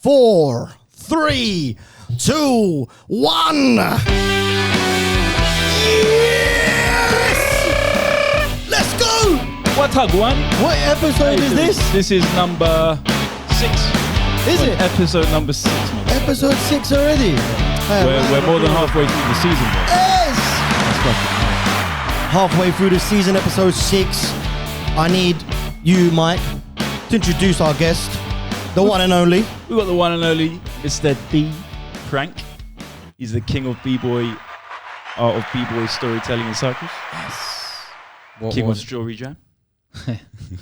4, 3, 2, 1. Yes! Let's go! What up, one? What episode is this? This is number 6. Is it? Episode number 6, man. Episode 6 already? We're more than halfway through the season, bro. Yes! That's fucking Halfway through the season, episode 6. I need you, Mike, to introduce our guest, the one and only. We got the one and only Mr. D. Prank. He's the king of B-Boy, art of B-Boy storytelling in Cyprus. Yes. King of Strawberry Jam.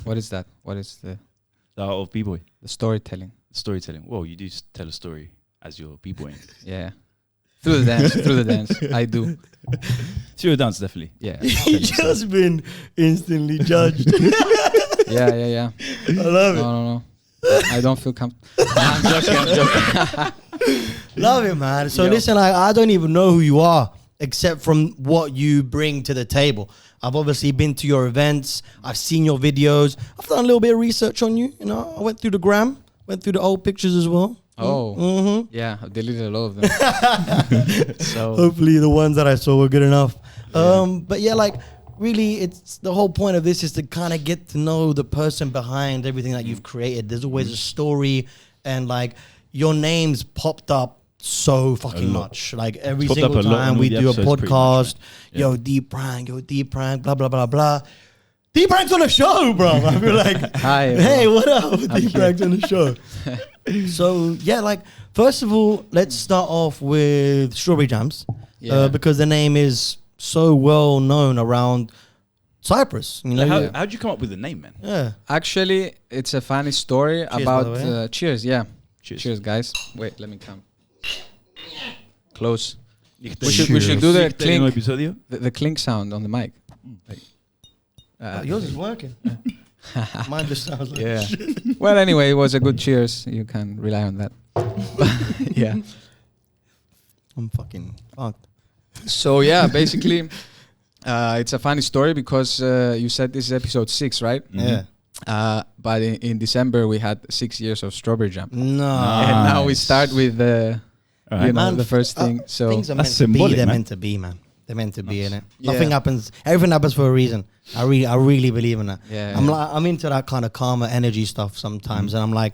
What is that? What is the The art of B-Boy. the storytelling? Storytelling. Well, you do tell a story as you're B-Boying. Yeah. Through the dance, I do. Through a dance, definitely. Yeah. He just been instantly judged. Yeah. I love it. No. I don't feel comfortable. I'm joking. Love it, man. So Yo. listen, I don't even know who you are except from what you bring to the table. I've obviously been to your events. I've seen your videos. I've done a little bit of research on you. You know, I went through the gram, went through the old pictures as well. Oh. Mm-hmm. Yeah, I've deleted a lot of them. So Hopefully the ones that I saw were good enough. But yeah, like really, it's the whole point of this is to kind of get to know the person behind everything that you've created. There's always a story, and like your name's popped up so fucking much. Like every Popped single up a lot time in all we the do a episodes pretty much, podcast, man. yo, D Prank, blah, blah, blah, blah. D Prank's on the show, bro. I feel like, Hi, hey, bro. what up? I'm D Prank's on the show. So, yeah, like, first of all, let's start off with Strawberry Jams. Yeah. Because the name is so well known around Cyprus. You know? How'd you come up with the name, man? Yeah. actually, it's a funny story by about the way. cheers. Yeah. Cheers. Cheers, guys. Wait, let me come close. We We should do the clink, episodio. the clink sound on the mic. Like, Yours is working. Mine just sounds like yeah. Well, anyway, it was a good cheers. You can rely on that. Yeah. I'm fucking fucked. So yeah, basically, it's a funny story because you said this is episode 6, right? Yeah. But in December we had 6 years of Strawberry Jam, No. and now we start with the Right. you know Man, the first thing. So things are meant That's to be. symbolic, They're man. meant to be, man. They're meant to be in it. Yeah. Nothing happens. Everything happens for a reason. I really believe in that. Yeah, I'm yeah. like, I'm into that kind of karma energy stuff sometimes, and I'm like,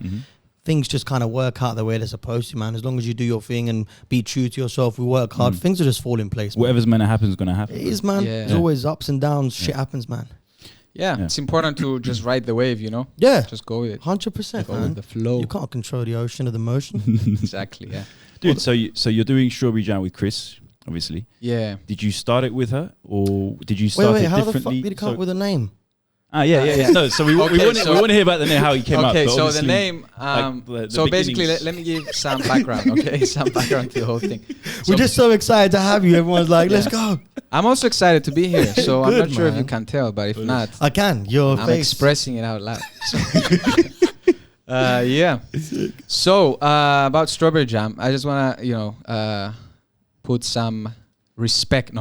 things just kind of work out the way they're supposed to, man. As long as you do your thing and be true to yourself, we work hard. Things will just fall in place. Man. Whatever's meant to happen is going to happen. It is, man. Yeah. There's always ups and downs. Shit happens, man. yeah, it's important to just ride the wave, you know. Yeah, Just go with it. 100%, Go with man. the flow. You can't control the ocean or the motion. Exactly. Yeah. Dude, so you're doing Strawberry Jam with Chris, obviously. Yeah. Did you start it with her, or did you start wait, it how the fuck differently? did you come up with a name? Yeah. No, so we Okay, want so- to hear about the name, how he came up. Okay, but so the obviously, name. the So basically, beginnings. let me give some background. Okay, some background to the whole thing. We're just so excited to have you. Everyone's like, let's go. I'm also excited to be here. So I'm Good, not sure if man. you can tell, but if not, I can. Your I'm face. expressing it out loud. So yeah. So about Strawberry Jam, I just wanna put some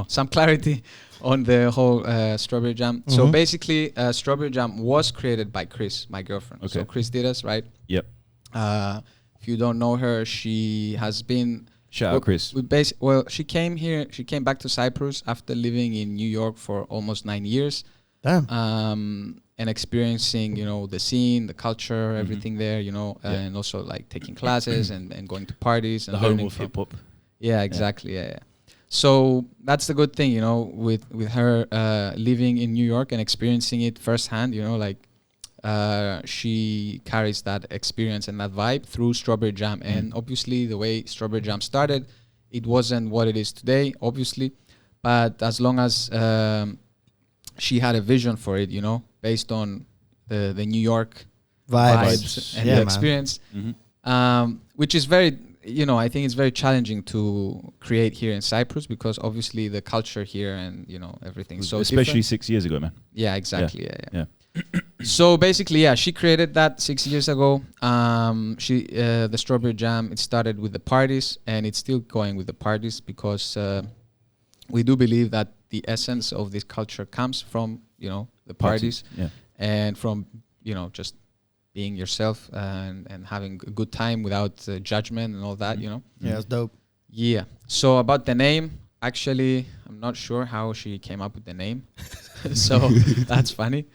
some clarity on the whole Strawberry Jam. So basically, Strawberry Jam was created by Chris, my girlfriend. Okay. So Chris did us, right? Yep. If you don't know her, she has been. Shout out, Chris. She came here. She came back to Cyprus after living in New York for almost 9 years. Damn. And experiencing, the scene, the culture, everything there, and also like taking classes and going to parties and The home learning of from. hip hop. Yeah, exactly. Yeah. So that's the good thing, with her living in New York and experiencing it firsthand. She carries that experience and that vibe through Strawberry Jam. And obviously, the way Strawberry Jam started, it wasn't what it is today, obviously. But as long as she had a vision for it, based on the New York vibes and the experience, which is very, I think it's very challenging to create here in Cyprus because obviously the culture here and, everything. So especially different. 6 years ago, man. Yeah, exactly. Yeah. Yeah. So basically, she created that 6 years ago. The Strawberry Jam, it started with the parties and it's still going with the parties because we do believe that the essence of this culture comes from, the parties Yeah. and from, just being yourself and having a good time without judgment and all that, you know. Yeah, it's dope. Yeah. So about the name, actually, I'm not sure how she came up with the name. So that's funny.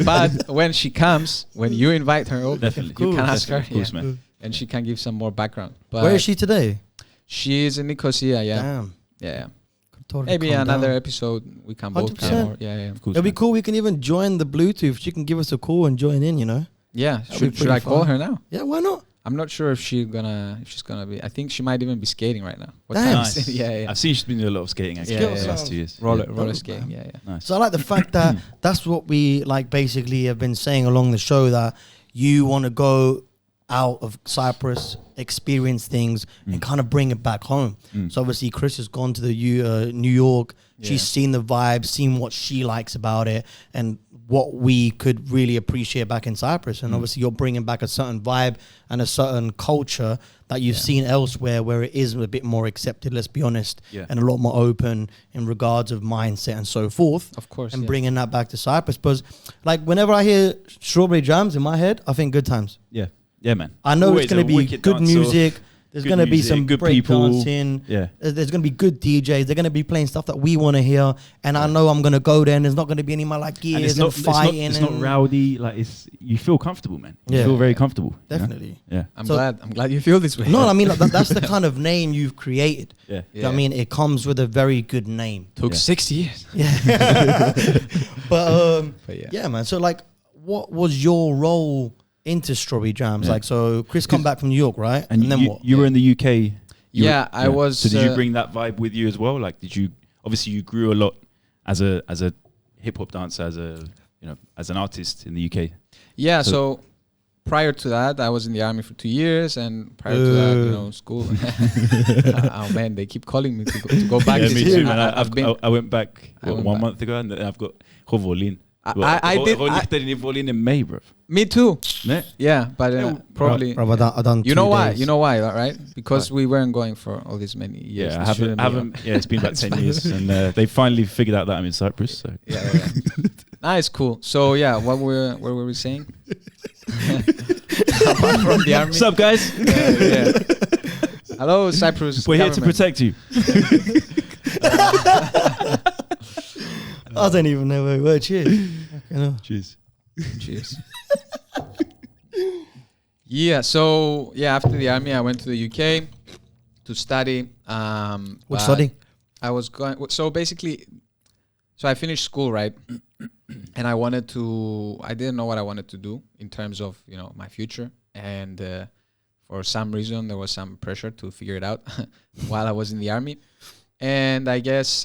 But when she comes, when you invite her over, Definitely. you can ask her. Of course, yeah. man. And she can give some more background. But Where is she today? She is in Nicosia, yeah. Damn. Yeah. Told her to Maybe calm another down. episode we can both 100%. come. Or, yeah. Of course. It'll be man. cool. We can even join the Bluetooth. She can give us a call and join in, you know? Yeah. That'd be Should pretty I call fun. her now? Yeah, why not? I'm not sure if she's gonna be. I think she might even be skating right now. What Damn. time Nice. is it? Yeah. I've seen she's been doing a lot of skating actually Yeah, for the yeah. last 2 years. Roller Dope, skating. man. Yeah. Nice. So I like the fact that that's what we like basically have been saying along the show, that you want to go out of Cyprus, experience things, and kind of bring it back home. So obviously Chris has gone to the New York. Yeah. She's seen the vibe, seen what she likes about it, and what we could really appreciate back in Cyprus. And obviously you're bringing back a certain vibe and a certain culture that you've seen elsewhere, where it is a bit more accepted, let's be honest, Yeah. and a lot more open in regards of mindset and so forth. Of course. And yeah. bringing that back to Cyprus. Because like whenever I hear strawberry jams in my head, I think good times. Yeah. Yeah, man. I know Always it's going a to be wicked good dance-off, music. There's good going to be music, some good break people. dancing. Yeah. There's going to be good DJs. They're going to be playing stuff that we want to hear. And I know I'm going to go there and there's not going to be any like And gears and fighting. It's not rowdy. Like you feel comfortable, man. You Yeah. feel very comfortable. you know? Definitely. Yeah. I'm So- glad you feel this way. No, I mean, like, that's the kind of name you've created. Yeah. Do you know what I mean? It comes with a very good name. Took Yeah. 6 years. Yeah. but But yeah. yeah, man. So like, what was your role into Strawberry Jams? Yeah. Like, so Chris come back from New York, right? And then you, what? you were in the UK. Yeah, I was, So did you uh, bring that vibe with you as well? Like, did you? Obviously, you grew a lot as a hip hop dancer, as an artist in the UK. Yeah, So- so prior to that, I was in the army for 2 years, and prior to that, you know, school. Oh man, they keep calling me to go back. Yeah, this me year. too, man. I went back I went 1 back. month ago, and then I've got Hovolin. I did. in Volin in May, bro. Me too. Ne? Yeah, but probably. Bro, I done You 2 know why? days. You know why, right? Because we weren't going for all these many years. Yeah, This shouldn't I be, haven't. Yeah, it's been about 10 years, and they finally figured out that I'm in Cyprus. So Yeah. Nice, cool. So yeah, what were we saying? Apart from the army. what's up, guys? Yeah. Hello, Cyprus. We're here to government. protect you. I don't even know where we were. Cheers. You know. Cheers. Cheers. Yeah. So yeah, after the army, I went to the UK to study. What but study? I was going. So basically, so I finished school, right? And I wanted to. I didn't know what I wanted to do in terms of my future, and for some reason there was some pressure to figure it out while I was in the army. And I guess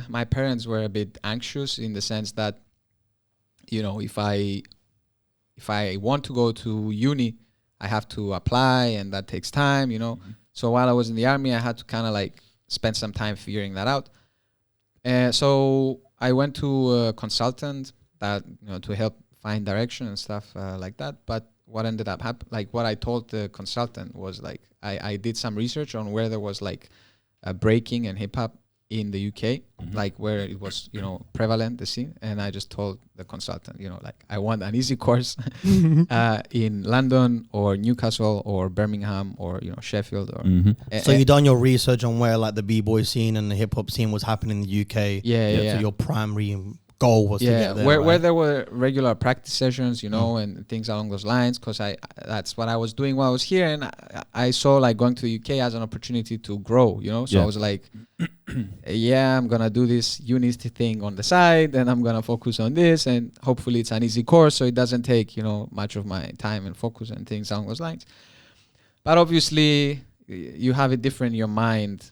my parents were a bit anxious in the sense that, if I want to go to uni, I have to apply, and that takes time, So while I was in the army, I had to kind of like spend some time figuring that out. So I went to a consultant that to help find direction and stuff like that. But what ended up happening, like what I told the consultant was like I did some research on where there was like breaking and hip hop in the UK, like where it was, prevalent, the scene. And I just told the consultant, like I want an easy course in London or Newcastle or Birmingham or, Sheffield. Or So you done your research on where like the b-boy scene and the hip hop scene was happening in the UK. Yeah. So your primary goal was to get there. where right? there were regular practice sessions, and things along those lines, because that's what I was doing while I was here, and I saw like going to the UK as an opportunity to grow, So I was like, I'm gonna do this uni thing on the side, and I'm gonna focus on this, and hopefully it's an easy course, so it doesn't take much of my time and focus and things along those lines. But obviously, you have it different in your mind.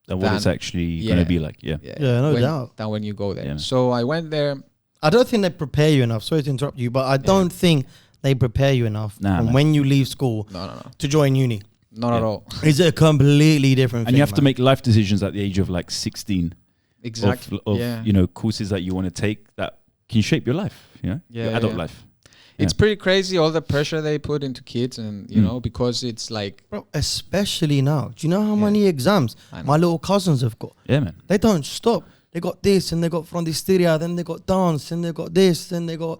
And what it's actually going to be like, yeah. No doubt. Than when you go there. Yeah. So I went there. I don't think they prepare you enough. Sorry to interrupt you, but I don't think they prepare you enough from man. when you leave school No. to join uni. Not at all. It's a completely different And thing, you have to man. make life decisions at the age of like 16 Exactly. of courses that you want to take that can shape your life, your adult life. It's pretty crazy, all the pressure they put into kids, and because it's like, Bro, especially now. Do you know how many exams I know. my little cousins have got? Yeah, man. They don't stop. they got this, and they got frontisteria, then they got dance, and they got this, then they got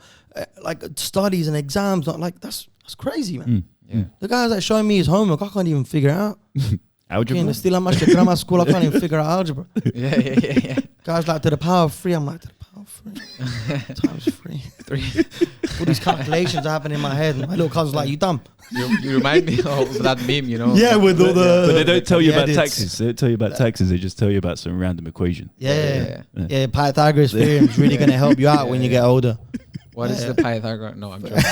like studies and exams. Like that's crazy, man. Yeah. The guy's like showing me his homework. I can't even figure it out. Algebra. Still, I'm at grammar school. I can't even figure out algebra. Yeah. Guys like to the power of 3. I'm like, to the power of 3 times 3. All these calculations are happening in my head. And my little cousin's like, you dumb. You remind me of that meme, you know. Yeah, with all the. But they don't tell you about edits. taxes. They don't tell you about taxes. They just tell you about some random equation. Yeah. Pythagoras theorem is really going to help you out when you get older. What is the Pythagoras? No, I'm joking. Do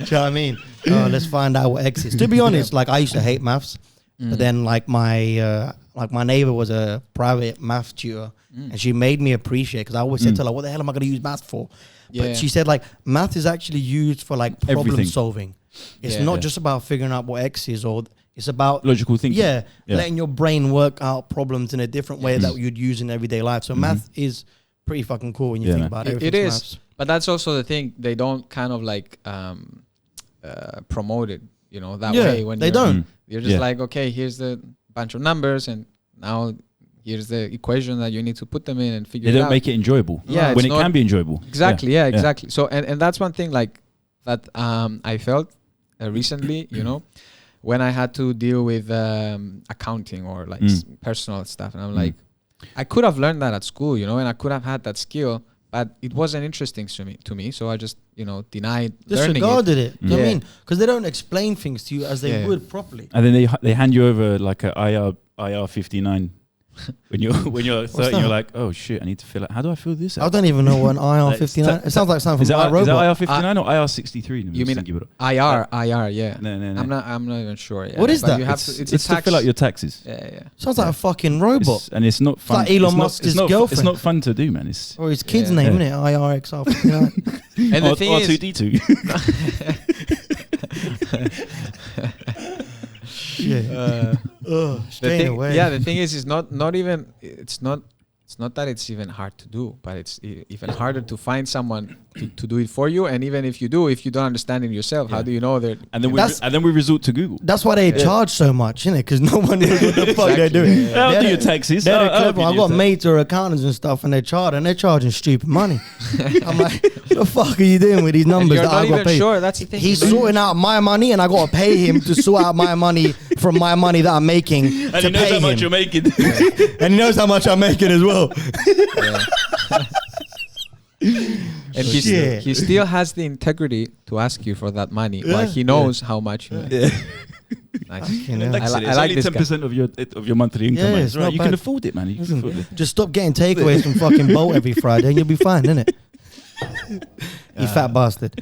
you know what I mean? Let's find out what X is. To be honest, like I used to hate maths, but then like my neighbor was a private math tutor, and she made me appreciate, because I always said to her, like, what the hell am I going to use math for? But she said, like, math is actually used for like problem Everything. solving. It's not just about figuring out what X is, or it's about Logical thinking. Yeah, letting your brain work out problems in a different way that you'd use in everyday life. So math is pretty fucking cool when you think about it. It is, but that's also the thing. They don't kind of like promote it, you know, that way. When they don't. You're just like, okay, here's the bunch of numbers, and now here's the equation that you need to put them in and figure it out. They don't make it enjoyable. Yeah, when it can be enjoyable. Exactly. Yeah, exactly. So and that's one thing like that I felt recently, you know, when I had to deal with accounting or like personal stuff, and I'm like, I could have learned that at school, you know, and I could have had that skill, but it wasn't interesting to me. So I just, you know, denied learning disregarded it. You know what I mean? Because they don't explain things to you as they would properly. And then they hand you over like a IR 59. When you're 30, you're like, oh shit, I need to fill out. How do I fill this out? I don't even know what an IR 59. It sounds like something from is iRobot. that IR 59 or IR 63? You mean IR? Yeah. No. I'm not even sure. Yeah. What is that? You have it's to fill out your taxes. Yeah. Sounds like a fucking robot. And it's not fun. It's like Elon Musk's girlfriend. It's not fun to do, man. It's or his kid's name, isn't it? IRXR 59. And the thing is, R2D2. the thing is it's not that it's even hard to do, but it's even harder to find someone to do it for you. And even if you don't understand it yourself, how do you know that? And then we resort to Google. That's why they charge so much, isn't it? Because no one knows what the fuck they're doing. Yeah. I'll do your taxes. I've got mates who are accountants and stuff, and they're charging stupid money. I'm like, what the fuck are you doing with these numbers that I got to pay? Sure, that's the thing. He's sorting out my money, and I got to pay him to sort out my money from my money that I'm making. And he knows how much you're making. And he knows how much I'm making as well. And he still has the integrity to ask you for that money, while he knows how much you make. Nice. I like this 10% of your monthly income. Yeah, it's right. You can afford it, man. You can afford it. Just stop getting takeaways from fucking Bolt every Friday, and you'll be fine, innit? You fat bastard.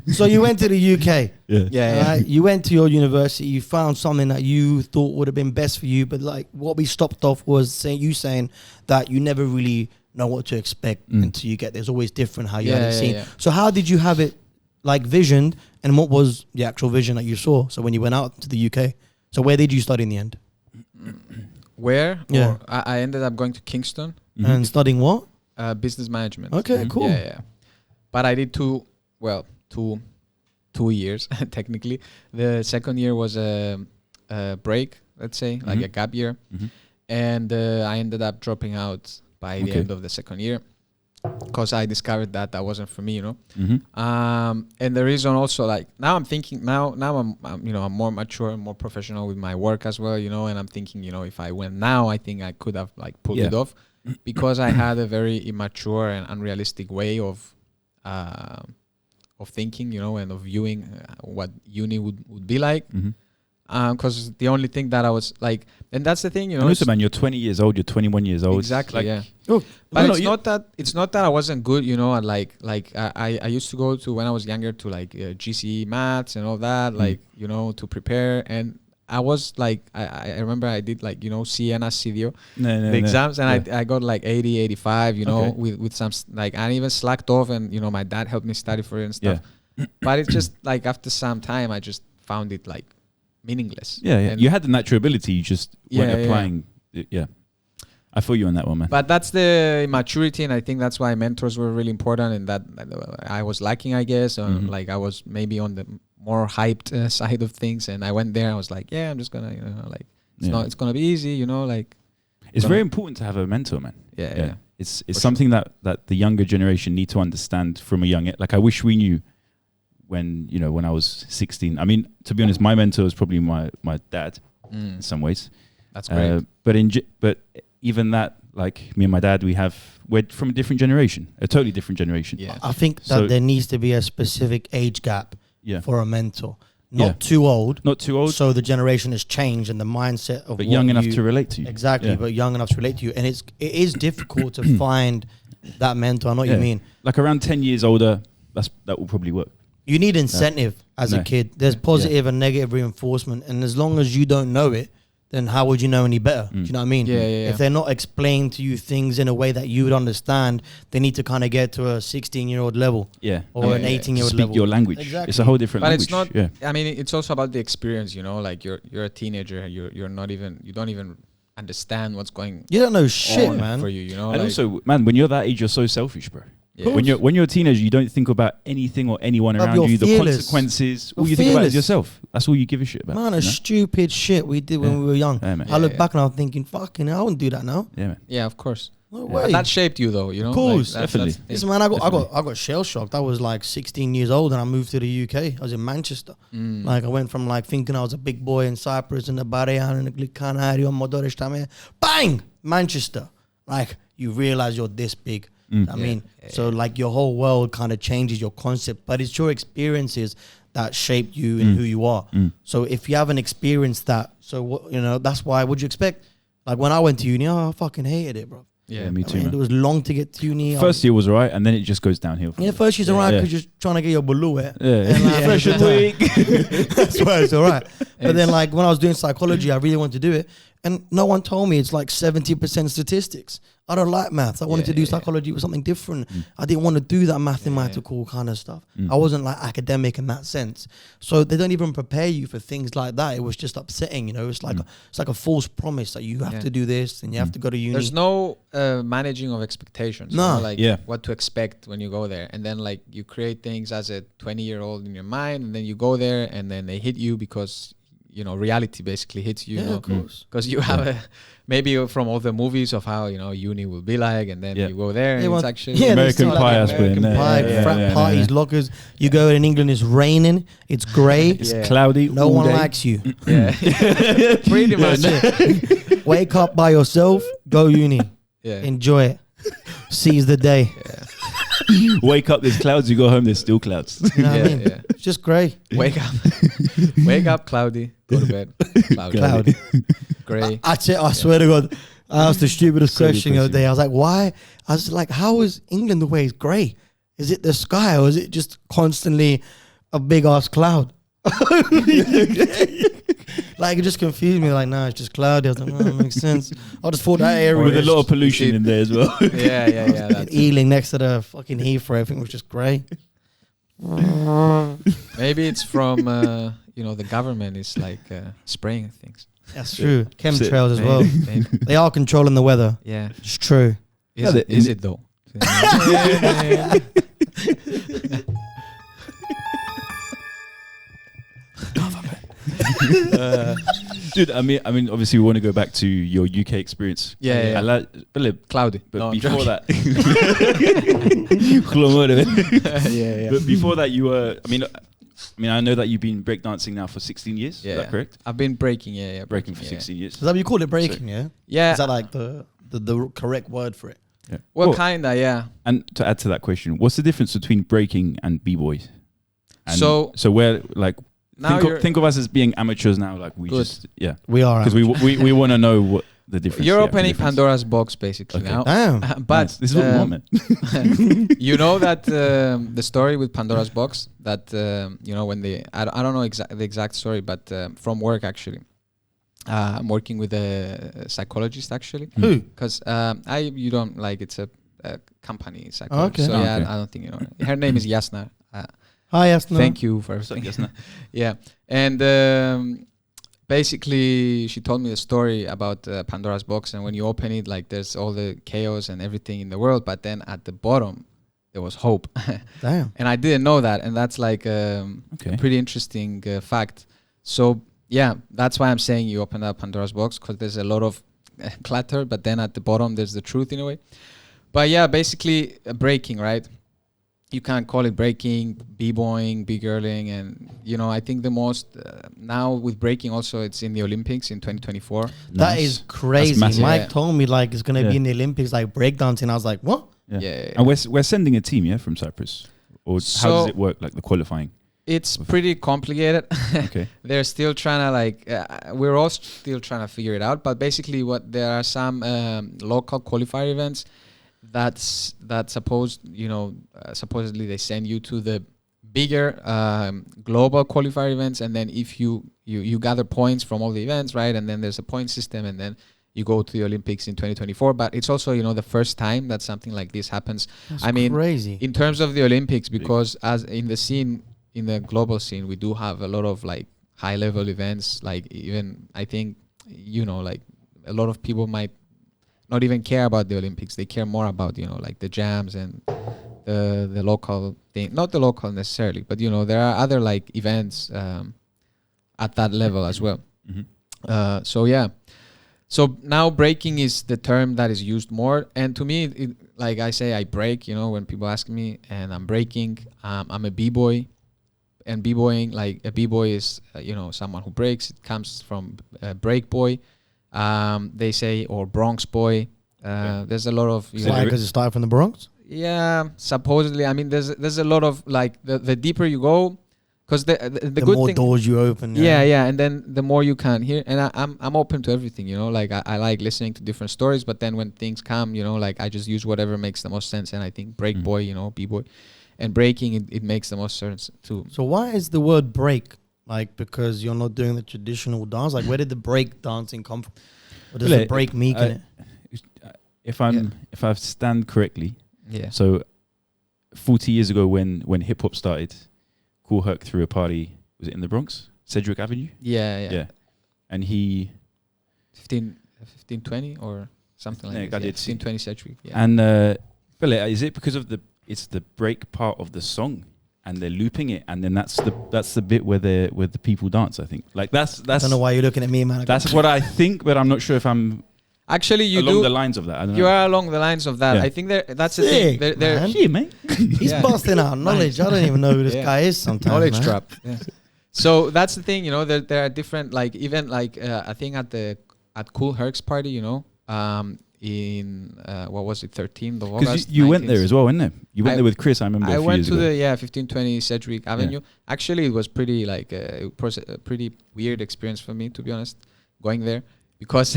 So you went to the UK. Right? You went to your university. You found something that you thought would have been best for you, but like what we stopped off was saying that you never really know what to expect until you get there. It's always different how you had it seen. Yeah. So how did you have it like visioned, and what was the actual vision that you saw? So when you went out to the UK, so where did you study in the end? Where? Yeah, I ended up going to Kingston and studying what? Business management. Okay, cool. Yeah. But I did two years technically. The second year was a break, let's say, like a gap year, and I ended up dropping out by the end of the second year because I discovered that wasn't for me, you know. And the reason also, like, now I'm thinking now I'm you know, I'm more mature and more professional with my work as well, you know, and I'm thinking, you know, if I went now, I think I could have like pulled it off, because I had a very immature and unrealistic way of thinking, you know, and of viewing what uni would be like. Because the only thing that I was like, and that's the thing, you know. And also, man, you're 20 years old, you're 21 years old. Exactly, like, but it's not that I wasn't good, you know. And like I used to go to, when I was younger, to like GCE maths and all that, like, you know, to prepare. And I was like, I remember I did like, you know, Siena, CDO, the exams, and I got like 80, 85, you know, with some, like, I even slacked off, and, you know, my dad helped me study for it and stuff. But it's just like after some time, I just found it like meaningless. And you had the natural ability, you just weren't applying. I feel you on that one, man. But that's the maturity, and I think that's why mentors were really important, and that I was lacking, I guess. Like I was maybe on the more hyped side of things, and I went there. I was like, I'm just gonna, you know, like It's gonna be easy, you know, like. It's very important to have a mentor, man. Yeah. It's something that the younger generation need to understand from a young age. Like I wish we knew when I was 16. I mean, to be honest, my mentor is probably my dad in some ways. That's great. But even that, like me and my dad, we're from a different generation, a totally different generation. Yeah. I think that there needs to be a specific age gap for a mentor. Not too old. Not too old. So the generation has changed and the mindset of but young enough to relate to you. Exactly, but young enough to relate to you. And it is difficult to find that mentor. I know what you mean. Like around 10 years older, that will probably work. You need incentive as a kid. There's positive and negative reinforcement. And as long as you don't know it, then how would you know any better? Do you know what I mean? Yeah. If they're not explaining to you things in a way that you would understand, they need to kind of get to a 16-year-old level. Yeah. Or an 18-year-old speak level. your language. Exactly. It's a whole different language. But it's not, I mean, it's also about the experience, you know, like you're a teenager, you don't even understand what's going You don't know shit, on man. for you, you know. And like, also, man, when you're that age, you're so selfish, bro. Yeah. When you're a teenager, you don't think about anything or anyone around you're you, the fearless. consequences. You're All you think about is fearless. yourself. That's all you give a shit about. Man, a stupid shit we did when we were young. Yeah, man. I look back and I'm thinking, fucking hell, I wouldn't do that now. Yeah, man. Yeah, of course. No But way. that shaped you, though, you know. Of course. Like, Definitely. that's the Listen, thing. man, I got shell shocked. I was like 16 years old and I moved to the UK. I was in Manchester. Like I went from like thinking I was a big boy in Cyprus and the Barrian and the Glicanario and Modorishtamir. Bang! Manchester. Like you realize you're this big. I mean, so like your whole world kind of changes your concept, but it's your experiences that shape you and who you are. So if you haven't experienced that, so what, you know, that's why, what'd you expect? Like when I went to uni, I fucking hated it, bro. Yeah, me too, I mean, man. it was long to get to uni. First year was alright, and then it just goes downhill. Yeah, first year's alright because you're trying to get your baloo wet. And, like, Fresh and weak. That's why it's alright. But then like when I was doing psychology, I really wanted to do it. And no one told me it's like 70% statistics. I don't like maths. I wanted to do psychology with something different. I didn't want to do that mathematical kind of stuff. I wasn't like academic in that sense. So they don't even prepare you for things like that. It was just upsetting, you know. It's like a false promise that you have to do this and you have to go to uni. There's no managing of expectations. No. You know, like what to expect when you go there. And then like you create things as a 20-year-old in your mind, and then you go there and then they hit you because, you know, reality basically hits you. Yeah, you know, of course. because you have maybe from all the movies of how, you know, uni will be like, and then you go there and it's actually American like Pie, American Pie, frat parties, lockers. You go in England, it's raining, it's grey, It's cloudy. no all one day. likes you. Yeah. Pretty much. Wake up by yourself, go uni, Yeah. enjoy it, seize the day. Wake up, there's clouds. You go home, there's still clouds. You know what I mean? Yeah. It's just grey. Wake up, cloudy. Go to bed, cloudy. Cloudy. Grey. I swear to God, I asked the stupidest Crazy question the other question. day. I was like, why? I was like, how is England the way it's grey? Is it the sky or is it just constantly a big ass cloud? Like it just confused me. Like, no, it's just cloudy. I was like, no, that makes sense. I just thought that area With a was lot of pollution in there as well. Yeah. That's Ealing next to the fucking Heathrow. Everything was just grey. maybe it's from you know, the government is like spraying things. That's true. Chemtrails as well. Maybe. They are controlling the weather. Yeah. It's true. Is it though? Dude, I mean, obviously we want to go back to your UK experience. Yeah. I like, Cloudy. but No, I'm before joking. that, Yeah. but before that, you were. I mean, I know that you've been breakdancing now for 16 years. Yeah. Is that correct? I've been breaking. Yeah. Breaking for yeah. 16 years. Is that what you call it, breaking, yeah? Yeah. Is that like the correct word for it? Yeah. Well, kinda. Yeah. And to add to that question, what's the difference between breaking and b-boys? And So we're like, now think of us as being amateurs now. Like we Good. just We are. because we want to know what the difference. you're the opening difference. Pandora's box basically Okay. now. Damn. But Nice. This is what we want, man. you know that the story with Pandora's box that you know when I don't know the exact story, but from work actually. I'm working with a psychologist actually. Who? Because you don't like it's a company psychologist. Okay. So yeah, Okay. I don't think you know. Her name is Yasna. Hi, Asna. Thank you for everything. Yasna. Yeah, and basically she told me the story about Pandora's box, and when you open it, like there's all the chaos and everything in the world, but then at the bottom there was hope. Damn. And I didn't know that, and that's like a pretty interesting fact. So yeah, that's why I'm saying you open up Pandora's box, because there's a lot of clutter, but then at the bottom there's the truth in a way. But yeah, basically breaking, right? You can't call it breaking, b-boying, b-girling, and I think the most now with breaking also, it's in the Olympics in 2024. That is crazy. Mike told me like it's gonna be in the Olympics, like breakdancing. I was like, what? Yeah. And we're sending a team, from Cyprus, or how does it work, like the qualifying? It's pretty complicated. Okay. They're still trying to we're all still trying to figure it out. But basically, there are some local qualifier events supposedly they send you to the bigger global qualifier events, and then if you gather points from all the events, right? And then there's a point system, and then you go to the Olympics in 2024. But it's also the first time that something like this happens. That's crazy in terms of the Olympics, because as in the global scene, we do have a lot of like high level events. Like even I think like a lot of people might not even care about the Olympics. They care more about like the jams and the local thing. Not the local necessarily, but there are other like events at that level as well. Mm-hmm. So now breaking is the term that is used more. And to me, like I say, I break. When people ask me, and I'm breaking. I'm a b-boy, and b-boying, like a b-boy is someone who breaks. It comes from break boy. They say, or Bronx boy. There's a lot of why? Because it started from the Bronx. Yeah, supposedly. I mean, there's a lot of like the deeper you go, because the good more thing, doors you open. Yeah, and then the more you can hear. And I'm open to everything. Like I like listening to different stories. But then when things come, like I just use whatever makes the most sense. And I think break boy, b-boy, and breaking it makes the most sense too. So why is the word break? Like, because you're not doing the traditional dance. Like, where did the break dancing come from? Or does the break mean in it? If I stand correctly, yeah. So 40 years ago, when hip hop started, Kool Herc threw a party. Was it in the Bronx, Cedric Avenue? Yeah. And he 1520 or something like that. 1520 Cedric. Yeah. And is it because of it's the break part of the song? And they're looping it, and then that's the bit where the people dance. I think that's. I don't know why you're looking at me, man. That's what I think, but I'm not sure if I'm. Actually, you along the lines of that. I don't know. You are along the lines of that. Yeah. I think that's the thing. Shit, man. He's busting out knowledge. I don't even know who this guy is sometimes. Knowledge drop. Yeah. So that's the thing. There are different, like even like I think at Kool Herc's party, in what was it, 13th of August? Because you went there as well, didn't you? You went there with Chris. I remember. I went to the 1520 Cedric Avenue. Yeah. Actually, it was pretty like a pretty weird experience for me, to be honest, going there, because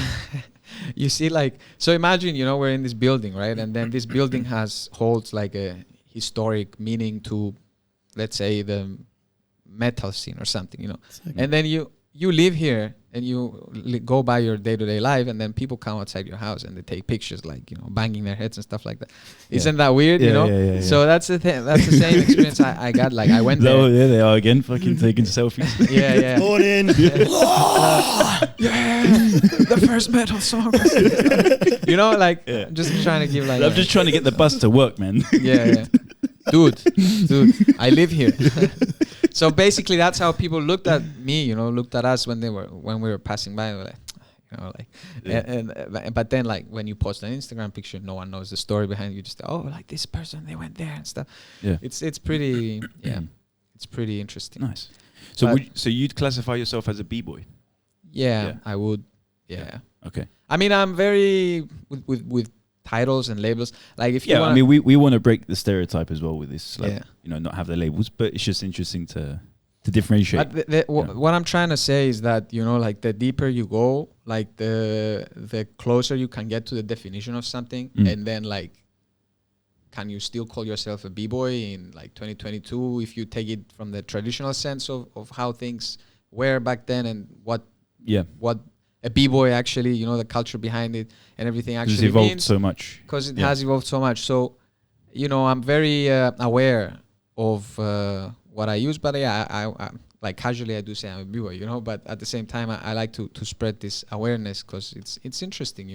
you see, like, so imagine we're in this building, right, and then this building holds like a historic meaning to, let's say, the metal scene or something, and then you live here. And you go by your day-to-day life, and then people come outside your house and they take pictures, like banging their heads and stuff like that. Yeah. Isn't that weird? Yeah. So that's the thing. That's the same experience I got. Like I went there. Oh yeah, they are again, fucking taking selfies. Yeah. All in. The first metal song. Just trying to give like. I'm just trying to get the bus to work, man. Yeah. Dude, I live here. So basically, that's how people looked at me, looked at us when we were passing by. But then, like, when you post an Instagram picture, no one knows the story behind you. Just like this person, they went there and stuff. Yeah, it's pretty it's pretty interesting. Nice. So you'd classify yourself as a b-boy? Yeah, I would. Yeah. Okay. I mean, I'm very with titles and labels. Like if you I mean, we want to break the stereotype as well with this, like, not have the labels, but it's just interesting to differentiate. But what I'm trying to say is that, like the deeper you go, like the closer you can get to the definition of something. And then like, can you still call yourself a b-boy in like 2022 if you take it from the traditional sense of how things were back then and what a b-boy actually, the culture behind it and everything actually it's evolved means, so much. because it has evolved so much. So, I'm very aware of what I use, but I like casually I do say I'm a b-boy, but at the same time I like to spread this awareness because it's interesting,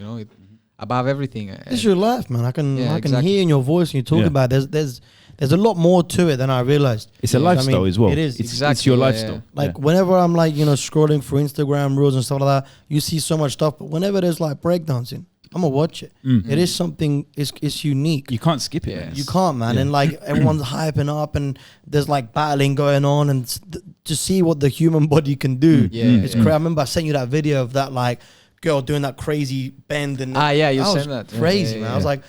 above everything. It's your life, man. I can hear in your voice when you talk about it. there's a lot more to it than I realized. It's a lifestyle as well. It is. It's your lifestyle. Like whenever I'm like, scrolling through Instagram reels and stuff like that, you see so much stuff. But whenever there's like breakdancing, I'm gonna watch it. It is something. It's unique. You can't skip it. Yeah. Man. You can't, man. And like everyone's hyping up, and there's like battling going on, and to see what the human body can do, it's crazy. I remember I sent you that video of that like girl doing that crazy bend, and you that sent that. crazy, man. I was like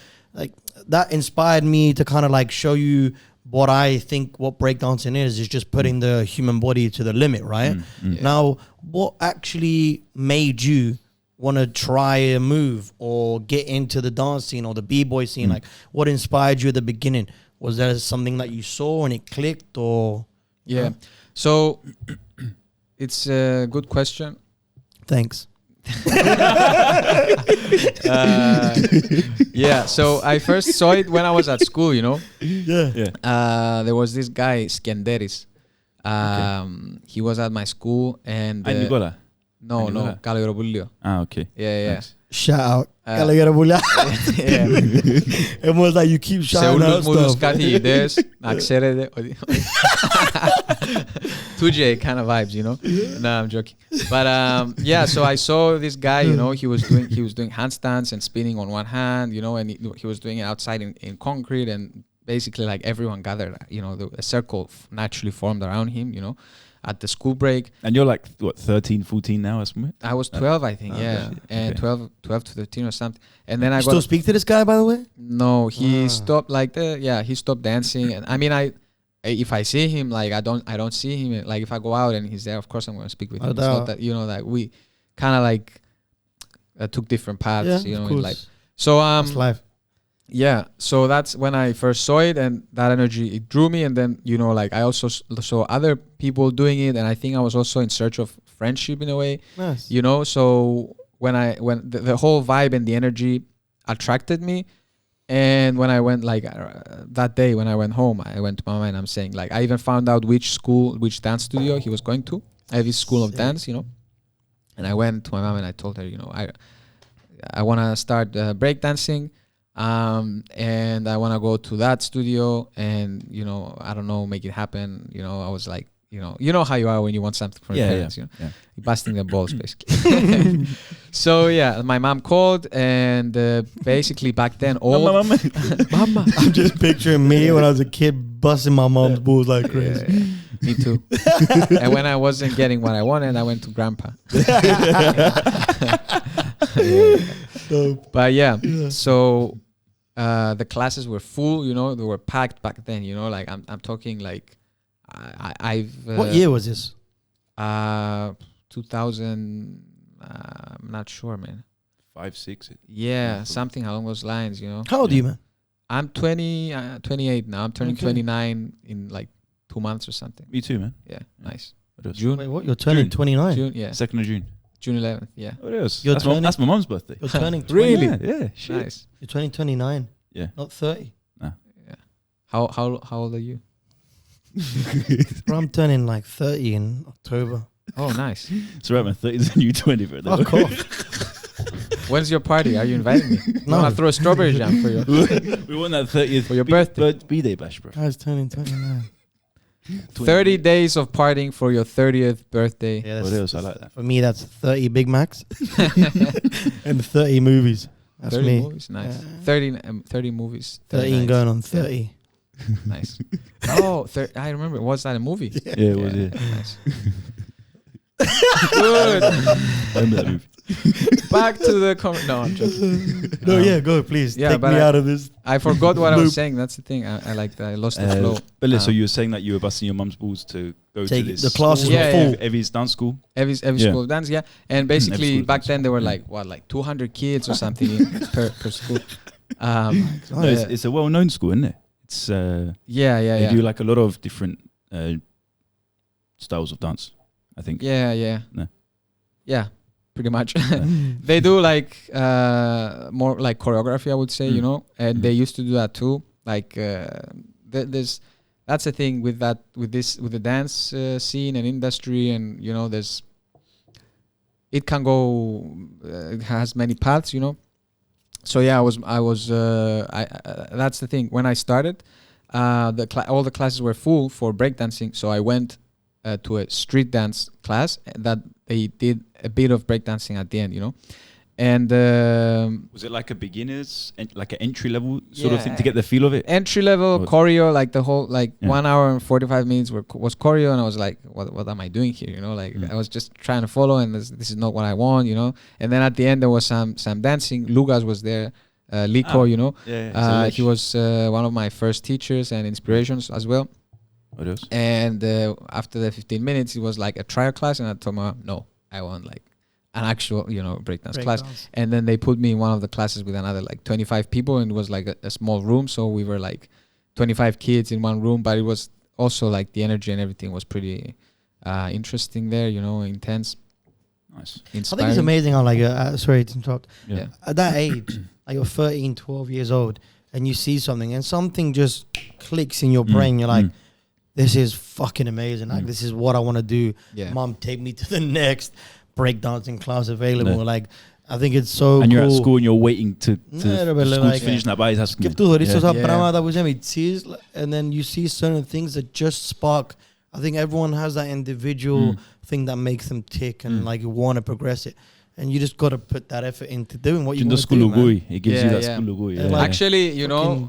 that inspired me to kind of like show you what I think what breakdancing is just putting the human body to the limit, right? Now, what actually made you want to try a move or get into the dance scene or the b-boy scene? Like, what inspired you at the beginning? Was there something that you saw and it clicked, or? Yeah. So it's a good question. Thanks. So I first saw it when I was at school, Yeah. there was this guy Skenderis. He was at my school, and Nicola. no, Kalogeropoulio. Okay. Yeah. Thanks. Shout out. Kalogeropoulio. Everyone's like, you keep shouting out stuff. Καθηγητές, να ξέρετε ότι 2J kind of vibes, No, I'm joking. But so I saw this guy, he was doing handstands and spinning on one hand, and he was doing it outside in concrete, and basically like everyone gathered, a circle naturally formed around him, at the school break. And you're like, what, 13, 14 now or something? I was 12, I think, and 12 to 13 or something. And then I still speak to this guy, by the way? No, he stopped he stopped dancing. And I mean, if I see him, like I don't see him. Like if I go out and he's there, of course I'm going to speak with him. It's not that, that we kind of like took different paths, like, so, that's life. Yeah, so that's when I first saw it, and that energy, it drew me. And then, like I also saw other people doing it, and I think I was also in search of friendship in a way. Nice. So when the whole vibe and the energy attracted me, and when I went that day when I went home, I went to Mama and I'm saying like I even found out which dance studio he was going to. I have his school of dance, and I went to my mom and I told her, I want to start breakdancing. And I want to go to that studio and, I don't know, make it happen. I was like, you know how you are when you want something from your parents, You're busting their balls, basically. So, my mom called, and basically back then, Mama. I'm just picturing me when I was a kid busting my mom's balls like crazy. Yeah. Me too. And when I wasn't getting what I wanted, I went to grandpa. But so the classes were full, they were packed back then, like I'm talking like I've what year was this? 2000, I'm not sure, man. 5, 6. Yeah, something along those lines, How old are you, man? I'm 28 now. I'm turning 29 in like 2 months or something. Me too, man. Yeah, nice. June. Wait, what? You're turning 29? June, yeah. 2nd of June. June 11th, yeah. Oh, it is. You're That's my mom's birthday. You're turning 20. Really? Yeah. Shit. Nice. You're turning 29. Yeah. Not 30. Yeah. How old are you? Bro, I'm turning like 30 in October. Oh, nice. It's right, my 30's a new 20, bro. Fuck off. When's your party? Are you inviting me? No. I want to throw a strawberry jam for you. We want that 30th For your birthday. B-Day bash, bro. I was turning 29. 30 days of partying for your 30th birthday. Yeah, What else? I like that. for me, that's 30 Big Macs and 30 movies. That's 30 me. movies, nice. Yeah. 30 movies. 13 nights. going on 30. Nice. Oh, I remember. Was that a movie? Yeah, it was it. Nice. Good. I remember that movie. Back to the no, I'm joking. No, yeah, go, please. yeah, Take but me I- out of this. I forgot what I Loop. was saying. That's the thing. I lost the flow. But so you were saying that you were busting your mum's balls to go Take to this the classes Yeah, were yeah. full. Evie's dance school. Every Yeah. school of dance, yeah. And basically school of back dance. then there were like 200 kids or something per school. Oh, No, yeah. it's a well-known school, isn't it? It's Yeah. they do like a lot of different styles of dance, I think. Yeah. No. Yeah, pretty much. They do like more like choreography, I would say, and they used to do that too. Like there's that's the thing with the dance scene and industry, and there's it can go it has many paths, So yeah, I was that's the thing. When I started, all the classes were full for breakdancing, so I went to a street dance class that they did a bit of breakdancing at the end, you know. And was it like a beginner's, like an entry level sort of thing to get the feel of it? Entry level choreo, like the whole 1 hour and 45 minutes was choreo, and I was like, what am I doing here? You know, like I was just trying to follow, and this is not what I want, you know. And then at the end there was some dancing. Lugas was there, Liko, you know. He was one of my first teachers and inspirations as well. What else? And after the 15 minutes, it was like a trial class, and I told him, no, I want like an actual, you know, breakdance class. And then they put me in one of the classes with another like 25 people, and it was like a small room, so we were like 25 kids in one room, but it was also like the energy and everything was pretty interesting there, you know, intense. Nice. Inspiring. I think it's amazing how like sorry to interrupt. Yeah. At that age, like you're 13, 12 years old, and you see something, and something just clicks in your brain. You're like, this is fucking amazing. Like this is what I want to do. Yeah. Mom, take me to the next breakdancing class available. Like I think it's so and you're cool. at school and you're waiting to like, finish that by his και αυτό ίσως πράγματα που sees, and then you see certain things that just spark. I think everyone has that individual thing that makes them tick and like you want to progress it, and you just got to put that effort into doing what you want to do, man. It gives you that school. Actually, you know,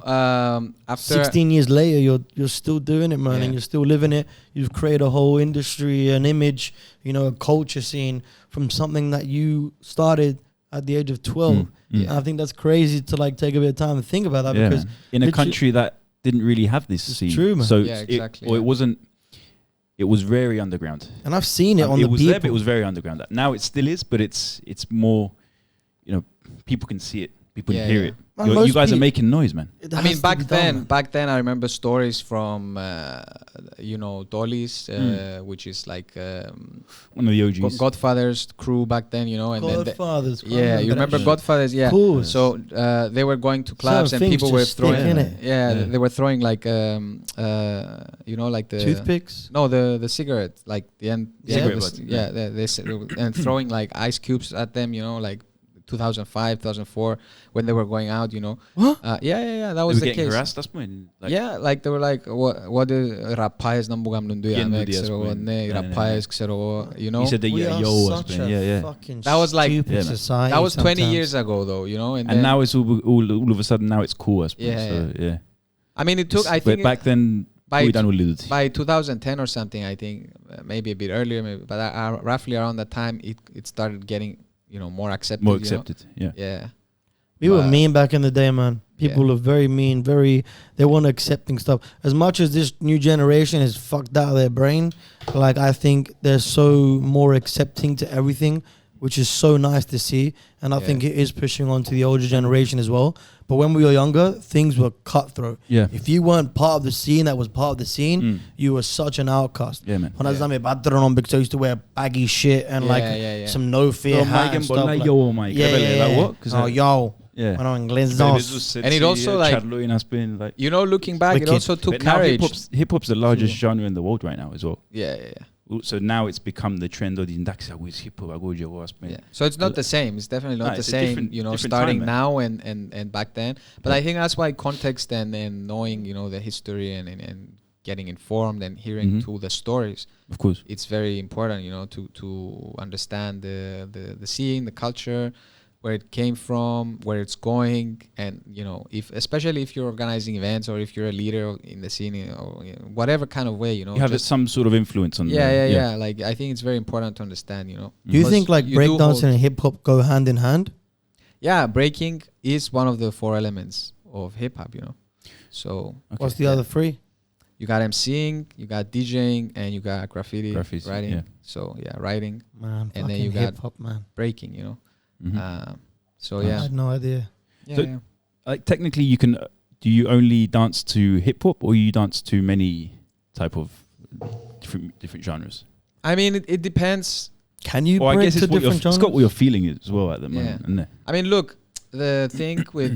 after 16 years later, you're still doing it, man, and you're still living it. You've created a whole industry, an image, you know, a culture scene from something that you started at the age of 12. And I think that's crazy to like take a bit of time and think about that because in a country that didn't really have this scene. True, man. So exactly. it wasn't. It was very underground, and I've seen it on the it was people. There, but it was very underground. Now it still is, but it's more. You know, people can see it. People can hear it. Man, you guys are making noise, man. I mean, back then, I remember stories from, you know, Dolly's, which is like one of the OGs. Godfather's crew back then, you know. And Godfathers. Then you remember Godfathers? Yeah. Cool. So they were going to clubs and people were throwing. They were throwing like, you know, like the toothpicks. No, the cigarette, like the end. Cigarette butts. And throwing like ice cubes at them, you know, like 2005, 2004, when they were going out, you know. What? That was the case. Harassed, that's when, like they were like, what the rapaz να μου κάνουν δουλειά, ξέρω εγώ, ναι, rapaz, ξέρω εγώ, you know. He said that That was like, society that was 20 sometimes. years ago though, you know. And now it's all of a sudden, now it's cool, I suppose. I mean, it took, I think. But back then, by 2010 or something, I think, maybe a bit earlier, maybe, but roughly around that time, it started getting, you know, more accepted. More accepted, We were mean back in the day, man. People are very mean, they want accepting stuff. As much as this new generation is fucked out of their brain, like I think they're so more accepting to everything, which is so nice to see. And I think it is pushing on to the older generation as well. But when we were younger, things were cutthroat. If you weren't part of the scene that was part of the scene, you were such an outcast. Man. When I used to wear baggy shit and some no fear hat and stuff. Like, yo. And it also like, you know, looking back, it also took courage. Hip hop's the largest genre in the world right now as well. So now it's become the trend of the index. So it's not the same. It's definitely not the same, you know, starting now and back then. But I think that's why context and knowing, you know, the history and getting informed and hearing to the stories. Of course. It's very important, you know, to understand the scene, the culture, where it came from, where it's going, and you know, especially if you're organizing events or if you're a leader in the scene, or you know, whatever kind of way, you know, you have some sort of influence on. Like I think it's very important to understand, you know. Do you think like breakdancing and hip hop go hand in hand? Yeah, breaking is one of the 4 elements of hip hop, you know. So what's the other 3? You got MCing, you got DJing, and you got graphics, writing. So writing, man, and then you got hip-hop, man. breaking, you know. I had no idea. Like technically, you can. Do you only dance to hip hop, or you dance to many type of different genres? I mean, it depends. Can you break to different genres? It's got what you're feeling as well at the moment. Isn't it? I mean, look, the thing with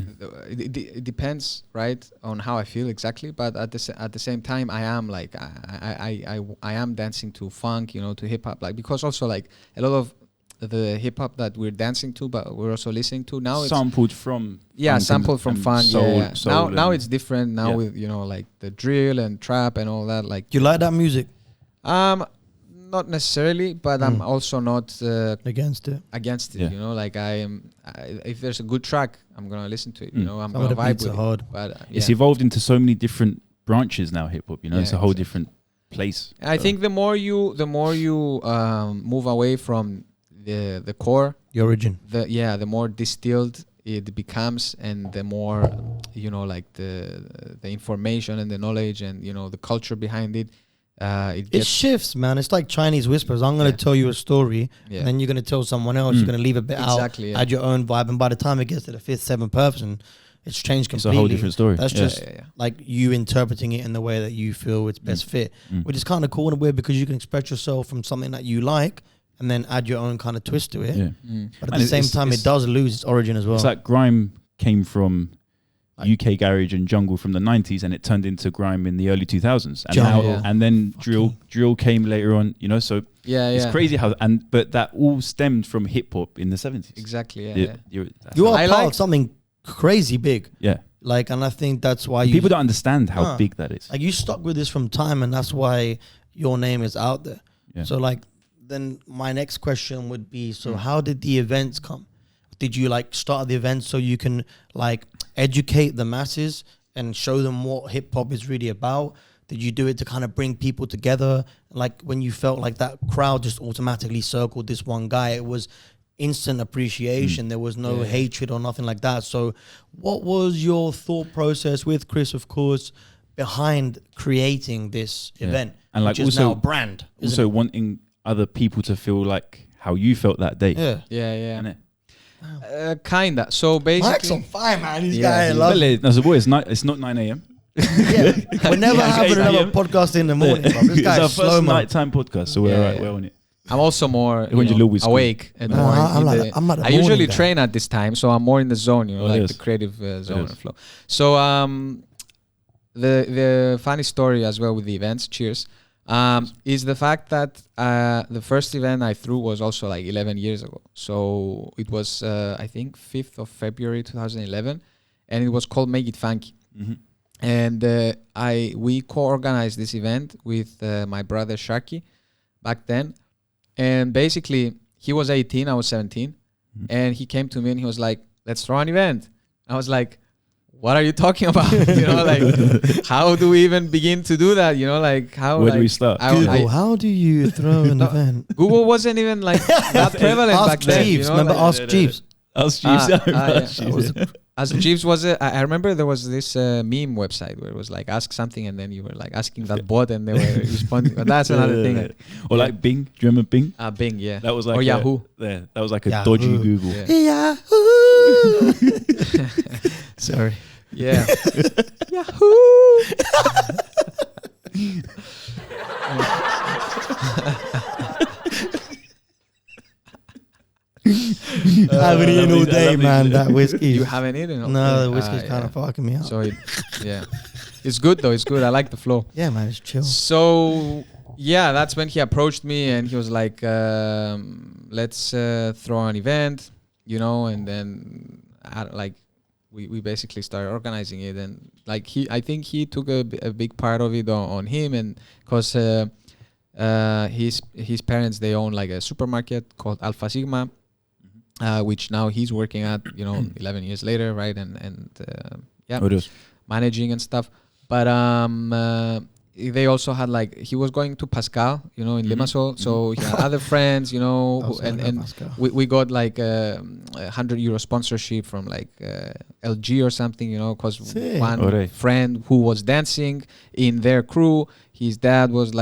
it depends, right, on how I feel exactly. But at the same time, I am like I am dancing to funk, you know, to hip hop, like because also like a lot of the hip hop that we're dancing to, but we're also listening to now. Sampled from Sampled from funk. Soul, soul now it's different. Now with like the drill and trap and all that. Like, Do you like that music? Not necessarily, but I'm also not Against it. You know, like if there's a good track, I'm gonna listen to it. You know, I'm Some of gonna the vibe beats with are it. hard. But it's evolved into so many different branches now. Hip hop, you know, it's a whole different place. I think the more you move away from the core, The origin. the more distilled it becomes, and the more like the information and the knowledge and the culture behind it. It shifts, man. It's like Chinese whispers. I'm going to tell you a story, and then you're going to tell someone else. You're going to leave a bit out, add your own vibe, and by the time it gets to the 5th, 7th person, it's changed completely. It's a whole different story. That's just like you interpreting it in the way that you feel it's best fit, which is kind of cool in a way because you can express yourself from something that you like and then add your own kind of twist to it. But at the same time, it does lose its origin as well. It's like grime came from UK garage and jungle from the 90s, and it turned into grime in the early 2000s, and and then drill came later on, so it's crazy how but that all stemmed from hip hop in the 70s. Exactly. You are part of something crazy big, and I think that's why people don't understand how big that is. Like, you stuck with this from time, and that's why your name is out there. So like, then my next question would be, so how did the events come? Did you like start the events so you can like educate the masses and show them what hip hop is really about? Did you do it to kind of bring people together? Like, when you felt like that crowd just automatically circled this one guy, it was instant appreciation. There was no hatred or nothing like that. So what was your thought process with Chris, of course, behind creating this event, and like which is now a brand? Also wanting other people to feel like how you felt that day. Yeah. Kinda. So basically, Mike's on fire, man. This guy, I love it. It's not 9 a.m. We're never having another podcast in the morning. Bro. This guy's it's our first nighttime podcast, so we're alright. We're on it. I'm also more awake and more. I usually train at this time, so I'm more in the zone. The creative zone and flow. So the funny story as well with the events. Cheers. Is the fact that the first event I threw was also like 11 years ago. So it was, I think, 5th of February 2011, and it was called Make It Funky. And we co-organized this event with my brother Sharky back then. And basically, he was 18, I was 17, and he came to me and he was like, "Let's throw an event." I was like, "What are you talking about?" How do we even begin to do that? How? Where do we start? Google, how do you throw an event? Google wasn't even like that prevalent back then. Jeeves, remember Ask Jeeves? Ask Jeeves. Ask Jeeves was I remember there was this meme website where it was like ask something and then you were like asking that bot and they were responding. But that's another thing. Or like Bing. Do you remember Bing? Bing, yeah. That was like or Yahoo. That was like a dodgy Google. Yahoo. Sorry. Yeah. Yahoo. I haven't eaten all day, man. That whiskey. You haven't eaten? No, the whiskey's kind of fucking me up. So it's good though. It's good. I like the flow. Yeah, man, it's chill. So that's when he approached me and he was like, "Let's throw an event, and then we basically started organizing it, and like I think he took a big part of it on him, and because his parents, they own like a supermarket called Alpha Sigma. Which now he's working at, 11 years later, right? And managing and stuff. But they also had he was going to Pascal, in Limassol. So he had other friends, and we got like €100 sponsorship from LG or something, because one friend who was dancing in their crew, his dad was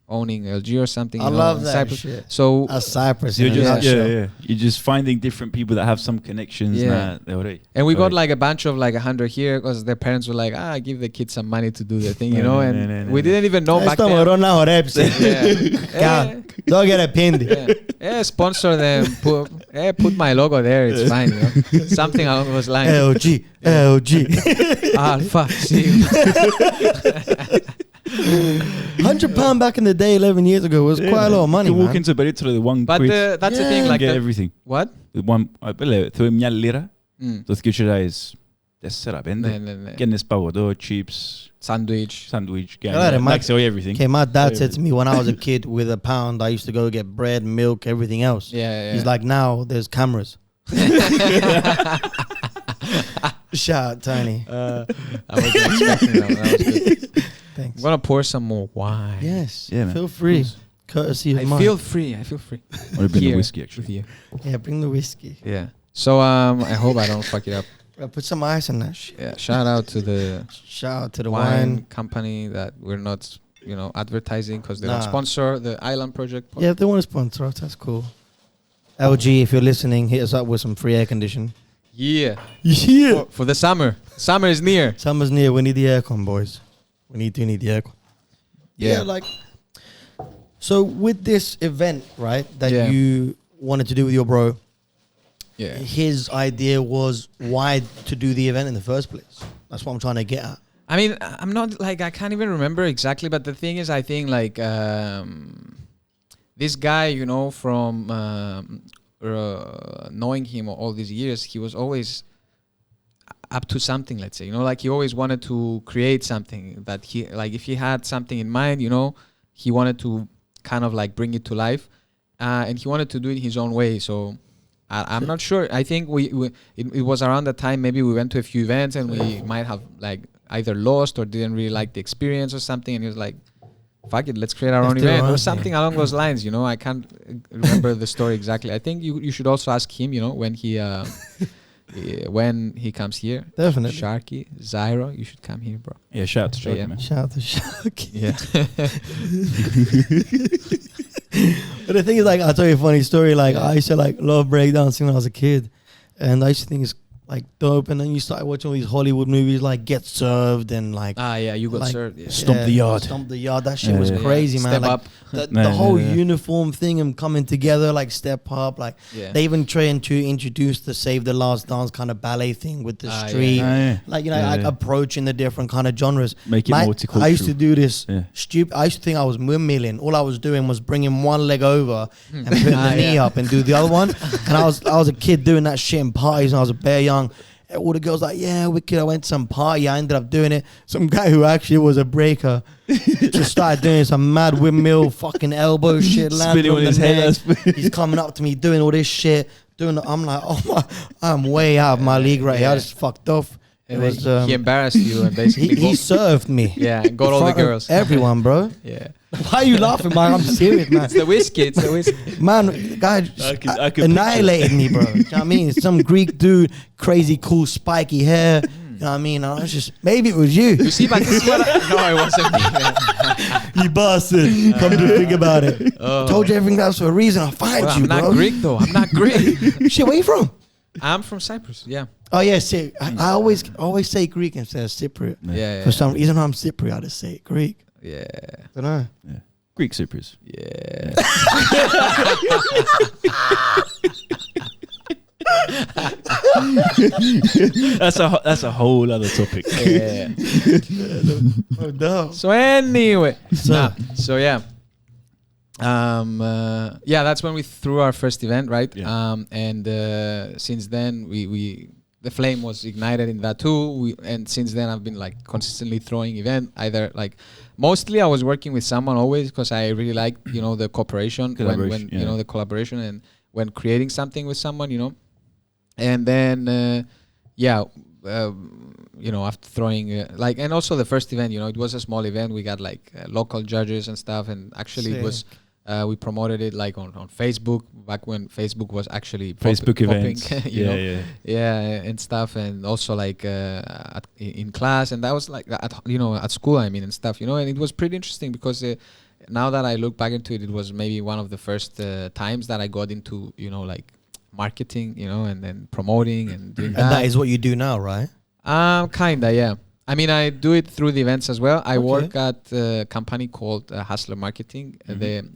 owning LG or something. I love that Cyprus. shit. So Cyprus. You're just finding different people that have some connections. And we got a bunch of 100 here because their parents were like, give the kids some money to do their thing, and we didn't even know back then. Don't get a pin. Sponsor them. Put my logo there. It's fine. Something along those lines. LG. Alpha. £100 back in the day, 11 years ago, was quite a lot of money. You walk Man. into Benito the one But quid, that's the thing, Yeah. like get the, everything. what? The one, through μια λίρα, το σκύψε τέσσερα, πέντε. Ναι, ναι, ναι. Καίνες παγωτό, chips, Sandwich. sandwich, Yeah, like so everything. Okay, my dad said to me when I was a kid, with £1, I used to go get bread, milk, everything else. Yeah. He's like, now there's cameras. Shout out, Tony. I wasn't expecting that. That was good. Thanks. I'm gonna pour some more wine. Yes, Yeah, man. feel free. Courtesy of I mine. feel free. I feel free. Would have been the Here whiskey, with actually. you. Yeah, bring the whiskey. Yeah. So I hope I don't fuck it up. Put some ice in that shit. Yeah. Shout out to the Shout out to the wine wine. company that we're not, advertising because they don't Nah. sponsor the Island Project. Yeah, if they want to sponsor us, that's cool. LG, if you're listening, hit us up with some free air condition. Yeah. Yeah. For the summer. Summer is near. Summer's near. We need the aircon, boys. We need the aircon. Yeah. Like. So with this event, right, that Yeah. you wanted to do with your bro, Yeah. his idea was why to do the event in the first place. That's what I'm trying to get at. I mean, I'm not like, I can't even remember exactly, but the thing is, I think like this guy, from knowing him all these years, he was always up to something, let's say, like he always wanted to create something that he, like if he had something in mind, he wanted to kind of like bring it to life, and he wanted to do it his own way. So I'm not sure. I think it was around that time, maybe we went to a few events and we might have like either lost or didn't really like the experience or something, and he was like, fuck it, let's create our own event or something along those lines. I can't remember the story exactly. I think you should also ask him, when he comes here. Definitely. Sharky, Zyro, you should come here, bro. Yeah, shout out to Sharky, Yeah. man. Shout out to Sharky. Yeah. But the thing is, like, I'll tell you a funny story. Like, I used to like love breakdancing when I was a kid, and I used to think it's like dope. And then you start watching all these Hollywood movies, like Get Served and like You got like, served. Yeah. Stomp the Yard. Stomp the Yard. That shit Yeah, was yeah. crazy, man. Step Like, Up. the whole uniform thing and coming together, like Step Up, like Yeah. they even trained to introduce the Save the Last Dance kind of ballet thing with the Yeah. street, Yeah. like Yeah. approaching the different kind of genres. Make it multicultural. I used to do this Yeah. stupid. I used to think I was windmilling. All I was doing was bringing one leg over and putting the knee up and do the other one. And I was a kid doing that shit in parties when I was a bare young. And all the girls like, yeah, wicked. I went to some party. I ended up doing it. Some guy who actually was a breaker just started doing some mad windmill fucking elbow shit, landing Spinning on on the his head. neck. He's coming up to me doing all this shit. I'm like, oh my, I'm way out of my league right here. I just fucked off. And then he embarrassed you and basically he served me. yeah, and got In all the front of girls. Everyone, bro. Yeah. Why are you laughing, man? I'm serious, man. It's the whiskey. Man, the guy I could annihilated me, bro. You know what I mean? Some Greek dude, crazy, cool, spiky hair. You know what I mean? I was just, maybe it was you. You see, but this is what no, it wasn't me. You bastard. Come to think about it. Told you everything else for a reason. I'll find Well, you, I'm not bro. Greek though. I'm not Greek. Shit, where you from? I'm from Cyprus. Yeah. Oh, yeah, see, I always say Greek instead of Cypriot. Yeah. For some reason, I'm Cypriot. I just say Greek. Yeah. Don't know. Yeah. Greek Cyprus. Yeah. That's a whole other topic. Yeah. Oh, no. So anyway, So- so yeah. That's when we threw our first event, right? Yeah. And since then we the flame was ignited in that too. And since then I've been like consistently throwing event. Either like mostly I was working with someone always because I really like the cooperation when the collaboration and when creating something with someone, and then after throwing and also the first event, it was a small event. We got like local judges and stuff, and actually it was we promoted it like on Facebook back when Facebook was actually Facebook events, and stuff, and also like in class, and that was like at school, I mean, and stuff, and it was pretty interesting because now that I look back into it, it was maybe one of the first times that I got into like marketing, and then promoting and doing And that is what you do now, right? Kinda, yeah. I mean, I do it through the events as well. I work at a company called Hustler Marketing.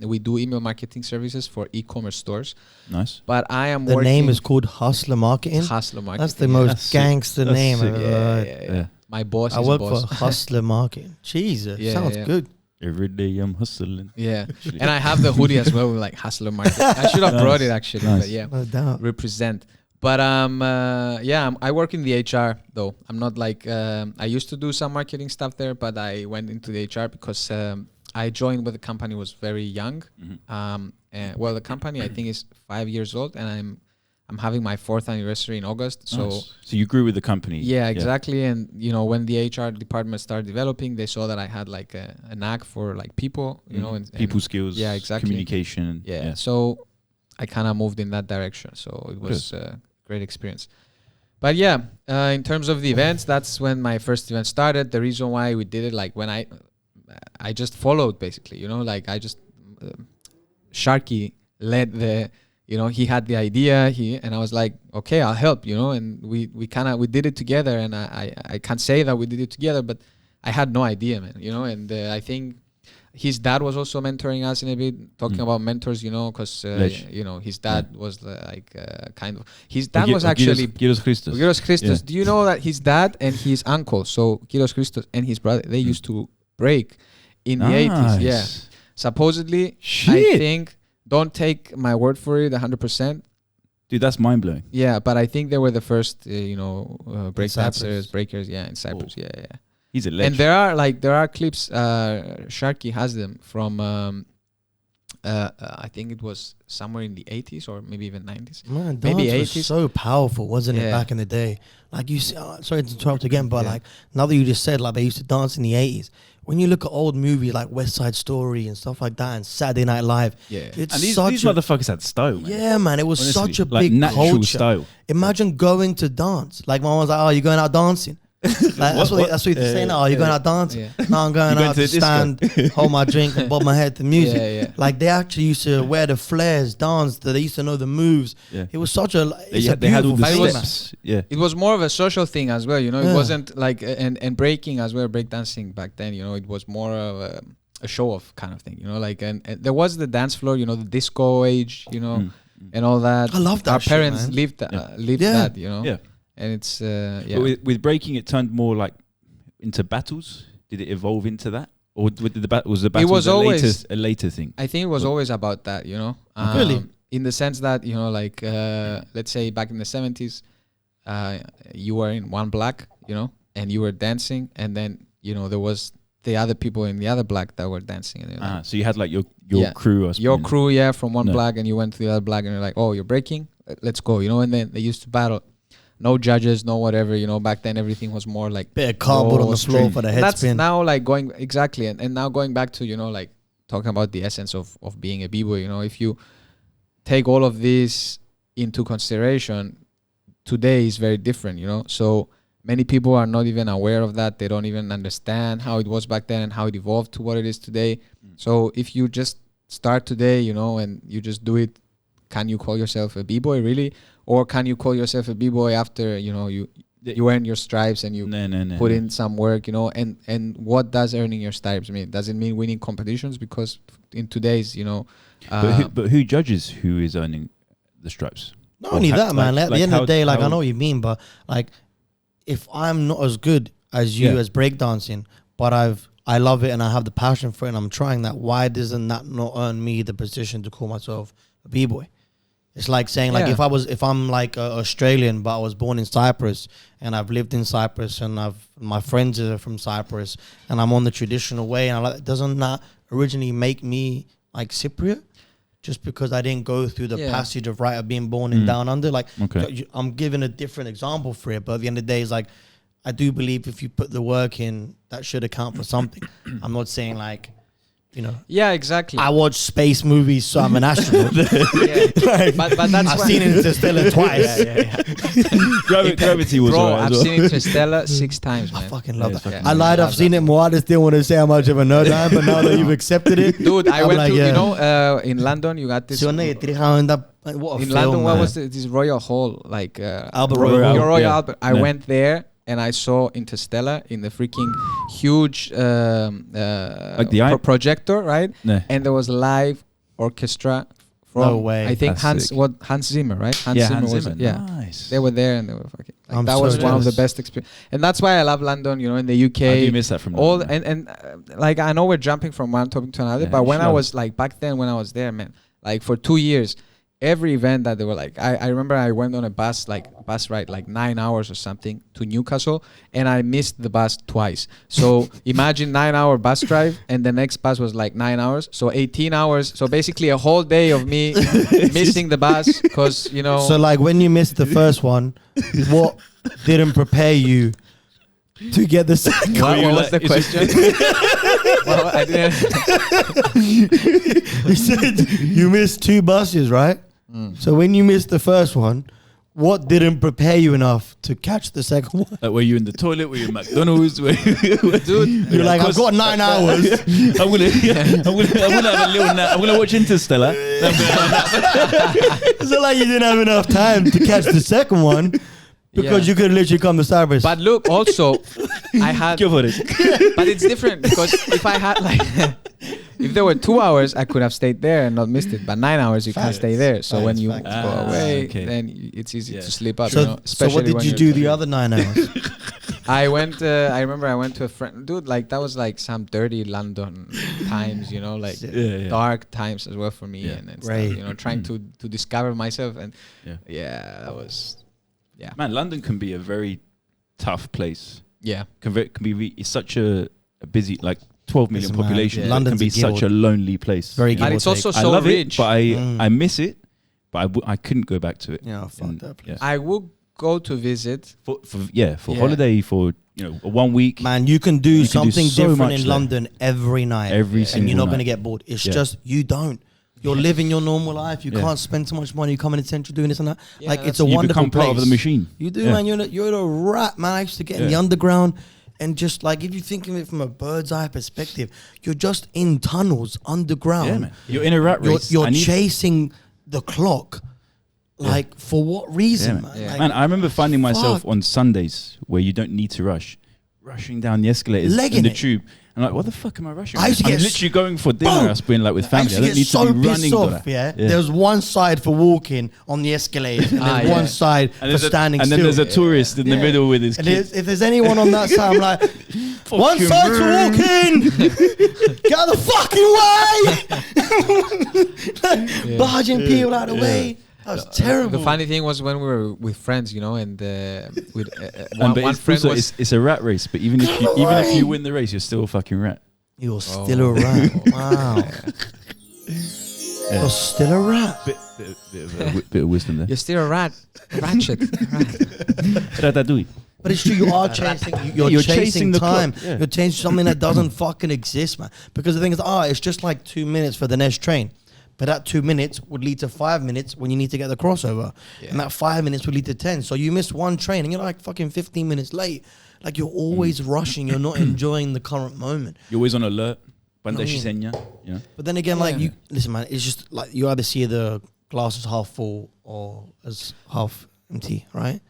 We do email marketing services for e-commerce stores. Nice. But I am The working... name is called Hustler Marketing. Hustler Marketing. That's the most gangster name I've ever heard. Yeah. My boss I is work a boss. for Hustler Marketing. Jesus, Yeah, sounds yeah. good. Every day I'm hustling. Yeah, and I have the hoodie as well with like Hustler Market. I should have brought it actually, Nice. but yeah, No doubt. represent. But I work in the HR though. I'm not like I used to do some marketing stuff there, but I went into the HR because I joined when the company was very young. And, well, the company I think is 5 years old, and I'm having my 4th anniversary in August. So. Nice. So you grew with the company. Yeah, exactly. And you know, when the HR department started developing, they saw that I had like a knack for like people, you know, and people skills. Yeah, exactly. Communication. Yeah. So I kind of moved in that direction. So it was a great experience. But yeah, in terms of the events, that's when my first event started. The reason why we did it, like when I just followed basically, you know, like I just Sharky led the. You know, he had the idea, and I was like, okay, I'll help, you know, and we did it together, and I can't say that we did it together, but I had no idea, man, you know, and I think his dad was also mentoring us in a bit, talking about mentors, you know, because, you know, his dad was like kind of, his dad was actually, Kyrios Christos. Kyrios Christos. Yeah. Do you know that his dad and his uncle, so Kyrios Christos and his brother, they used to break in the 80s, yeah. Supposedly, I think, don't take my word for it 100%. Dude, that's mind-blowing. Yeah, but I think they were the first, break dancers, breakers, in Cyprus. Oh. Yeah. He's a legend. And there are clips, Sharky has them from, I think it was somewhere in the 80s or maybe even 90s. Man, maybe dance 80s. was so powerful, wasn't it, back in the day? Like you see, sorry to interrupt again, but like now that you just said, like they used to dance in the 80s. When you look at old movies like West Side Story and stuff like that and Saturday Night Live, it's and these motherfuckers had style, man. Yeah, man, it was honestly, such a like big natural culture. Style. Imagine going to dance. Like my mom was like, "Oh, you're going out dancing." Like, that's what you say now. Oh, you're going out dancing. No, I'm going out to stand, hold my drink, and bob my head to music. Like they actually used to wear the flares, dance. They used to know the moves. It was such a. They had all the steps. It was more of a social thing as well. You know, it wasn't like and breaking as well. Breakdancing back then, you know, it was more of a show off kind of thing. You know, like and there was the dance floor. You know, the disco age. You know, and all that. I love that. Our parents shit, lived that. You know. Yeah. And it's But with breaking, it turned more like into battles. Did it evolve into that, or was the battle a later thing? I think it was always about that, you know. Really, in the sense that, you know, like let's say back in the 70s, you were in one black, you know, and you were dancing, and then you know there was the other people in the other black that were dancing. And like, so you had like your crew, your crew, from one black, and you went to the other black, and you're like, oh, you're breaking, let's go, you know. And then they used to battle. No judges, no whatever, you know. Back then, everything was more like bit of cardboard on the floor for the head spin. That's now like going exactly, and now going back to, you know, like talking about the essence of being a b-boy. You know, if you take all of this into consideration, today is very different. You know, so many people are not even aware of that. They don't even understand how it was back then and how it evolved to what it is today. So if you just start today, you know, and you just do it, can you call yourself a b-boy really? Or can you call yourself a b-boy after, you know, you earn your stripes and you put in some work, you know? And what does earning your stripes mean? Does it mean winning competitions? Because in today's, you know... but who judges who is earning the stripes? Not only that, man. At the end of the day, like, I know what you mean, but like, if I'm not as good as you as breakdancing, but I love it and I have the passion for it and I'm trying that, why doesn't that not earn me the position to call myself a b-boy? It's like saying, like, if I'm like Australian, but I was born in Cyprus and I've lived in Cyprus and my friends are from Cyprus and I'm on the traditional way, and doesn't that originally make me like Cypriot? Just because I didn't go through the passage of of being born in down under, like, I'm giving a different example for it, but at the end of the day, it's like, I do believe if you put the work in, that should account for something. I'm not saying like, you know. Yeah, exactly. I watch space movies, so I'm an astronaut. Like, but that's I've seen Interstellar twice. Gravity was bro, right. I've seen Interstellar 6 times, man. I fucking love that. I lied, I've seen it more. I just didn't want to say how much of a nerd I am, but now that you've accepted it. Dude, I went to, you know, in London, you got this. What a in film, London, what man. was this Royal Hall? Like Albert Royal. Royal Albert. I went there. And I saw Interstellar in the freaking huge like the projector, right? Yeah. And there was live orchestra From, No way. I think That's sick. Hans Zimmer, right? Hans Yeah, Zimmer Hans was Zimmer. yeah. Nice. They were there and they were fucking. Like, I'm that so was one of the jealous. best experience, and that's why I love London. You know, in the UK, I do miss that from all London, and like I know we're jumping from one topic to another, Yeah, but when I sure. was like back then when I was there, man, like for 2 years, every event that they were like, I remember I went on a bus ride like 9 hours or something to Newcastle, and I missed the bus twice. So imagine 9-hour bus drive, and the next bus was like 9 hours, so 18 hours. So basically a whole day of me missing the bus because you know. So like when you missed the first one, what didn't prepare you to get the second? what you was the like- question? Well, I didn't. You said you missed 2 buses, right? So when you missed the first one, what didn't prepare you enough to catch the second one? Like, were you in the toilet? Were you in McDonald's? Dude, You're like, I've got 9 hours. I'm gonna have a little nap. I'm gonna watch Interstellar. It's not like you didn't have enough time to catch the second one because Yeah. you could literally come to Cyprus. But look, also, I had. Go for it. But it's different because if I had like, if there were 2 hours, I could have stayed there and not missed it. But 9 hours, you can't Facts. stay there. So when Facts, you facts. go away, Okay. then it's easy Yeah. to sleep up. so, you know, so especially what did when you you're do the tired. other 9 hours? I went. I remember I went to a friend, dude. Like that was like some dirty London times, you know, like Yeah. dark times as well for me, Yeah. and stuff, Right. you know, trying to discover myself, and Yeah. that was, yeah, Man, London can be a very tough place. yeah. Can be. It's such a busy, like 12 million Listen, man, population. yeah. It London's can be a guild. such a lonely place. Very But give it's or also take. I so love rich. it, but Mm. I miss it. But I couldn't go back to it. Yeah, fuck And, that place. I would go to visit. for Yeah. holiday, for a 1 week. Man, you can do You can do something so different much in there. London every night. Every and single you're not night. going to get bored. It's Yeah. just you don't. You're living your normal life. You Yeah. can't spend so much money. You come in the central doing this and that. Yeah, like it's a you wonderful become place. part of the machine. You do, Yeah. man. You're a rat, man. I used to get in the Yeah. underground, and just like if you think of it from a bird's eye perspective, you're just in tunnels underground. Yeah, man. You're in a rat race. You're I need- chasing the clock. Like for what reason, Yeah, man? Yeah. Like, Man, I remember finding myself fuck. on Sundays where you don't need to rushing down the escalators Legging in the it. tube. I'm like, what the fuck am I rushing? I used to I'm get literally going for dinner. Boom! I was being like with I family. used I to don't get need so to be running. pissed for off, that. yeah? There's one side for walking on the escalators, and there's yeah. one side for standing and still. then there's a tourist in the Yeah. middle with his And kids. if there's anyone on that side, I'm like, one Fucking side to rude. walk in, get out the fucking way, barging people out of the way. That was terrible. The funny thing was when we were with friends, you know, and with And but one it's friend also, was. it's a rat race, but even if you win the race, you're still a fucking rat. You're still a rat. Wow. You're still a rat. Bit of wisdom there. You're still a rat, ratchet. Ratatouille. But it's true, you are chasing. You're chasing the time. clock, yeah. You're chasing something that doesn't fucking exist, man. Because the thing is, it's just like 2 minutes for the next train. But that 2 minutes would lead to 5 minutes when you need to get the crossover. And that 5 minutes would lead to 10. So you miss one train and you're like fucking 15 minutes late. Like you're always rushing. You're not enjoying the current moment. You're always on alert. Banda No. Shisenya, you know? But then again, like you listen, man, it's just like you either see the glass as half full or as half empty, right?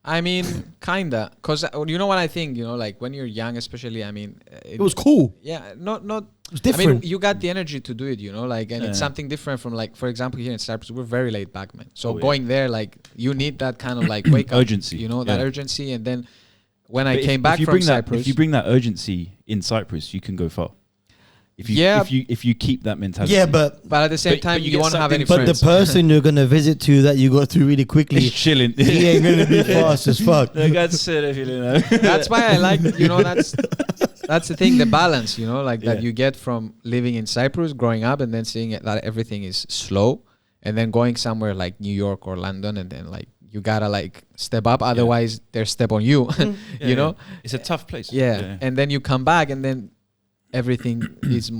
I mean, kinda, cause you know what I think. You know, like when you're young, especially. I mean, It was cool. Yeah, not. It was different. I mean, you got the energy to do it. You know, like, and it's Yeah. something different from like, for example, here in Cyprus, we're very laid back, man. So Oh, yeah. going there, like, you need that kind of like wake up, Urgency, You know, that yeah. urgency, and then when But I came back you from bring Cyprus, if you bring that urgency in Cyprus, you can go far. Yeah. If you keep that mentality. Yeah, but but at the same But time, you you get won't have sucked any into but the friends. person you're gonna visit to that you go through really quickly, He's chilling. he ain't gonna be fast as fuck. That's That's why I like, you know, that's the thing, the balance, you know, like that Yeah. you get from living in Cyprus, growing up, and then seeing it, that everything is slow, and then going somewhere like New York or London, and then like you gotta like step up, otherwise they step on you, you know. It's a tough place. Yeah. And then you come back, and then everything is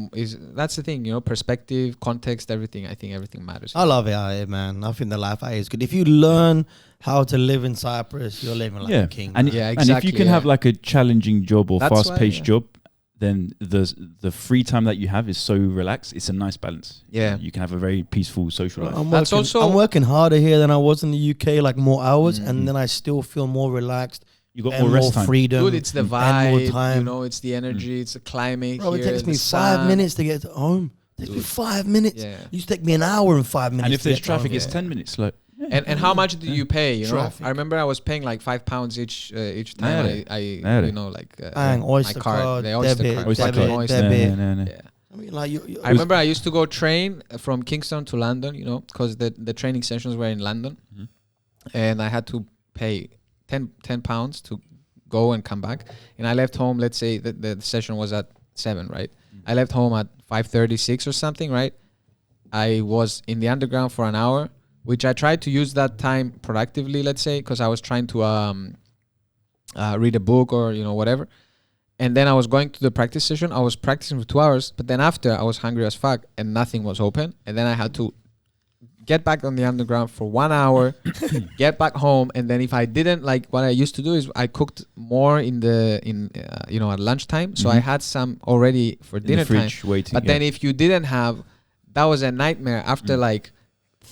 that's the thing, you know, perspective, context, everything. I think everything matters. I love it out here, man. I think the life out here is good. If you learn how to live in Cyprus, you're living like a king. And, man. Yeah, and if exactly, you can yeah. have like a challenging job or That's why, fast-paced yeah. job, then the free time that you have is so relaxed. It's a nice balance. Yeah. You can have a very peaceful social life. That's also- I'm working harder here than I was in the UK, like more hours, and then I still feel more relaxed. You got and more rest time. freedom. Dude, it's the and more vibe, time. you know, it's the energy, it's the climate Bro, here, it takes the me sun. 5 minutes to get home. takes me 5 minutes. Yeah. It used to take me an hour and 5 minutes. And if to there's get down traffic, there. it's 10 minutes. Like, And how much do you pay? You know, Traffic. I remember I was paying like £5 each time I you know, like Bang, Oyster my card, card, the Oyster debit, card, Oyster fucking debit, Oyster. debit. no. Yeah. I mean, like you I remember I used to go train from Kingston to London, you know, because the training sessions were in London, and I had to pay £10 to go and come back. And I left home. Let's say the session was at 7, right? I left home at 5:36 or something, right? I was in the underground for an hour, which I tried to use that time productively, let's say, because I was trying to read a book or, you know, whatever. And then I was going to the practice session. I was practicing for 2 hours, but then after I was hungry as fuck and nothing was open. And then I had to get back on the underground for 1 hour, get back home. And then if I didn't, like, what I used to do is I cooked more you know, at lunchtime. So I had some already for dinner time. Waiting, But then if you didn't have, that was a nightmare after like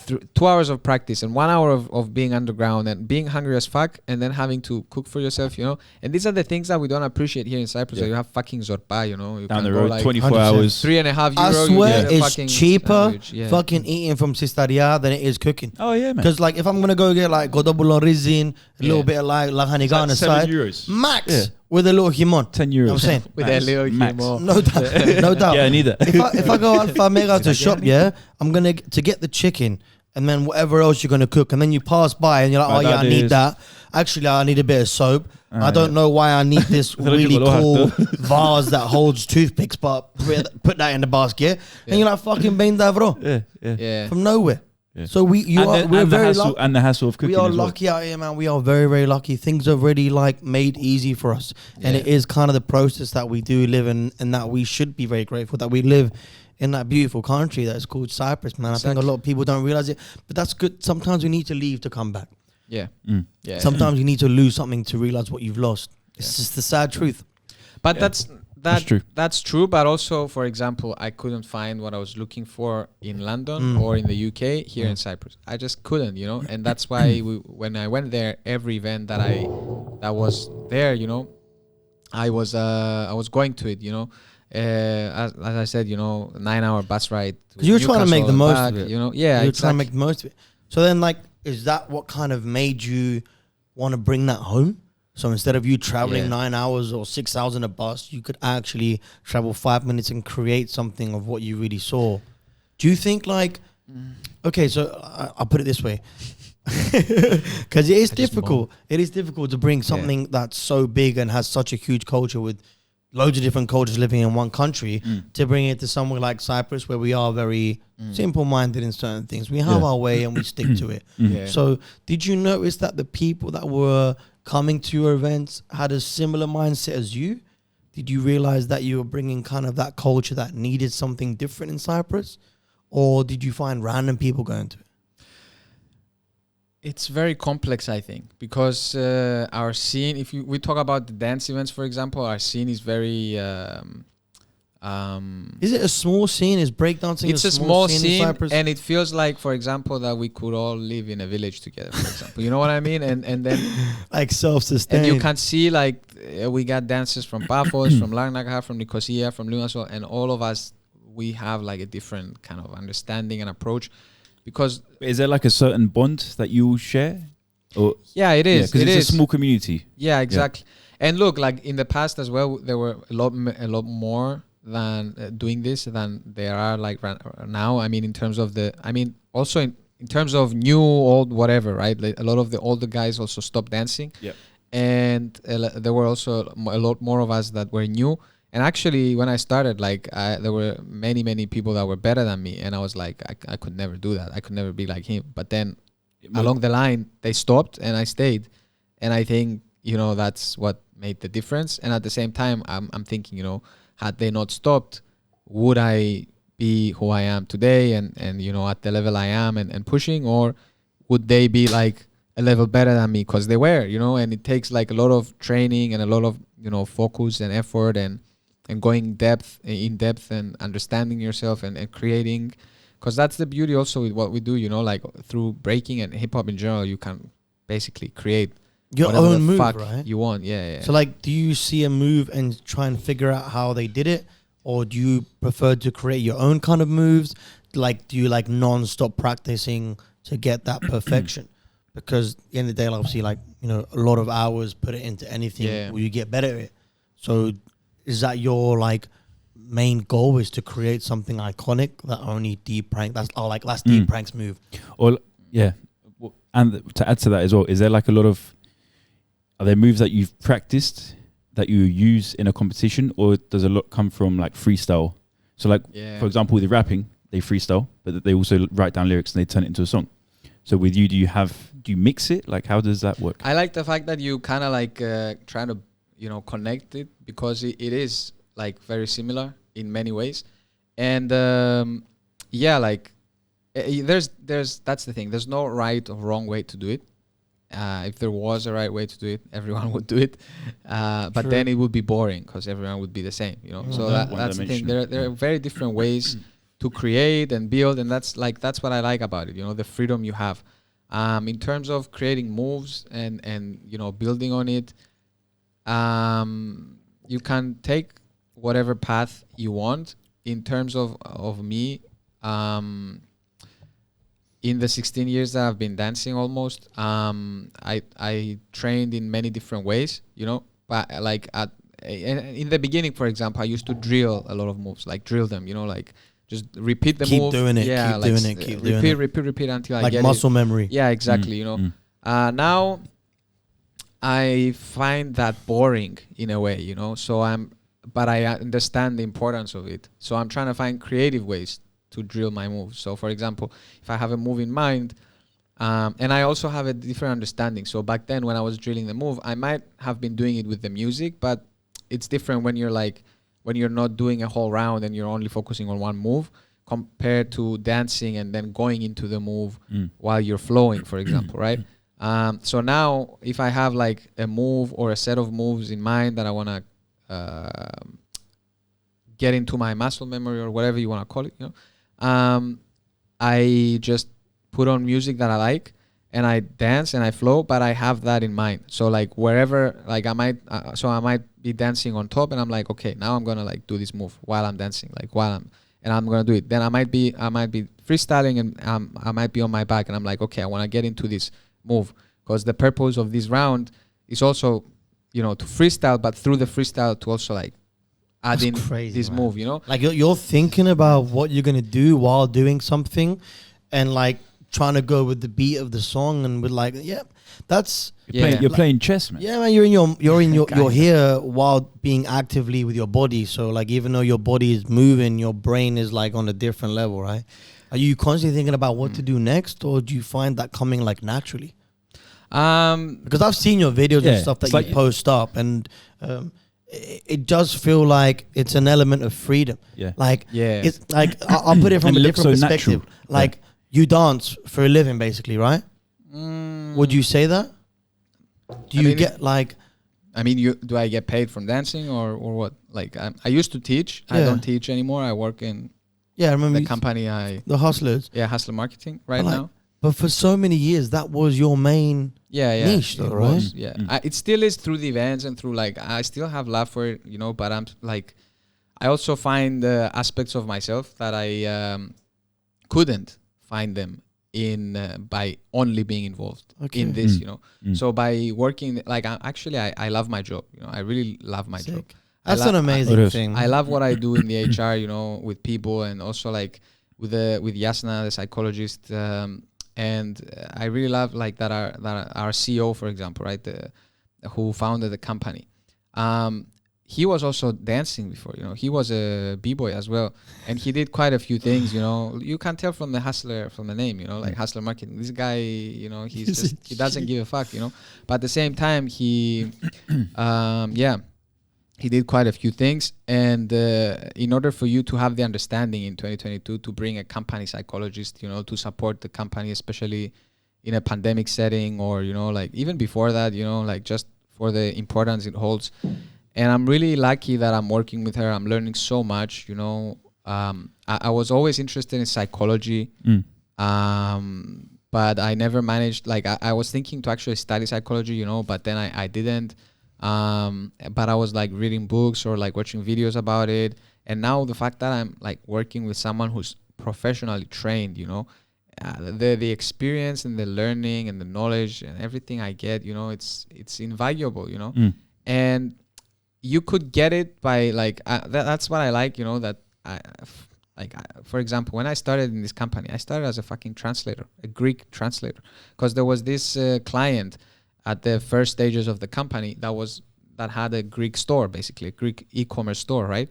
2 hours of practice and 1 hour of being underground and being hungry as fuck and then having to cook for yourself, you know. And these are the things that we don't appreciate here in Cyprus. That you have fucking zorba, you know. You down can the go road, like 24 100%. hours. €3.5. I you swear get a it's fucking cheaper sandwich, yeah. fucking eating from Sistaria than it is cooking. Oh, yeah, man. Because like if I'm gonna go get like godobolo rizin, a little bit of like lahani on the side, €7. max Yeah. with a little himon. €10. You know what I'm saying? With a little Max. himo. No doubt, no doubt. Yeah, neither. If I go Alpha Mega to shop, yeah, I'm gonna to get the chicken and then whatever else you're gonna cook, and then you pass by and you're like, My oh yeah, dad I need is- that. Actually, I need a bit of soap. I don't yeah. know why I need this really cool vase that holds toothpicks, but put that in the basket, and you're like fucking ben davro Yeah. from nowhere. Yeah. So we're very lucky. And the hassle of cooking We are as well. lucky out here, man. We are very, very lucky. Things are already like made easy for us, and Yeah. it is kind of the process that we do live in, and that we should be very grateful that we live in that beautiful country that is called Cyprus, man. I think a lot of people don't realize it, but that's good. Sometimes we need to leave to come back. Yeah. Mm. Yeah. Sometimes you need to lose something to realize what you've lost. It's just the sad truth. But Yeah. that's true. That's true. But also, for example, I couldn't find what I was looking for in London or in the UK here in Cyprus. I just couldn't, you know. And that's why when I went there, every event that was there, you know, I was going to it, you know. As I said, you know, 9-hour bus ride. To You were trying to make the Newcastle most and of back, it. You know, yeah, You're trying to exactly. make the most of it. So then, like, is that what kind of made you want to bring that home? So instead of you traveling Yeah. 9 hours or 6 hours in a bus, you could actually travel 5 minutes and create something of what you really saw. Do you think like, okay, so I'll put it this way. Because it is difficult. It is difficult to bring something that's so big and has such a huge culture with loads of different cultures living in one country to bring it to somewhere like Cyprus where we are very simple-minded in certain things. We have our way and we stick to it. Yeah. So did you notice that the people that were coming to your events had a similar mindset as you? Did you realize that you were bringing kind of that culture that needed something different in Cyprus? Or did you find random people going to it? It's very complex, I think, because our scene, if we talk about the dance events, for example, our scene is very... Is it a small scene? Is breakdancing it's a small in scene, Cyprus? and it feels like, for example, that we could all live in a village together, for example. You know what I mean? And then Like self-sustained. and you can see, like, we got dancers from Paphos, from Larnaca, from Nicosia, from Limassol, and all of us, we have like a different kind of understanding and approach. Because Is there like a certain bond that you share? Or yeah, it is. because It it's is. a small community. Yeah, exactly. And look, like in the past as well, there were a lot more than doing this than there are like now. I mean, in terms of also in terms of new, old, whatever, right? Like a lot of the older guys also stopped dancing. Yep. And there were also a lot more of us that were new. And actually, when I started, like there were many people that were better than me, and I was like, I could never do that. I could never be like him. But then along the line, they stopped, and I stayed. And I think, you know, that's what made the difference. And at the same time, I'm thinking, you know, had they not stopped, would I be who I am today and you know, at the level I am and pushing, or would they be like a level better than me? Because they were, you know. And it takes like a lot of training and a lot of, you know, focus and effort and going in depth and understanding yourself and creating, because that's the beauty also with what we do, you know, like through breaking and hip hop in general, you can basically create your whatever own the move, fuck right? you want. Yeah. So like, do you see a move and try and figure out how they did it? or do you prefer to create your own kind of moves? Like, do you like non-stop practicing to get that perfection? Because at the end of the day, obviously, like, you know, a lot of hours put it into anything, will you get better at it? So is that your like main goal, is to create something iconic that only Deep Prank, that's Deep Prank's move? Or yeah. And to add to that as well, is there like a lot of, are there moves that you've practiced that you use in a competition, or does a lot come from like freestyle? So like, for example, with the rapping, they freestyle, but they also write down lyrics and they turn it into a song. So with you, do you mix it? Like, how does that work? I like the fact that you kind of like trying to, you know, connect it, because it is like very similar in many ways. And like there's that's the thing. There's no right or wrong way to do it. If there was a right way to do it, everyone would do it. But then it would be boring because everyone would be the same, you know. So that's the thing. There are very different ways to create and build, and that's what I like about it. You know, the freedom you have. In terms of creating moves and you know, building on it, you can take whatever path you want. In terms of me, in the 16 years that I've been dancing almost, I trained in many different ways, you know. But like in the beginning, for example, I used to drill a lot of moves, like drill them, you know, like just repeat the move. Keep doing it, repeat until I like get muscle it. memory. Yeah, exactly, you know. Now I find that boring in a way, you know. But I understand the importance of it. So I'm trying to find creative ways to drill my moves. So for example, if I have a move in mind, and I also have a different understanding. So back then when I was drilling the move, I might have been doing it with the music, but it's different when you're not doing a whole round and you're only focusing on one move, compared to dancing and then going into the move while you're flowing, for example, right? So now if I have like a move or a set of moves in mind that I want to get into my muscle memory or whatever you want to call it, you know, I just put on music that I like and I dance and I flow, but I have that in mind. So like wherever, like I might be dancing on top and I'm like, okay, now I'm gonna like do this move while I'm dancing, like and I'm gonna do it. Then I might be freestyling and I might be on my back and I'm like, okay, I want to get into this move, because the purpose of this round is also, you know, to freestyle, but through the freestyle to also like add in this move, you know. Like you're thinking about what you're gonna do while doing something, and like trying to go with the beat of the song, and with like, you're playing chess, man. Yeah, man, you're here while being actively with your body. So like, even though your body is moving, your brain is like on a different level, right? Are you constantly thinking about what to do next, or do you find that coming like naturally? Because I've seen your videos and stuff that you post up, and it does feel like it's an element of freedom. It's like I'll put it from a different perspective. Natural. Like you dance for a living, basically, right? Would you say that? Do you get like? I mean, do I get paid from dancing or what? Like I used to teach. I don't teach anymore. I work in I remember the company. The Hustlers. Yeah, Hustler Marketing now. But for so many years, that was your main niche, though, right? It still is, through the events and through like, I still have love for it, you know, but I'm like, I also find aspects of myself that I couldn't find them in by only being involved in this, you know. So by working, like I love my job, you know, I really love my job. That's an amazing thing. I love what I do in the HR, you know, with people, and also like with Yasna, the psychologist, and I really love like that our CEO, for example, right, who founded the company. He was also dancing before, you know. He was a BBOY as well, and he did quite a few things, you know. You can tell from the Hustler, from the name, you know, like Hustler Marketing. This guy, you know, he doesn't give a fuck, you know. But at the same time, he did quite a few things, and in order for you to have the understanding in 2022 to bring a company psychologist, you know, to support the company, especially in a pandemic setting, or, you know, like even before that, you know, like just for the importance it holds. And I'm really lucky that I'm working with her. I'm learning so much, you know. I was always interested in psychology, but I never managed, like I was thinking to actually study psychology, you know, but then I didn't. But I was like reading books or like watching videos about it, And now the fact that I'm like working with someone who's professionally trained, you know, the experience and the learning and the knowledge and everything I get, you know, it's invaluable, you know. And you could get it by like that's what I like, you know, that for example, when I started in this company, I started as a fucking translator, a Greek translator, because there was this client at the first stages of the company that had a Greek store, basically a Greek e-commerce store, right?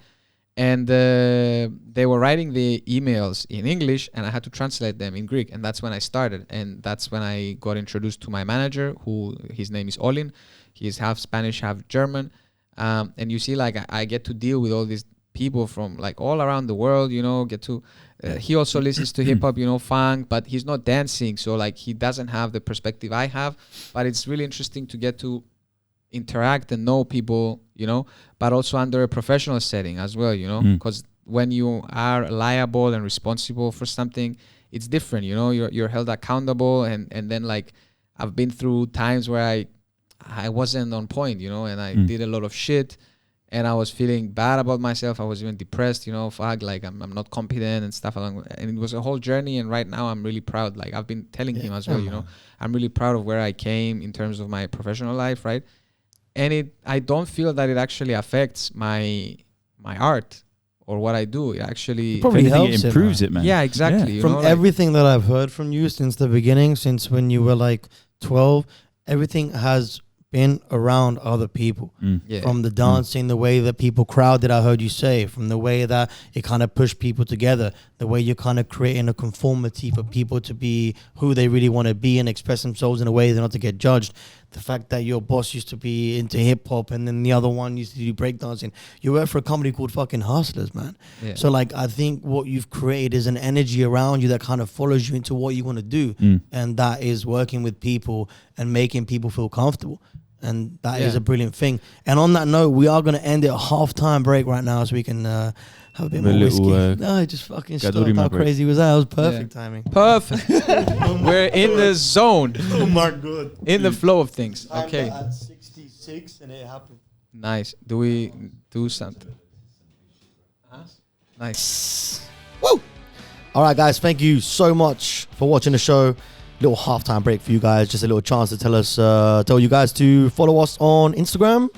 And they were writing the emails in English, and I had to translate them in Greek, and that's when I started, and that's when I got introduced to my manager, who his name is Olin. He's half Spanish, half German, and you see, like I get to deal with all these people from like all around the world, you know. He also listens to hip hop, you know, funk, but he's not dancing, so like he doesn't have the perspective I have. But it's really interesting to get to interact and know people, you know, but also under a professional setting as well, you know, because when you are liable and responsible for something, it's different, you know. You're held accountable, and then like I've been through times where I wasn't on point, you know, and I did a lot of shit. And I was feeling bad about myself. I was even depressed, you know, fuck, like I'm not competent and stuff. And it was a whole journey. And right now I'm really proud. Like I've been telling him as well, you know, I'm really proud of where I came in terms of my professional life, right? And I don't feel that it actually affects my art or what I do. It actually probably helps it improves it, man. Yeah, exactly. Yeah. You From know, everything that I've heard from you since the beginning, since when you were like 12, everything has been around other people. Yeah. From the dancing, the way that people crowded, I heard you say, from the way that it kind of pushed people together, the way you're kind of creating a conformity for people to be who they really want to be and express themselves in a way they're not to get judged. The fact that your boss used to be into hip hop and then the other one used to do breakdancing. You work for a company called fucking Hustlers, man. Yeah. So like, I think what you've created is an energy around you that kind of follows you into what you want to do. And that is working with people and making people feel comfortable. And that is a brilliant thing. And on that note, we are going to end it a half-time break right now so we can have a bit more whiskey. No, just fucking stopped. How crazy was that? It was perfect timing. Perfect. We're in the zone. Oh my God. In the flow of things. Okay. At 66 and it happened. Nice. Do we do something? Nice. Woo! All right, guys. Thank you so much for watching the show. Little halftime break for you guys. Just a little chance to tell you guys to follow us on Instagram,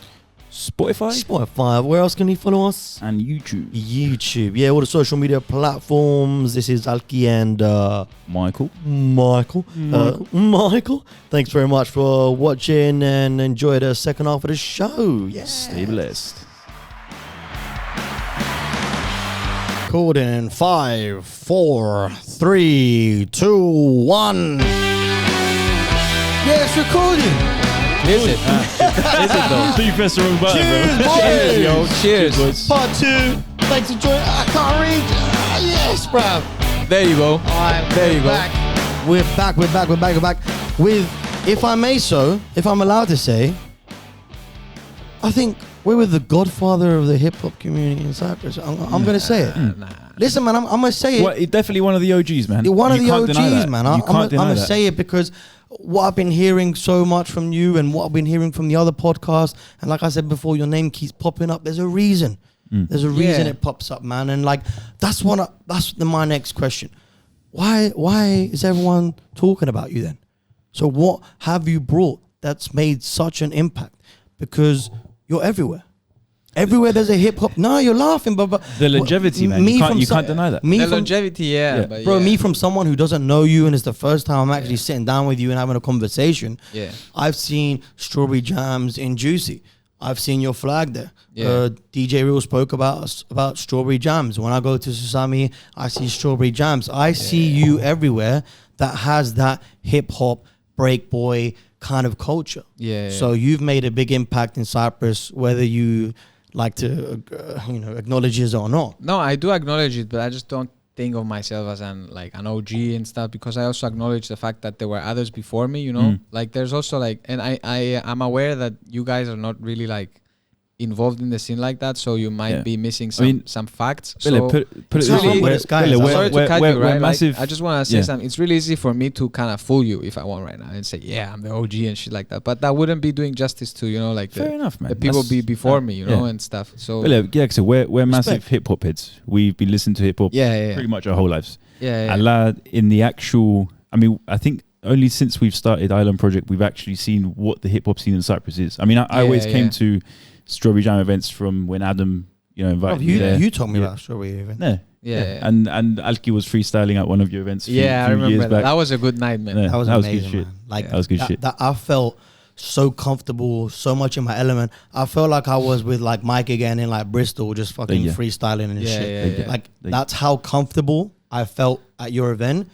Spotify. Where else can you follow us? And YouTube. Yeah, all the social media platforms. This is Alki and Michael. Michael. Thanks very much for watching and enjoy the second half of the show. Yeah. Stay blessed. Called in 5, 4, 3, 2, 1. Yeah, it's recording. Is it? Is it though? So you pressed the wrong button, bro. Cheers, yo. Cheers. Part 2. Thanks for joining. I can't read. Yes, bruv. There you go. There you go. We're back. With, if I'm allowed to say, I think we're with the godfather of the hip-hop community in Cyprus. I'm going to say it. Listen, man, I'm going to say it. Well, definitely one of the OGs, man. One of You the can't deny OGs, that. man. You can't deny I'm going to that. say it because what I've been hearing so much from you and what I've been hearing from the other podcasts, and like I said before, your name keeps popping up. There's a reason. There's a reason it pops up, man. And like, that's my next question. Why is everyone talking about you then? So what have you brought that's made such an impact? Because you're everywhere. Everywhere there's a hip hop. No, you're laughing, but the longevity, man. You can't deny that. The longevity, yeah. But bro, me from someone who doesn't know you and it's the first time I'm actually sitting down with you and having a conversation. Yeah. I've seen Strawberry Jams in Juicy. I've seen your flag there. Yeah. DJ Real spoke about Strawberry Jams. When I go to Susami, I see Strawberry Jams. I see you everywhere that has that hip hop, break boy kind of culture. Yeah. So you've made a big impact in Cyprus, whether you like to acknowledge it or not. No, I do acknowledge it, but I just don't think of myself as an OG and stuff, because I also acknowledge the fact that there were others before me, you know. Like there's also like, and I'm aware that you guys are not really like involved in the scene like that, so you might be missing some facts. Billy, So put it's it really, this way. sorry to cut you, right? Massive, I just want to say something. It's really easy for me to kind of fool you if I want right now and say, yeah, I'm the OG and shit like that. But that wouldn't be doing justice to, you know, like fair enough, man. the people before me, you know, and stuff. So so we're massive hip hop heads. We've been listening to hip hop pretty much our whole lives. And in the actual, I mean, I think only since we've started Island Project, we've actually seen what the hip hop scene in Cyprus is. I mean, I always came to Strawberry Jam events from when Adam, you know, invited me there. You told me about Strawberry event. Yeah. And Alki was freestyling at one of your events. I remember that was a good night, man. That was amazing, good shit. man. Like that was good shit. That I felt so comfortable, so much in my element. I felt like I was with like Mike again in like Bristol, just fucking freestyling and shit. Like that's how comfortable I felt at your event,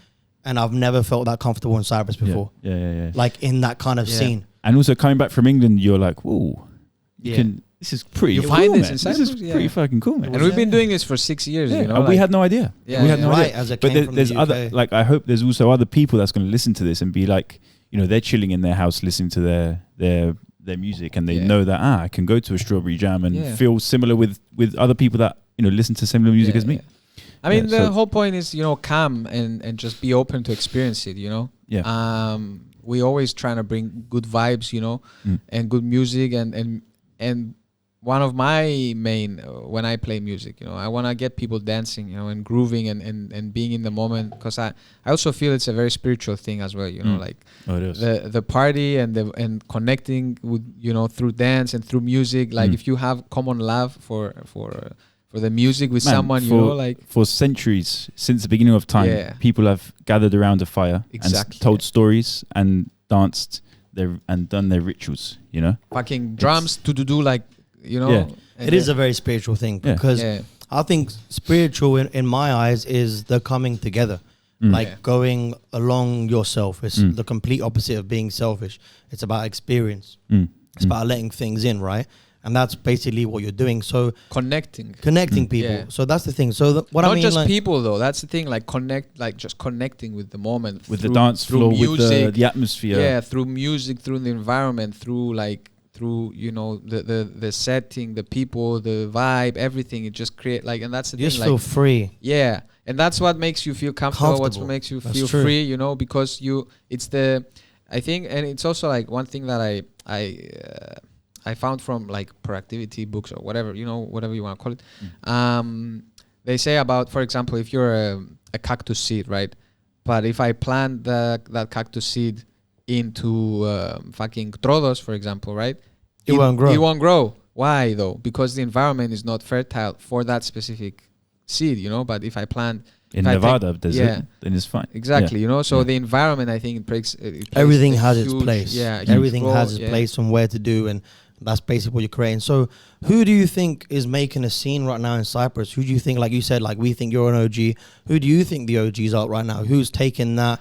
and I've never felt that comfortable in Cyprus before. Like in that kind of scene. And also coming back from England, you're like, whoa, this is pretty cool, find man. this in Cyprus? This is pretty fucking cool, man. And we've been doing this for 6 years, you know. And we had no idea. We had no idea. As it but came from there's the other, UK. like, I hope there's also other people that's going to listen to this and be like, you know, they're chilling in their house listening to their music, and they know that I can go to a Strawberry Jam and feel similar with other people that, you know, listen to similar music as me. I mean, the whole point is, you know, come and just be open to experience it, you know. We always trying to bring good vibes, you know, and good music, and one of my main when I play music, you know, I want to get people dancing, you know, and grooving and being in the moment, because I also feel it's a very spiritual thing as well, you know, like the party and connecting with, you know, through dance and through music, like if you have common love for the music with someone, you know, like for centuries since the beginning of time, people have gathered around a fire and told stories and danced and done their rituals, you know, fucking drums to do like, you know. It is a very spiritual thing, because I think spiritual in my eyes is the coming together, like going along yourself. It's the complete opposite of being selfish. It's about experience. It's about letting things in, right? And that's basically what you're doing. So connecting people. So that's the thing. So what I mean, not just like, people though. That's the thing. Like just connecting with the moment, with the dance floor, with the atmosphere. Yeah, through music, through the environment, through you know the setting, the people, the vibe, everything. It just create like, and that's the thing. Just feel free. Yeah, and that's what makes you feel comfortable. What makes you feel free, you know, because I think, and it's also like one thing that I found from like productivity books or whatever, you know, whatever you want to call it. They say about, for example, if you're a cactus seed, right? But if I plant that cactus seed into fucking Trodos, for example, right? It won't grow. It won't grow. Why though? Because the environment is not fertile for that specific seed, you know. But if I plant in Nevada desert, then it's fine. Exactly, you know. So the environment, I think, it plays everything has its place. Yeah, everything has its place and where to do, and that's basically what you're creating. So who do you think is making a scene right now in Cyprus? Who do you think, like you said, like we think you're an OG. Who do you think the OGs are right now? Who's taking that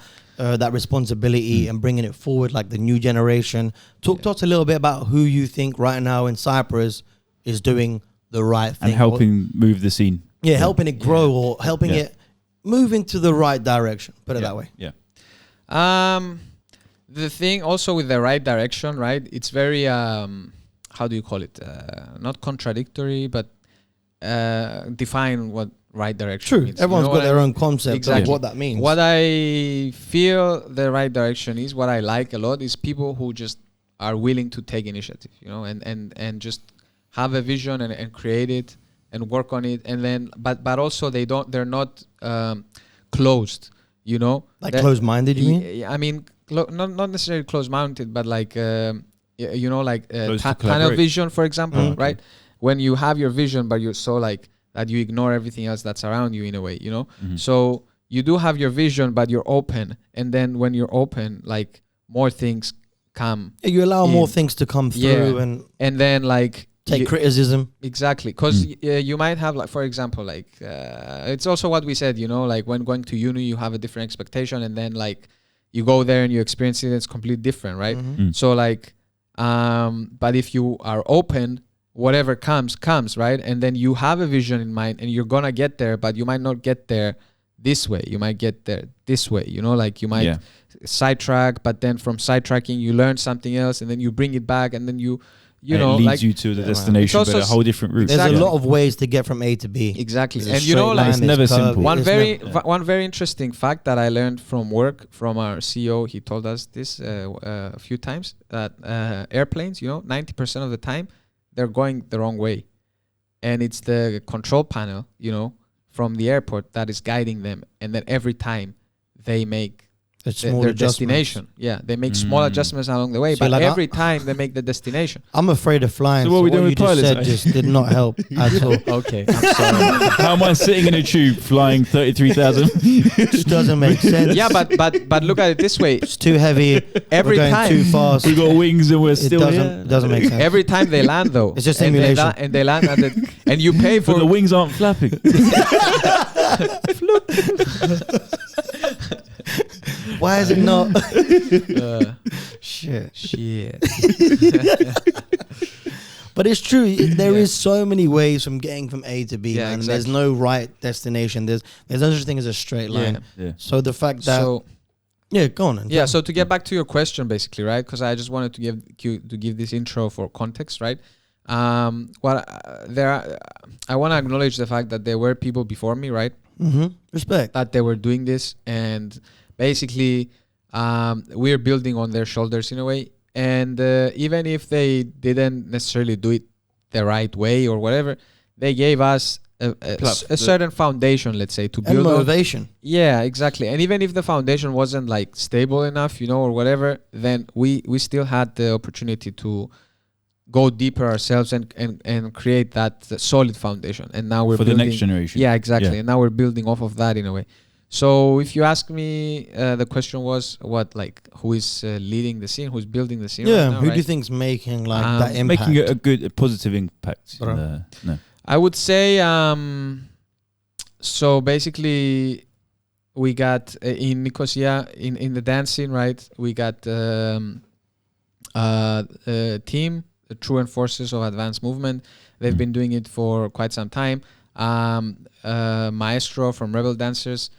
responsibility and bringing it forward, like the new generation? Talk to us a little bit about who you think right now in Cyprus is doing the right thing. And helping move the scene. Yeah, helping it grow or helping it move into the right direction. Put it that way. Yeah. The thing also with the right direction, right? It's very, how do you call it? Not contradictory, but define what right direction means. Everyone's got their own concept of what that means. What I feel the right direction is, what I like a lot, is people who just are willing to take initiative, you know, and just have a vision and create it and work on it, and then but also they're not closed, you know, like closed-minded. You mean? I mean, not necessarily closed-minded, but like you know, like tunnel vision, for example, right? When you have your vision, but you're so like that you ignore everything else that's around you in a way, you know. So you do have your vision, but you're open, and then when you're open, like more things come. Yeah, you allow more things to come through, and then like take criticism. Exactly, because you might have, like, for example, like it's also what we said, you know, like when going to uni, you have a different expectation, and then like you go there and you experience it, it's completely different, right? So like, but if you are open, whatever comes, right? And then you have a vision in mind, and you're gonna get there, but you might not get there this way. You might get there this way, you know, like you might sidetrack, but then from sidetracking, you learn something else, and then you bring it back, and then you you And know, it leads like you to the Yeah, destination, It's but a also whole different route. There's Exactly. a lot of ways to get from A to B. exactly, There's a and you know, straight like It's line, never curvy. simple. one It's very never- one very interesting fact that I learned from work from our CEO. He told us this a few times that airplanes, you know, 90% of the time they're going the wrong way, and it's the control panel, you know, from the airport that is guiding them, and then every time they make It's small their adjustments. destination. Yeah, they make small adjustments along the way, So but like every time they make the destination. I'm afraid of flying. So what we doing you with just pilots, said eh? just did not help at all. Okay, I'm sorry. How am I sitting in a tube flying 33,000? Just doesn't make sense. Yeah, but look at it this way. It's too heavy. Every we're going time too fast. We got wings and we're It still here. doesn't make sense. Every time they land, though, It's just and they simulation. and they land, and you pay But for the wings aren't flapping. Why is it not? shit. But it's true. There is so many ways from getting from A to B, Yeah, man. exactly. There's no right destination. There's no such thing as a straight line. Yeah. So the fact that So go on. Then. yeah, so to get back to your question, basically, right? Because I just wanted to give this intro for context, right? I want to acknowledge the fact that there were people before me, right? Respect. That they were doing this, and basically, we're building on their shoulders in a way. And even if they didn't necessarily do it the right way or whatever, they gave us a certain foundation, let's say, to And build on. motivation. Yeah, exactly. And even if the foundation wasn't like stable enough, you know, or whatever, then we still had the opportunity to go deeper ourselves and create that solid foundation. And now we're For the building, next generation. Yeah, exactly. Yeah. And now we're building off of that in a way. So if you ask me, the question was what, like, who is leading the scene, who's building the scene? Yeah. right now, Who do right? you think's making like that impact? Making a positive impact. Right. No. I would say, so basically, we got in Nicosia, in the dance scene, right? We got a team, the True Enforcers of Advanced Movement. They've been doing it for quite some time. Maestro from Rebel Dancers.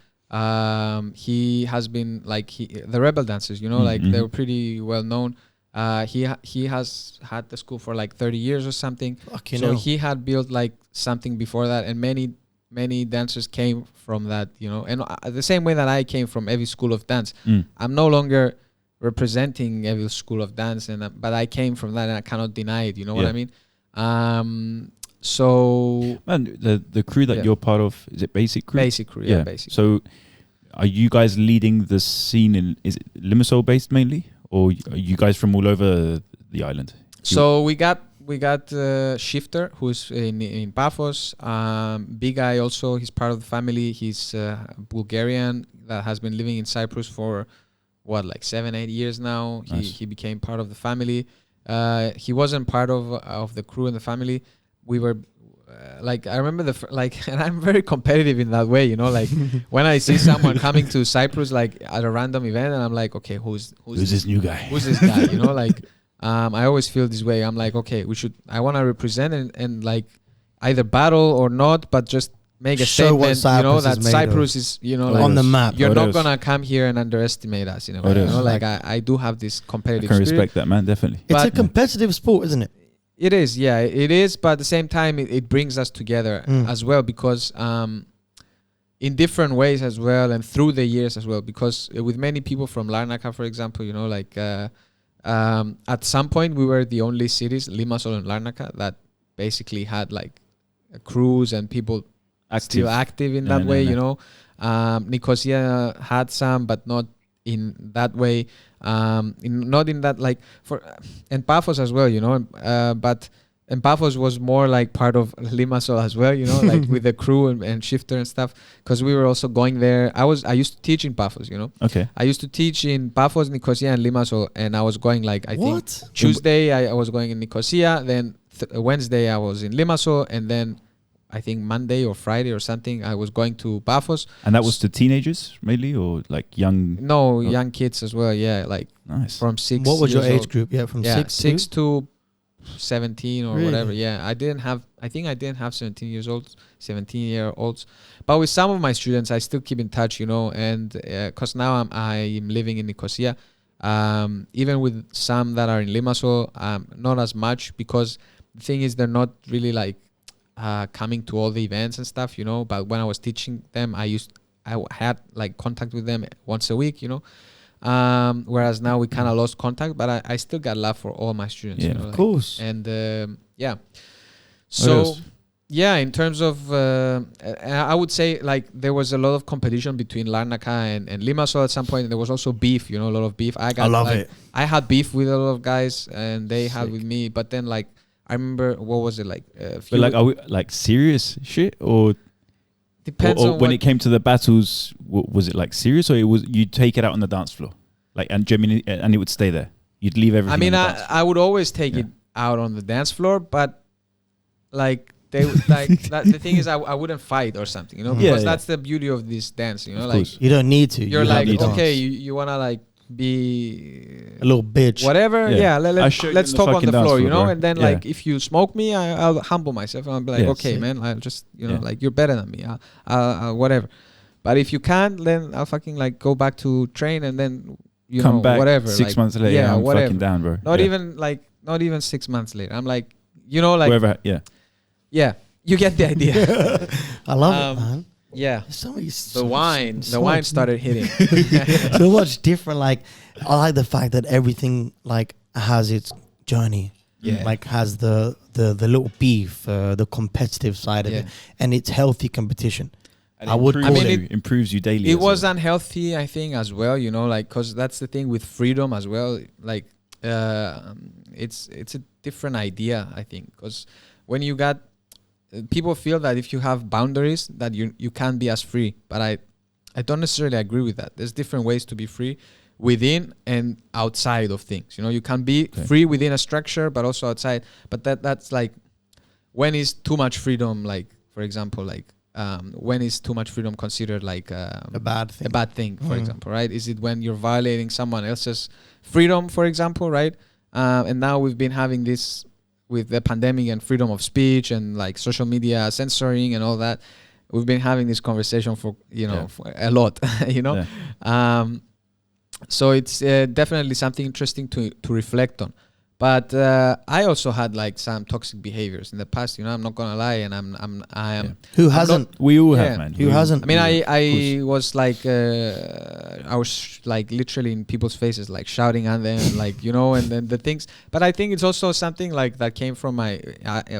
He has been like the Rebel Dancers, you know, like they were pretty well known. He has had the school for like 30 years or something. Fucking So hell. he had built like something before that, and many dancers came from that, you know. And the same way that I came from Evi School of Dance, I'm no longer representing Evi School of Dance, but I came from that, and I cannot deny it. You know what I mean? So Man, the crew that you're part of, is it Basic Crew? Basic Crew, yeah, Basic. So are you guys leading the scene is it Limassol based mainly? Or are you guys from all over the island? So we got Shifter, who's in Paphos. Big Guy also, he's part of the family. He's Bulgarian that has been living in Cyprus for like 7-8 years now. Nice. He became part of the family. He wasn't part of the crew and the family. We were like, I remember and I'm very competitive in that way, you know, like when I see someone coming to Cyprus like at a random event, and I'm like, okay, who's this new guy? Who's this guy? You know, like I always feel this way. I'm like, okay, I want to represent and like either battle or not, but just make a Show what statement, you know, Cyprus that is made Cyprus is, you know, like on the map. you're not Others. gonna come here and underestimate us, you know. You know, like I do have this I competitive can spirit. respect that, man, definitely. It's a But- competitive sport, isn't it? It is, yeah, it is. But at the same time, it brings us together as well, because in different ways as well, and through the years as well. Because with many people from Larnaca, for example, you know, like at some point we were the only cities, Limassol and Larnaca, that basically had like crews and people still active in that way. You know, Nicosia had some, but not in that way. Not in that like and Paphos as well, you know, but and Paphos was more like part of Limassol as well, you know, like with the crew and Shifter and stuff, because we were also going there. I used to teach in Paphos, you know. Okay. I used to teach in Paphos, Nicosia, and Limassol, and I was going like I think Tuesday I was going in Nicosia, then Wednesday I was in Limassol, and then I think Monday or Friday or something I was going to Paphos. And that was to teenagers mainly, or like young? No, young kids as well. Yeah, like Nice. from 6. What was your years age old. group? Yeah, from Yeah, 6 to 17 or Really? whatever. Yeah, I didn't have 17-year-olds, but with some of my students I still keep in touch, you know, and because now I'm living in Nicosia, Even with some that are in Limassol, not as much, because the thing is they're not really like coming to all the events and stuff, you know. But when I was teaching them, I had like contact with them once a week, you know. Whereas now we kind of lost contact, but I still got love for all my students. Yeah, you know, of like, course. And so yeah, in terms of I would say like there was a lot of competition between Larnaca and Limassol at some point. And there was also beef, you know, a lot of beef. I love it. I had beef with a lot of guys, and they had with me. But then like I remember, what was it like? But like, are we like serious shit, or depends or on when it came to the battles, was it like serious, or it was you take it out on the dance floor, like, and Germany, and it would stay there? You'd leave everything. I mean, on the dance floor. I would always take it out on the dance floor, but like they would like the thing is I wouldn't fight or something, you know, because that's the beauty of this dance, you know, like you don't need to. You're like, okay, you wanna like be a little bitch, whatever. Let's talk on the floor, you know. bro. And then like if you smoke me, I'll humble myself and I'll be like, okay, man, I'll just, you know, like you're better than me. I'll whatever. But if you can't, then I'll fucking like go back to train, and then you come know, back whatever. 6 like, months later, I'm whatever. fucking down, bro. Not even 6 months later. I'm like, you know, like wherever, you get the idea. I love it, man. Yeah, The wine started hitting. So much different. Like, I like the fact that everything like has its journey. Yeah, like has the little beef, the competitive side of it, and it's healthy competition. And I would call it improves you daily. It was unhealthy, I think, as well. You know, like, because that's the thing with freedom as well. Like, it's a different idea, I think, because when you got people feel that if you have boundaries that you can't be as free, but I don't necessarily agree with that. There's different ways to be free within and outside of things. You know, you can be free within a structure, but also outside. But that's like, when is too much freedom? Like, for example, like when is too much freedom considered like a bad thing? A bad thing, for example, right? Is it when you're violating someone else's freedom, for example, right? And now we've been having this with the pandemic and freedom of speech and like social media censoring and all that. We've been having this conversation for, you know, for a lot, you know. So it's definitely something interesting to reflect on. But I also had like some toxic behaviors in the past, you know. I'm not gonna lie, and I am. Who hasn't? We all have, man. Who hasn't? I mean, I was like, I was like literally in people's faces, like shouting at them, and like, you know, and then the things. But I think it's also something like that came from my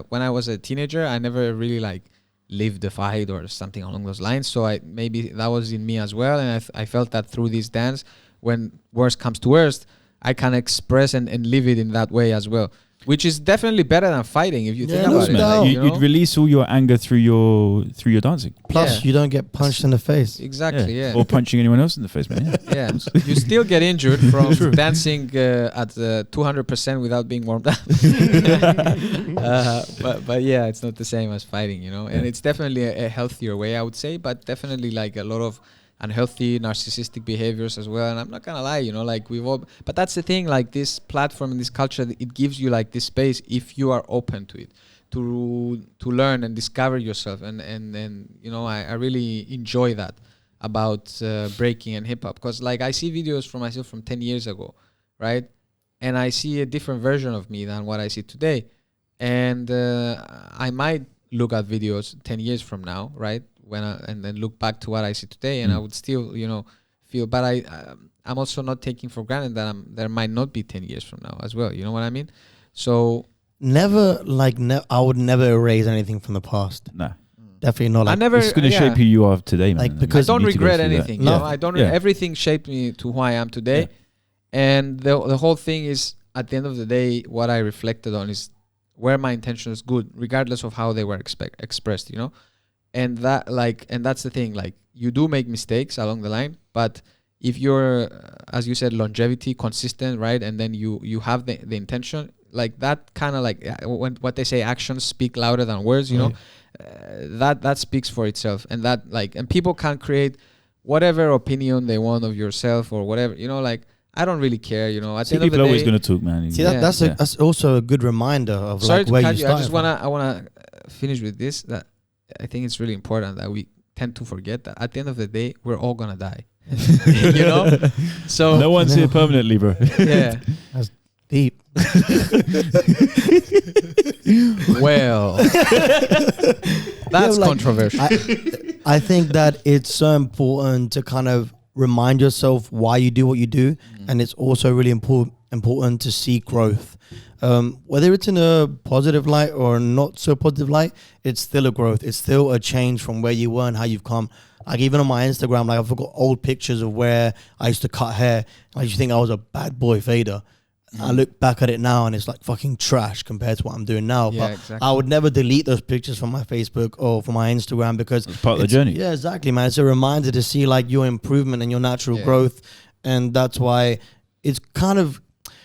when I was a teenager. I never really like lived the fight or something along those lines. So maybe that was in me as well, and I felt that through this dance, when worst comes to worst, I can express and live it in that way as well, which is definitely better than fighting if you think about it. Like, you'd release all your anger through your dancing. Plus, you don't get punched in the face. Exactly, or punching anyone else in the face, man. Yeah, you still get injured from dancing at 200% without being warmed up. But yeah, it's not the same as fighting, you know. And it's definitely a healthier way, I would say, but definitely like a lot of unhealthy narcissistic behaviors as well. And I'm not gonna lie, you know, like but that's the thing, like this platform and this culture, it gives you like this space if you are open to it, to learn and discover yourself. And you know, I really enjoy that about breaking and hip hop, because like I see videos from myself from 10 years ago, right? And I see a different version of me than what I see today. And I might look at videos 10 years from now, right? And then look back to what I see today, and I would still, you know, feel. But I'm also not taking for granted that there might not be 10 years from now as well. You know what I mean? So I would never erase anything from the past. Nah, definitely not. Like, it's going to shape who you are today, man. Like, because I don't regret anything. No. You know? I don't. Everything shaped me to who I am today, and the whole thing is, at the end of the day, what I reflected on is where my intention is good, regardless of how they were expressed. You know. And that's the thing, like, you do make mistakes along the line, but if you're, as you said, longevity, consistent, right? And then you have the intention, like that kind of like when what they say, actions speak louder than words, you know, that speaks for itself. And that and people can create whatever opinion they want of yourself or whatever, you know, like, I don't really care, you know. At the end of the day, people are always going to talk, man. See, that's also a good reminder of like where you started. I wanna finish with this, that I think it's really important that we tend to forget that at the end of the day, we're all gonna die. you know. So No one's here permanently, bro. yeah. That's deep. Well, that's like, controversial. I think that it's so important to kind of remind yourself why you do what you do, and it's also really important to see growth. Whether it's in a positive light or not so positive light, it's still a growth. It's still a change from where you were and how you've come. Like even on my Instagram, like I've got old pictures of where I used to cut hair. I used to think I was a bad boy fader. I look back at it now and it's like fucking trash compared to what I'm doing now. Yeah, but exactly. I would never delete those pictures from my Facebook or from my Instagram because It's part of the journey. Yeah, exactly, man. It's a reminder to see like your improvement and your natural growth. And that's why it's kind of,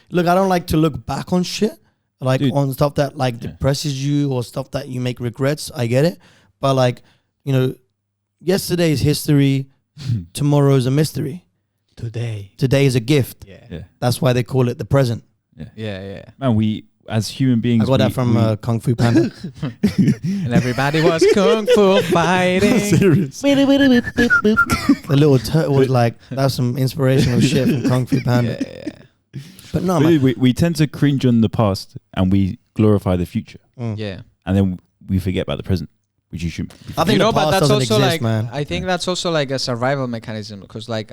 look, I don't like to look back on shit, like on stuff that like depresses you or stuff that you make regrets. I get it. But like, you know, yesterday's history, tomorrow's a mystery. Today is a gift. Yeah. That's why they call it the present. Yeah. Man, we as human beings, I got that from Kung Fu Panda. And everybody was kung fu fighting. serious. The little turtle was like, that's some inspirational shit from Kung Fu Panda. Yeah. But no, man. We tend to cringe on the past and we glorify the future, Yeah. and then we forget about the present, which you should. I think You know, the but past that's doesn't also exist, like man. I think that's also like a survival mechanism because like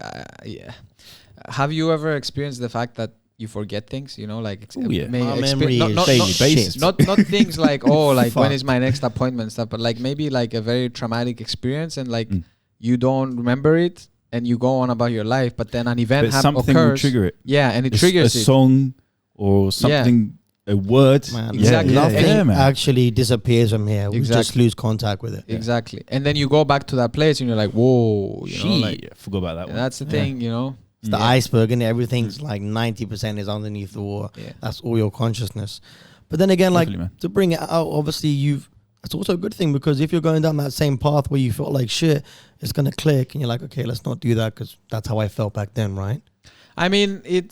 have you ever experienced the fact that you forget things, you know, like My memory is daily basis. shit. not things like like when is my next appointment stuff, but like maybe like a very traumatic experience and like you don't remember it and you go on about your life, but then an event But something will occurs. trigger it. Yeah, and it A triggers it. song or something, a word. Man, Exactly. Nothing Yeah, man. actually disappears from here. We just Exactly. lose contact with it. Exactly. And then you go back to that place and you're like, whoa, you know, like I forgot about that one. that's the thing, you know. It's the iceberg, and everything's like 90% is underneath the water. Yeah. That's all your consciousness. But then again, like Definitely, man. to bring it out, obviously it's also a good thing because if you're going down that same path where you felt like shit, it's gonna click, and you're like, okay, let's not do that because that's how I felt back then, right? I mean, it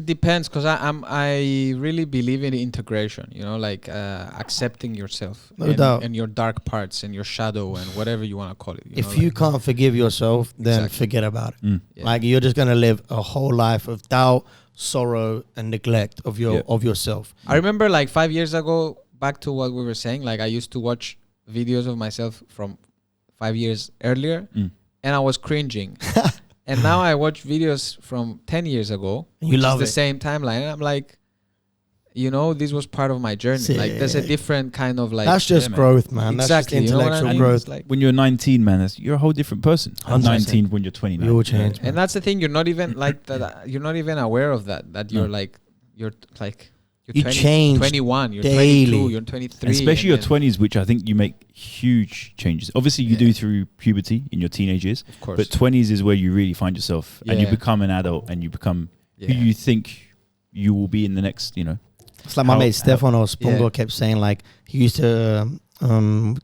depends because I really believe in integration. You know, like accepting yourself No doubt. and your dark parts and your shadow and whatever you want to call it. If know, you like, can't forgive yourself, then Exactly. forget about it. Yeah. Like you're just gonna live a whole life of doubt, sorrow, and neglect of yourself. I remember like 5 years ago, back to what we were saying. Like I used to watch videos of myself from 5 years earlier, and I was cringing. And now I watch videos from 10 years ago, You which love is the it. same timeline. And I'm like, you know, this was part of my journey. Like there's a Sick. different kind of like. That's just man. growth, man. Exactly. That's You know just what I intellectual mean? growth. It's like, When you're 19, man, you're a whole different person. 100%. 19 when you're 29. We all change, man. and that's the thing. You're not even like that. You're not even aware of that. That you're like, you're You change 21. You're daily. 22. You're 23. And especially your and then- 20s, which I think you make huge changes. Obviously, you do through puberty in your teenage years, Of course. but 20s is where you really find yourself and you Yeah. become an adult and you become who you think you will be in the next, you know. It's like my mate Stefano Spongo kept saying, like he used to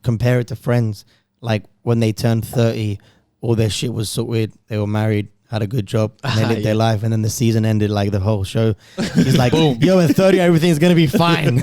compare it to Friends. Like when they turned 30, all their shit was sorted. They were married, had a good job, and they lived their life. And then the season ended like the whole show. He's like, yo, at 30, everything's going to be fine.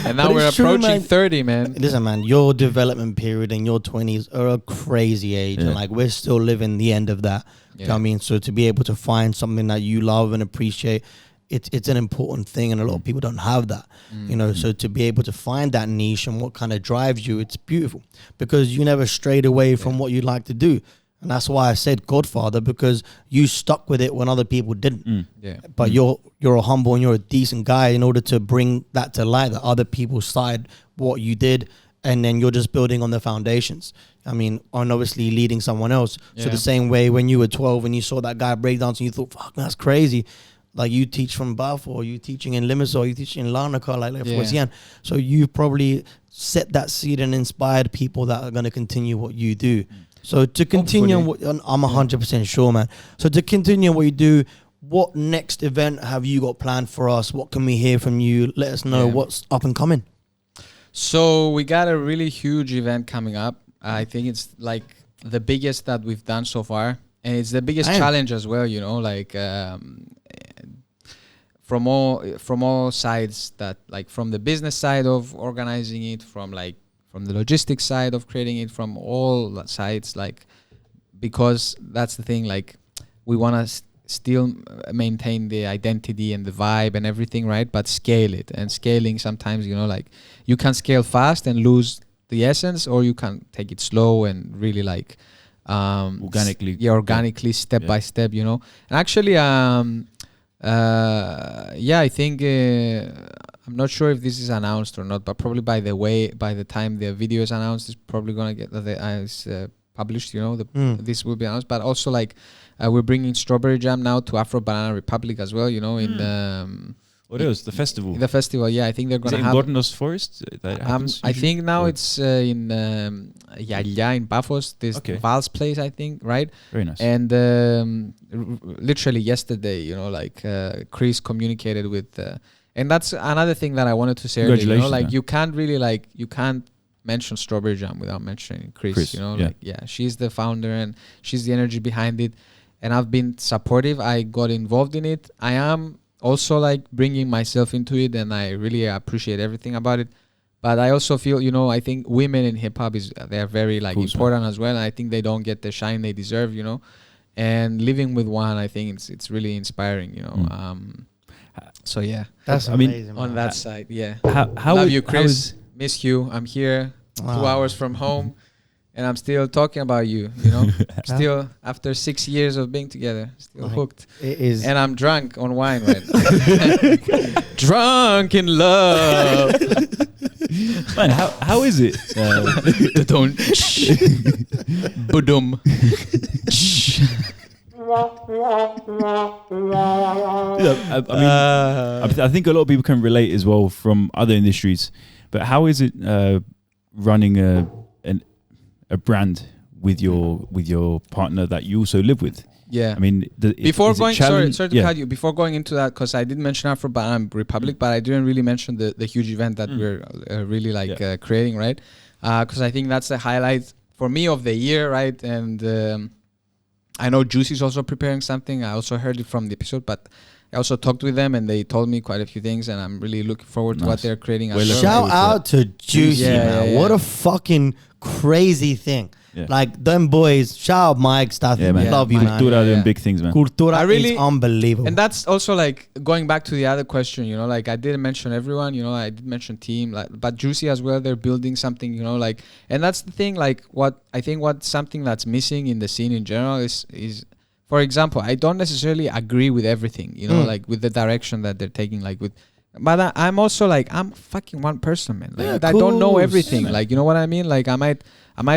And now But we're it's true, approaching man. 30, man. Listen, man, your development period in your 20s are a crazy age. And like we're still living the end of that. You know what I mean? So to be able to find something that you love and appreciate, it's an important thing, and a lot of people don't have that, you know. So to be able to find that niche and what kind of drives you, it's beautiful because you never strayed away from what you like to do, and that's why I said Godfather, because you stuck with it when other people didn't. But you're a humble and you're a decent guy in order to bring that to light, that other people started what you did, and then you're just building on the foundations. I mean, on obviously leading someone else. So the same way when you were 12 and you saw that guy breakdance and you thought, fuck, that's crazy. Like you teach from Bath, or you teaching in Limassol, you teaching in Larnaca, like So you probably set that seed and inspired people that are going to continue what you do. So to continue, I'm 100% sure, man. So to continue what you do, what next event have you got planned for us? What can we hear from you? Let us know what's up and coming. So we got a really huge event coming up. I think it's like the biggest that we've done so far. And it's the biggest challenge as well, you know, like from all sides, that like from the business side of organizing it, from the logistics side of creating it, from all sides, like because that's the thing, like we want to still maintain the identity and the vibe and everything, right? But scale it, and scaling sometimes, you know, like you can scale fast and lose the essence, or you can take it slow and really like organically step by step, you know. And actually I think I'm not sure if this is announced or not, but probably by the time the video is announced, it's probably gonna get published, you know, this will be announced. But also like we're bringing Strawberry Jam now to Afro Banana Republic as well, you know, in what else? The festival. The festival, yeah. I think they're gonna have in Gornos Forest. I think now it's in Yalia in Paphos. This Val's place, I think, right? Very nice. And literally yesterday, you know, like Chris communicated with, and that's another thing that I wanted to say earlier. You know, like you can't mention Strawberry Jam without mentioning Chris. You know, like she's the founder and she's the energy behind it. And I've been supportive. I got involved in it. I am also like bringing myself into it, and I really appreciate everything about it. But I also feel, you know, I think women in hip hop they're very like important as well. And I think they don't get the shine they deserve, you know. And living with one, I think it's really inspiring, you know. So yeah, that's amazing. On that side, yeah. How love you, Chris. Miss you. I'm here 2 hours from home. And I'm still talking about you, you know. Still, after 6 years of being together, still hooked. It is. And I'm drunk on wine right now. Drunk in love. Man, how is it? Don't. Budum. I think a lot of people can relate as well from other industries. But how is it running a brand with your partner that you also live with? Yeah, I mean, before going, sorry to cut you. Before going into that, because I did mention Afro Banana Republic, but I didn't really mention the huge event that we're really like creating, right? Because I think that's the highlight for me of the year, right? And I know Juicy's also preparing something. I also heard it from the episode, but I also talked with them and they told me quite a few things, and I'm really looking forward to what they're creating. Shout out to Juicy, man. What a fucking crazy thing. Yeah. Like them boys, shout out Mike, stuff. Yeah, man. Love you, man. Cultura doing big things, man. Cultura is unbelievable. And that's also like going back to the other question, you know, like I didn't mention everyone, you know, I did mention team, like, but Juicy as well, they're building something, you know, like, and that's the thing, like what I think something that's missing in the scene in general is for example, I don't necessarily agree with everything, you know, like with the direction that they're taking, like with, but I'm also like, I'm fucking one person, man. Like I don't know everything. Like, you know what I mean? Like I might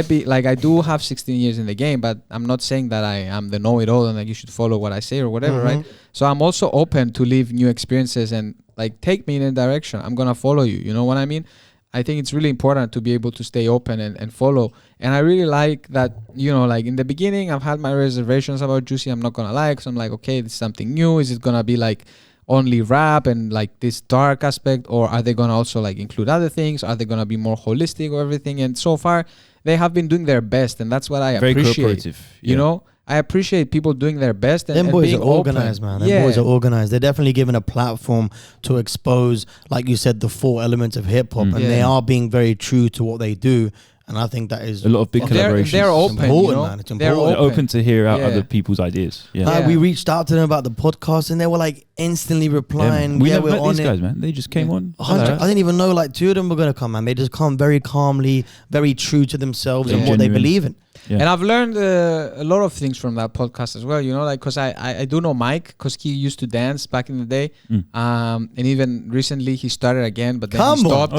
be like, I do have 16 years in the game, but I'm not saying that I am the know-it-all and like you should follow what I say or whatever, right? So I'm also open to live new experiences and like take me in a direction. I'm gonna follow you. You know what I mean? I think it's really important to be able to stay open and follow. And I really like that, you know, like in the beginning, I've had my reservations about Juicy. I'm not gonna lie, because I'm like, okay, this is something new. Is it gonna be like only rap and like this dark aspect, or are they gonna also like include other things? Are they gonna be more holistic or everything? And so far they have been doing their best, and that's what I appreciate. Very cooperative. You know, I appreciate people doing their best. And them boys being are organized, man. Them boys are organized. They're definitely given a platform to expose, like you said, the 4 elements of hip hop, and they are being very true to what they do. And I think that is a lot of big collaborations. They're open, important, you know? man. It's They're open to hear out other people's ideas. We reached out to them about the podcast, and they were like instantly replying. We never met these guys, man. They just came on. I didn't even know like 2 of them were gonna come, man. They just come very calmly, very true to themselves and what they believe in. And I've learned a lot of things from that podcast as well, you know, like, because I do know Mike, because he used to dance back in the day. And even recently he started again, but then he stopped.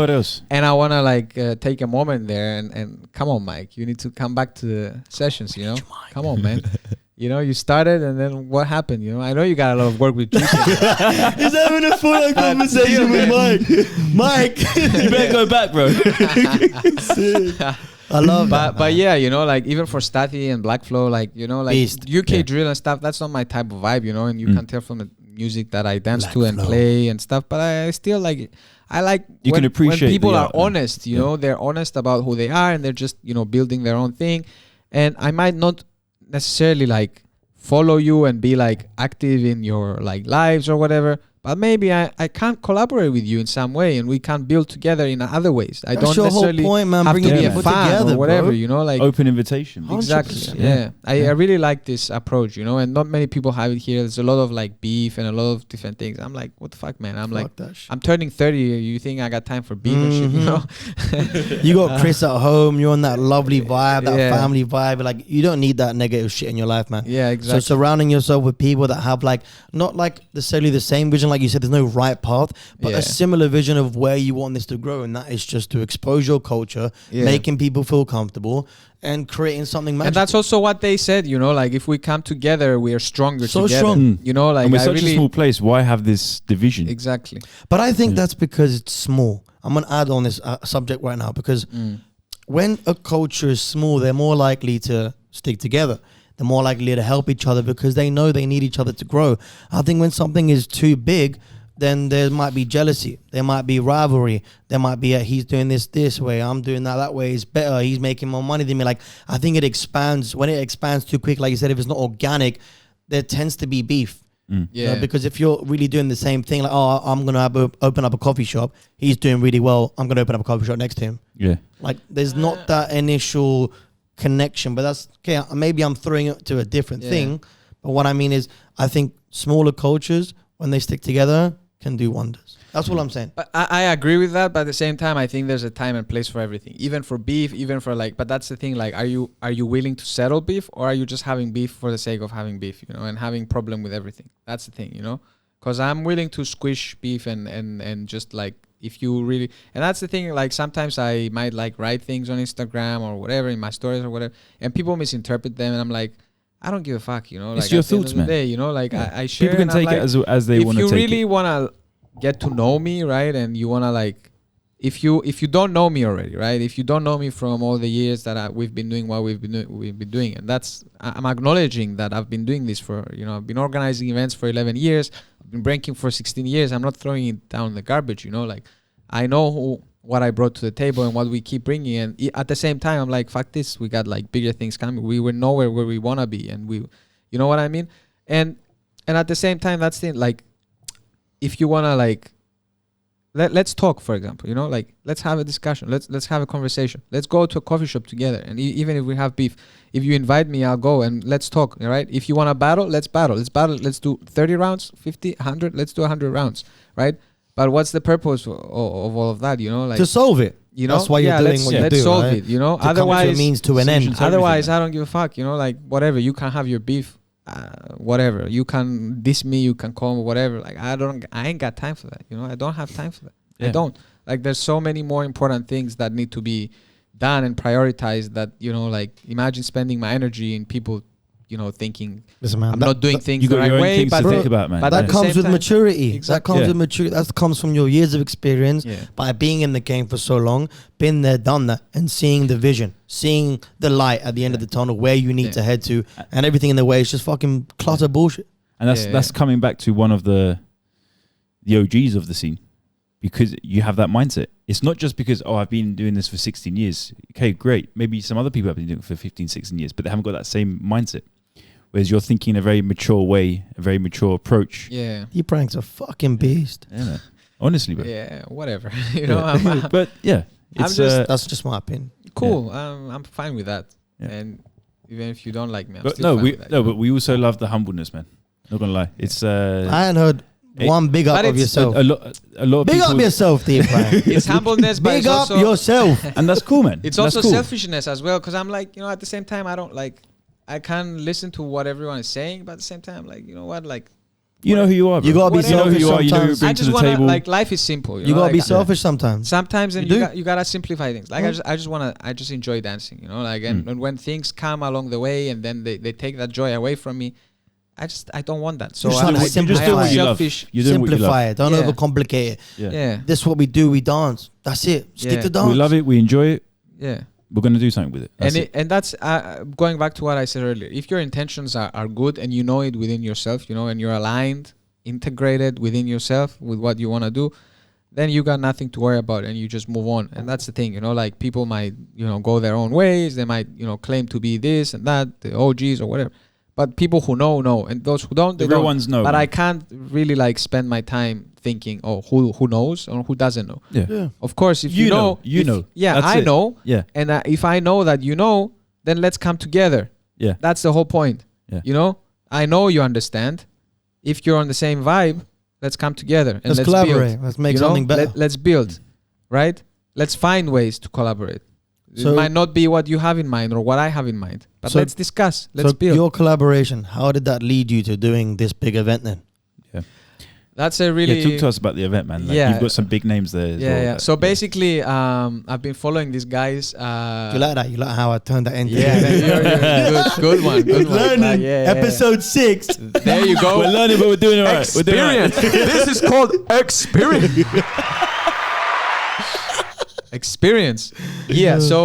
And I want to like take a moment there and come on, Mike, you need to come back to the sessions, you know. Come on, man. You know, you started, and then what happened? You know, I know you got a lot of work with Juicy. He's having a full conversation with Mike. Mike, you better go back, bro. I love that. But yeah, you know, like even for Stati and Black Flow, like, you know, like Beast. UK drill and stuff, that's not my type of vibe, you know, and you can tell from the music that I dance to and play and stuff. But I still like, you can appreciate when people are honest, you know, they're honest about who they are, and they're just, you know, building their own thing. And I might not necessarily like follow you and be like active in your like lives or whatever, but maybe I can't collaborate with you in some way, and we can build together in other ways. I don't your necessarily whole point, man. have to Bringing be a people fan together, or whatever, bro. you know, like Open invitation. 100%. exactly. Yeah. I really like this approach, you know, and not many people have it here. There's a lot of like beef and a lot of different things. I'm like, what the fuck, man? I'm like, Fuck that shit. I'm turning 30. You think I got time for beef and shit, you know? You got Chris at home. You're on that lovely vibe, that Yeah. family vibe. Like, you don't need that negative shit in your life, man. Yeah, exactly. So surrounding yourself with people that have like not like necessarily the same vision, like you said, there's no right path, but Yeah. a similar vision of where you want this to grow, and that is just to expose your culture, Yeah. making people feel comfortable, and creating something magical. And that's also what they said, you know, like if we come together, we are stronger So together. strong. You know, like And we're I such really a small place. Why have this division? exactly. But I think that's because it's small. I'm gonna add on this subject right now because when a culture is small, they're more likely to stick together. They're more likely to help each other because they know they need each other to grow. I think when something is too big, then there might be jealousy. There might be rivalry. There might be he's doing this way. I'm doing that way. It's better. He's making more money than me. Like, I think it expands. When it expands too quick, like you said, if it's not organic, there tends to be beef. Yeah. You know, because if you're really doing the same thing, like, oh, I'm going to open up a coffee shop. He's doing really well. I'm going to open up a coffee shop next to him. Yeah. Like, there's not that initial connection, but that's okay. Maybe I'm throwing it to a different thing. But what I mean is, I think smaller cultures, when they stick together, can do wonders. That's what I'm saying. But I agree with that, but at the same time, I think there's a time and place for everything, even for beef, even for like. But that's the thing. Like, are you willing to settle beef, or are you just having beef for the sake of having beef? You know, and having problem with everything. That's the thing. You know, because I'm willing to squish beef and just like if you really. And that's the thing. Like sometimes I might like write things on Instagram or whatever in my stories or whatever, and people misinterpret them, and I'm like, I don't give a fuck. You know, It's like your at the end thoughts, of the man. day, you know, like I share. People can and I'm take like, it as they want to if take you really it. want to get to know me, right, and you want to like if you don't know me already, right, if you don't know me from all the years that we've been doing what we've been doing, and that's I'm acknowledging that I've been doing this for, you know, I've been organizing events for 11 years, I've been breaking for 16 years. I'm not throwing it down the garbage, you know, like I know what I brought to the table and what we keep bringing, and at the same time I'm like, fuck this, we got like bigger things coming. We were nowhere where we want to be, and we, you know what I mean, and at the same time, that's the like, if you want to like let's talk, for example, you know, like let's have a discussion, let's have a conversation, let's go to a coffee shop together, and even if we have beef, if you invite me, I'll go and let's talk, all right? If you want to battle, let's do 30 rounds, 50, 100, let's do 100 rounds, right? But what's the purpose of all of that, you know, like To solve it. you know, That's why you're doing what you let's do, solve right? it, you know, To come to a otherwise means to an end. solutions. otherwise Everything. I don't give a fuck, you know, like whatever, you can have your beef, whatever, you can diss me, you can call me whatever, like I ain't got time for that, you know, I don't have time for that. I don't, like there's so many more important things that need to be done and prioritized that, you know, like imagine spending my energy in people, you know, thinking Listen, man, I'm not doing things You the got right your own way, things but to think about, man. but that at the comes same with time- maturity. Exactly. That comes Yeah. with maturity. That comes from your years of experience, Yeah. by being in the game for so long, been there, done that, and seeing the vision, seeing the light at the end of the tunnel, where you need to head to, and everything in the way is just fucking clutter bullshit. And that's coming back to one of the OGs of the scene, because you have that mindset. It's not just because, I've been doing this for 16 years. Okay, great. Maybe some other people have been doing it for 15, 16 years, but they haven't got that same mindset. Whereas you're thinking in a very mature way, a very mature approach. Yeah. D-Prank's a fucking beast. Yeah, man. Honestly, bro. Yeah, whatever. You know, I'm But yeah, it's That's just my opinion. cool. I'm fine with that. Yeah. And even if you don't like me, I'm but still fine with that. but we also love the humbleness, man. Not gonna lie, it's I ain't heard one big up But of it's yourself. a lot of Big people, up yourself, D-Prank. It's humbleness, but Big it's up also yourself. and that's cool, man. it's That's also cool. selfishness as well. Because I'm like, you know, at the same time, I can listen to what everyone is saying, but at the same time, like, you know what, like, You know who you are, bro. You gotta be You know who you are. You know who you selfish bring I to just the wanna table. like, life is simple. You know, gotta like, be selfish sometimes. Sometimes, and You do. you gotta simplify things. Like I just enjoy dancing, you know. Like and when things come along the way, and then they take that joy away from me, I don't want that. So You're trying to I simplify doing what you love. selfish. You're doing what you Simplify love. it. Don't Yeah. overcomplicate it. Yeah, This is what we do. We dance. That's it. Stick Yeah. to dance. We love it. We enjoy it. yeah. We're gonna do something with it. That's it. And that's going back to what I said earlier. If your intentions are good and you know it within yourself, you know, and you're aligned, integrated within yourself with what you want to do, then you got nothing to worry about, and you just move on. And that's the thing, you know, like people might, you know, go their own ways. They might, you know, claim to be this and that, the OGs or whatever. but people who know, and those who don't, The they real don't. ones know. But man. I can't really like spend my time thinking, oh, who knows or who doesn't know. Yeah. Of course, if You you know, know, you know. Yeah, That's I it. know. Yeah. And if I know that you know, then let's come together. Yeah. That's the whole point. Yeah. You know, I know you understand. If you're on the same vibe, let's come together and let's collaborate. build. Let's make You know? something better. Let's build, right? Let's find ways to collaborate. So- it might not be what you have in mind or what I have in mind, but So- let's discuss. Let's So build. your collaboration, how did that lead you to doing this big event then? That's a really Talk to us about the event, man. Like, Yeah. you've got some big names there. As well. yeah. So basically, I've been following these guys. You like that? You like how I turned that into? Yeah, you're good one. Good one. Learning. Yeah. Episode 6. There you go. We're learning, but we're doing it right. We're doing it right. Experience. This is called experience. Experience. Yeah. So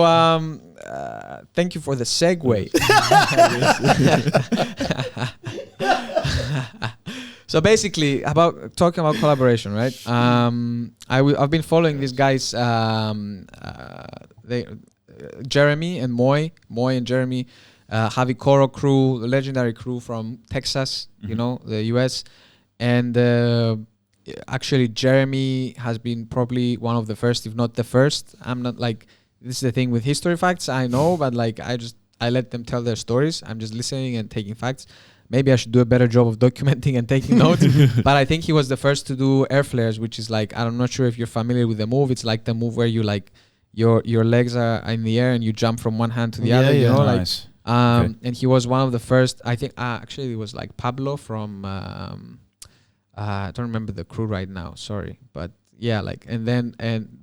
thank you for the segue. So basically, talking about collaboration, right? I've been following these guys. Jeremy and Moy and Jeremy, Javi Coro crew, the legendary crew from Texas, you know, the US, and actually Jeremy has been probably one of the first, if not the first. I'm not like, this is the thing with history facts, I know, but like I let them tell their stories. I'm just listening and taking facts. Maybe I should do a better job of documenting and taking notes. But I think he was the first to do air flares, which is like, I'm not sure if you're familiar with the move. It's like the move where you like your legs are in the air and you jump from one hand to the other. You know, Nice. like and he was one of the first. I think actually it was like Pablo from I don't remember the crew right now. Sorry, but yeah, like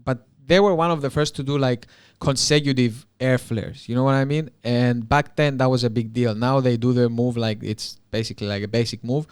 but they were one of the first to do like consecutive air flares, you know what I mean? And back then that was a big deal. Now they do their move like it's basically like a basic move.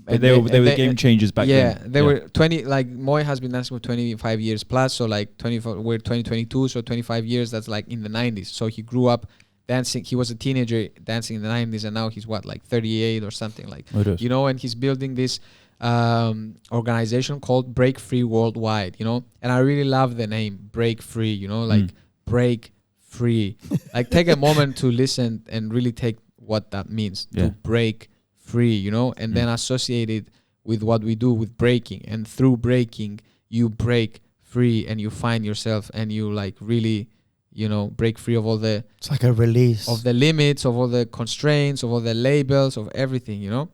But they were game changers back then. Yeah, they were 20. Like Moy has been dancing for 25 years plus, so like 24. We're 2022, so 25 years. That's like in the 90s. So he grew up dancing. He was a teenager dancing in the 90s, and now he's what, like 38 or something, like you know. And he's building this organization called Break Free Worldwide, you know. And I really love the name Break Free, you know, like break free. Like take a moment to listen and really take what that means to break free, you know, and then associate it with what we do with breaking. And through breaking, you break free and you find yourself and you like really, you know, break free of all the, it's like a release of the limits, of all the constraints, of all the labels, of everything, you know.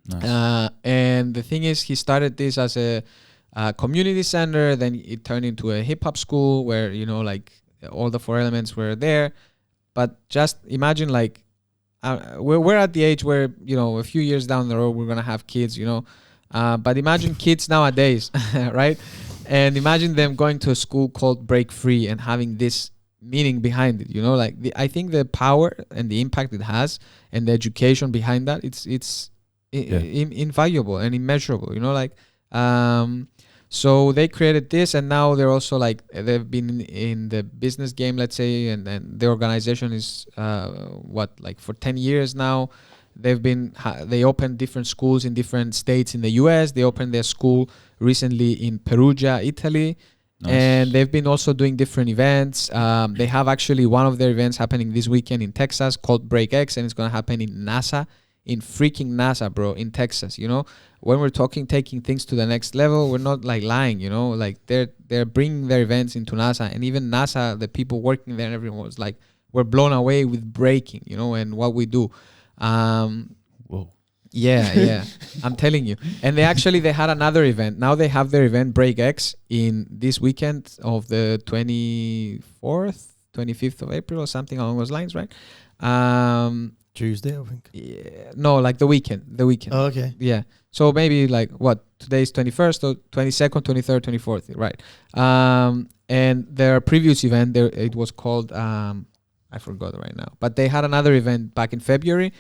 Nice. And the thing is, he started this as a community center, then it turned into a hip-hop school where, you know, like all the 4 elements were there. But just imagine, like, we're at the age where, you know, a few years down the road we're gonna have kids, you know, but imagine kids nowadays, right? And imagine them going to a school called Break Free and having this meaning behind it, you know. Like I think the power and the impact it has and the education behind that, it's invaluable and immeasurable, you know. Like so they created this, and now they're also like, they've been in the business game, let's say, and the organization is like for 10 years now. They've been they opened different schools in different states in the US. They opened their school recently in Perugia, Italy. Nice. And they've been also doing different events. They have actually one of their events happening this weekend in Texas called Break X, and it's going to happen in NASA, in freaking NASA, bro, in Texas. You know, when we're talking taking things to the next level, we're not like lying, you know, like they're bringing their events into NASA, and even NASA, the people working there and everyone was like, we're blown away with breaking, you know, and what we do. Whoa. Yeah, I'm telling you. And they had another event. Now they have their event Break X in this weekend of the 24th, 25th of April or something along those lines, right? Tuesday, I think. Yeah, no, like the weekend. Oh, okay. Yeah. So maybe like what? Today's 21st or 22nd, 23rd, 24th, right? And their previous event, it was called, I forgot right now, but they had another event back in February,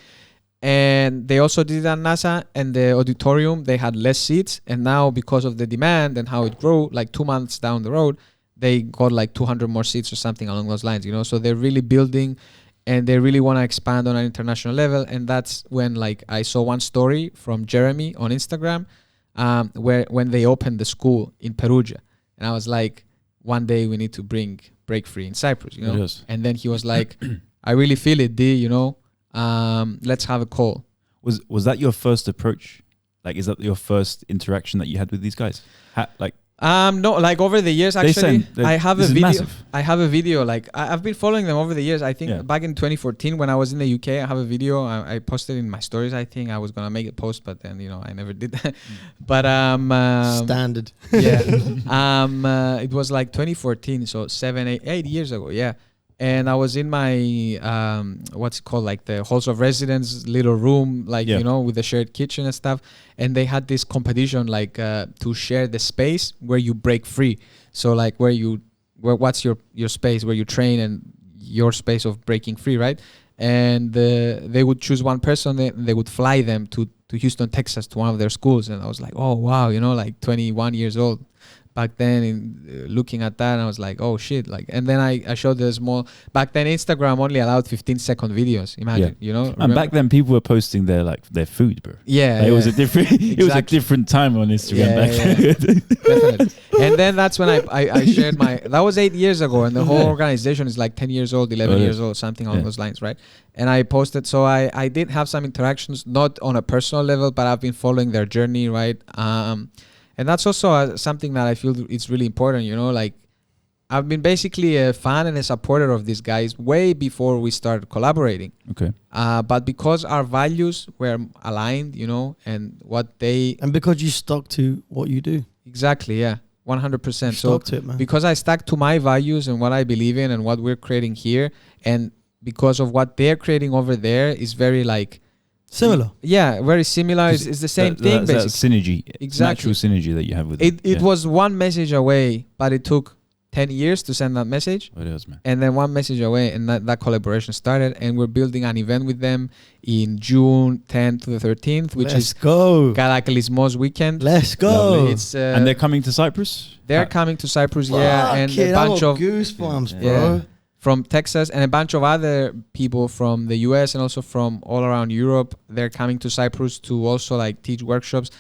and they also did it at NASA, and the auditorium, they had less seats, and now because of the demand and how it grew, like 2 months down the road, they got like 200 more seats or something along those lines, you know. So they're really building, and they really want to expand on an international level. And that's when like I saw one story from Jeremy on Instagram, when they opened the school in Perugia, and I was like, one day we need to bring Break Free in Cyprus, you know. And then he was like, I really feel it, D, you know. Let's have a call. Was that your first approach? Like, is that your first interaction that you had with these guys? No, like over the years, actually, I have a video. Massive. I have a video. Like I've been following them over the years. I think back in 2014 when I was in the UK, I have a video. I posted in my stories. I think I was gonna make a post, but then I never did that. But standard. Yeah. It was like 2014, so 8 years ago. Yeah. And I was in my what's it called, like the halls of residence little room, like with the shared kitchen and stuff. And they had this competition, like to share the space where you break free. So like what's your space where you train and your space of breaking free, right? And they would choose one person, they would fly them to Houston, Texas, to one of their schools. And I was like, oh wow, like 21 years old. Back then, looking at that, I was like, "Oh shit!" Like, and then I showed the small. Back then, Instagram only allowed 15-second videos. Imagine, And back then, people were posting their food, bro. Yeah, like, it was a different. It was a different time on Instagram back then. Definitely. And then that's when I shared my. That was 8 years ago, and the whole organization is like 10 years old, 11 years old, something along those lines, right? And I posted, so I did have some interactions, not on a personal level, but I've been following their journey, right? And that's also something that I feel it's really important, like I've been basically a fan and a supporter of these guys way before we started collaborating. Okay. But because our values were aligned, and what they... And because you stuck to what you do. Exactly, yeah. 100%. Stuck to it, man. Because I stuck to my values and what I believe in and what we're creating here, and because of what they're creating over there is very like... Similar. Yeah, very similar. It's the same thing, basically. That synergy. Exactly. Natural synergy that you have with it. It was one message away, but it took 10 years to send that message. It is, man. And then one message away, and that collaboration started. And we're building an event with them in June 10th to the 13th, which is Galakalismos weekend. Let's go. It's, and they're coming to Cyprus? They're coming to Cyprus, and a bunch of goosebumps, bro. Yeah, from Texas, and a bunch of other people from the US and also from all around Europe. They're coming to Cyprus to also like teach workshops.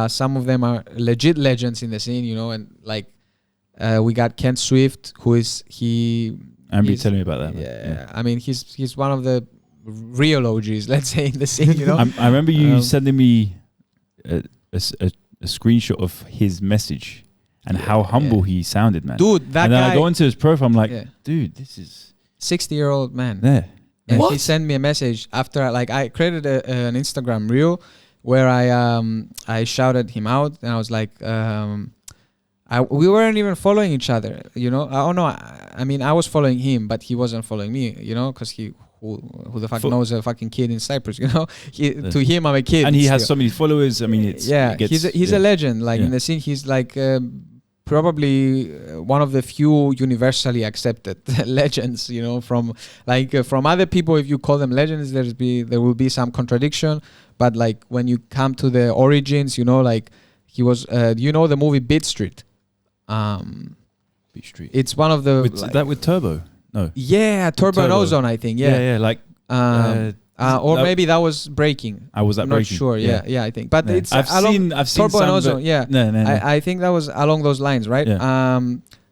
Some of them are legit legends in the scene, and like we got Kent Swift, who is Amber, tell me about that. Yeah, I mean he's one of the real OGs, let's say, in the scene. I remember you sending me a screenshot of his message. And how humble he sounded, man. Dude, that guy... And then I go into his profile, I'm like, dude, this is... 60-year-old man. Yeah. And he sent me a message after, like, I created an Instagram reel where I shouted him out. And I was like, we weren't even following each other, Oh, no, I mean, I was following him, but he wasn't following me, because who the fuck knows a fucking kid in Cyprus, To him, I'm a kid. And he has so many followers. I mean, he's a legend. Like in the scene, he's like probably one of the few universally accepted legends. From other people, if you call them legends, there will be some contradiction. But like when you come to the origins, like he was. The movie Beat Street. Beat Street. It's one of the with Turbo. No. Yeah, Turbo and Ozone, I think. Yeah. Like. Or maybe that was Breaking. Was that I'm Breaking? Not sure. Yeah, I think. But it's I've seen Turbo and Ozone. Yeah. No. I think that was along those lines, right? Yeah.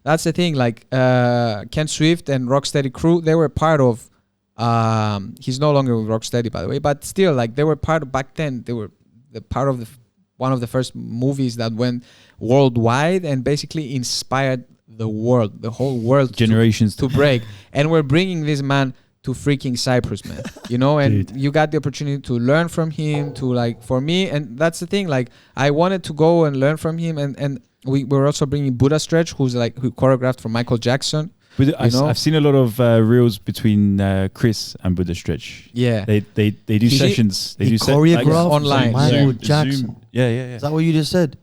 That's the thing. Like Ken Swift and Rocksteady Crew, they were part of. He's no longer with Rocksteady, by the way, but still, like they were part of back then. They were part of one of the first movies that went worldwide and basically inspired the whole world, generations to break. And we're bringing this man to freaking Cyprus, man. And Dude. You got the opportunity to learn from him, to like, for me, and that's the thing, like I wanted to go and learn from him, and we were also bringing Buddha Stretch, who choreographed for Michael Jackson. I've seen a lot of reels between Chris and Buddha Stretch. Yeah, they do sessions. They do choreographed online. Michael Jackson. Zoom. Yeah. Is that what you just said?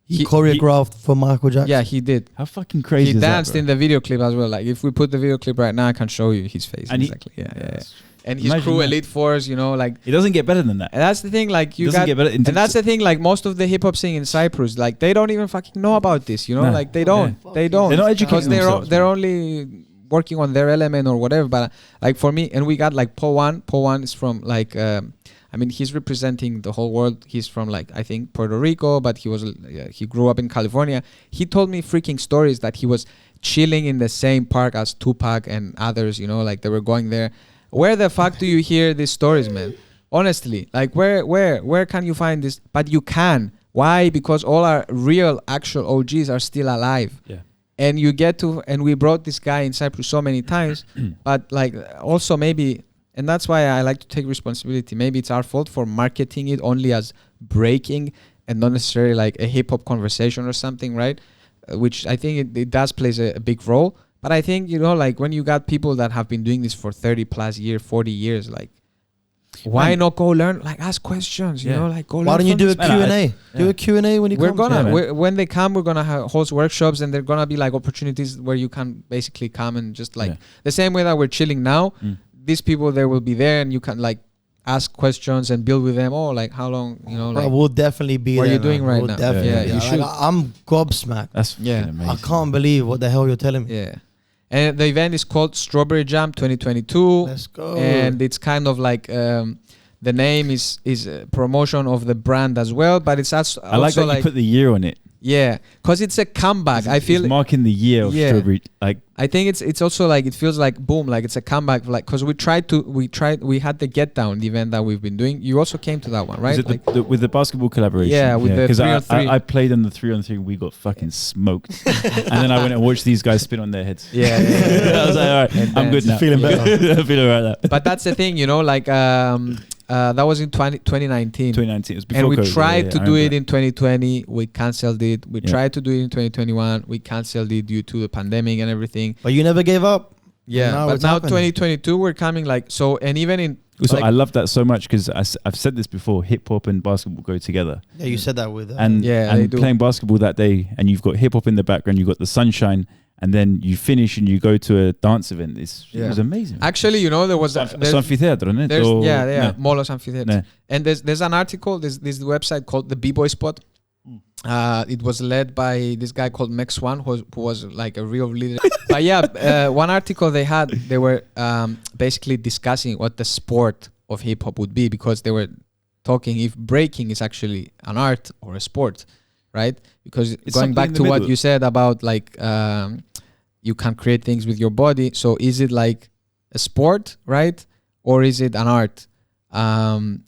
He choreographed for Michael Jackson. Yeah, he did. How fucking crazy! He is danced that, in the video clip as well. Like if we put the video clip right now, I can show you his face. And exactly. Yeah. And his crew, Elite Force, like it doesn't get better than that. And that's the thing, like get better. And that's the thing, like most of the hip hop scene in Cyprus, like they don't even fucking know about this, like they don't. They don't. They're not educating themselves. They're only working on their element or whatever. But like for me, and we got like Paul One is from like. He's representing the whole world. He's from like I think Puerto Rico, but he grew up in California. He told me freaking stories that he was chilling in the same park as Tupac and others. Like they were going there where the fuck do you hear these stories, man? Honestly, like where can you find this? But you can. Why? Because all our real actual OGs are still alive. Yeah. And you get to, and we brought this guy in Cyprus so many times, but like also maybe, and that's why I like to take responsibility. Maybe it's our fault for marketing it only as breaking and not necessarily like a hip hop conversation or something, right? Which I think it does plays a big role. But I think, you know, like when you got people that have been doing this for 30 plus years, 40 years, like, why not go learn? Like, ask questions, you know, like go learn. Why don't you do a from Q&A? Do a Q&A when you come. When they come, we're gonna host workshops, and they're gonna be like opportunities where you can basically come and just like the same way that we're chilling now. These people, they will be there, and you can like ask questions and build with them. Oh, like how long, you know? Like, we'll definitely be. What there, are you doing right now? Yeah, you should. Like, I'm gobsmacked. That's amazing. I can't believe what the hell you're telling me. Yeah. And the event is called Strawberry Jam 2022. Let's go. And it's kind of like the name is a promotion of the brand as well, but it's also I like that you put the year on it. Yeah, because it's a comeback. I feel it's marking the year of Strawberry. Like, I think it's also like it feels like boom, like it's a comeback. Like, because we had the Get Down, the event that we've been doing. You also came to that one, right? Was it with the basketball collaboration? Yeah, with the 3-on-3. I played on the 3-on-3. We got fucking smoked, and then I went and watched these guys spin on their heads. Yeah. I was like, all right, I'm good now. Feeling better. I'm feeling right now. But that's the thing, you know, like that was in 2019. 2019. It was before and we COVID, tried to do it in 2020. We cancelled it. We tried to do it in 2021. We cancelled it due to the pandemic and everything. But you never gave up. Yeah, but now 2022 we're coming like so, and even in. So like, I love that so much because I've said this before. Hip hop and basketball go together. Yeah, you said that with. And playing basketball that day, and you've got hip hop in the background. You've got the sunshine. And then you finish and you go to a dance event. It was amazing. Actually, you know, there was Amphitheater, isn't it? Molos Amphitheater. And there's an article, this website called the BBOY Spot. It was led by this guy called Max One, who was like a real leader. But yeah, one article they were basically discussing what the sport of hip hop would be, because they were talking if breaking is actually an art or a sport, right? Because it's going back to what you said about like you can create things with your body. So is it like a sport, right? Or is it an art? And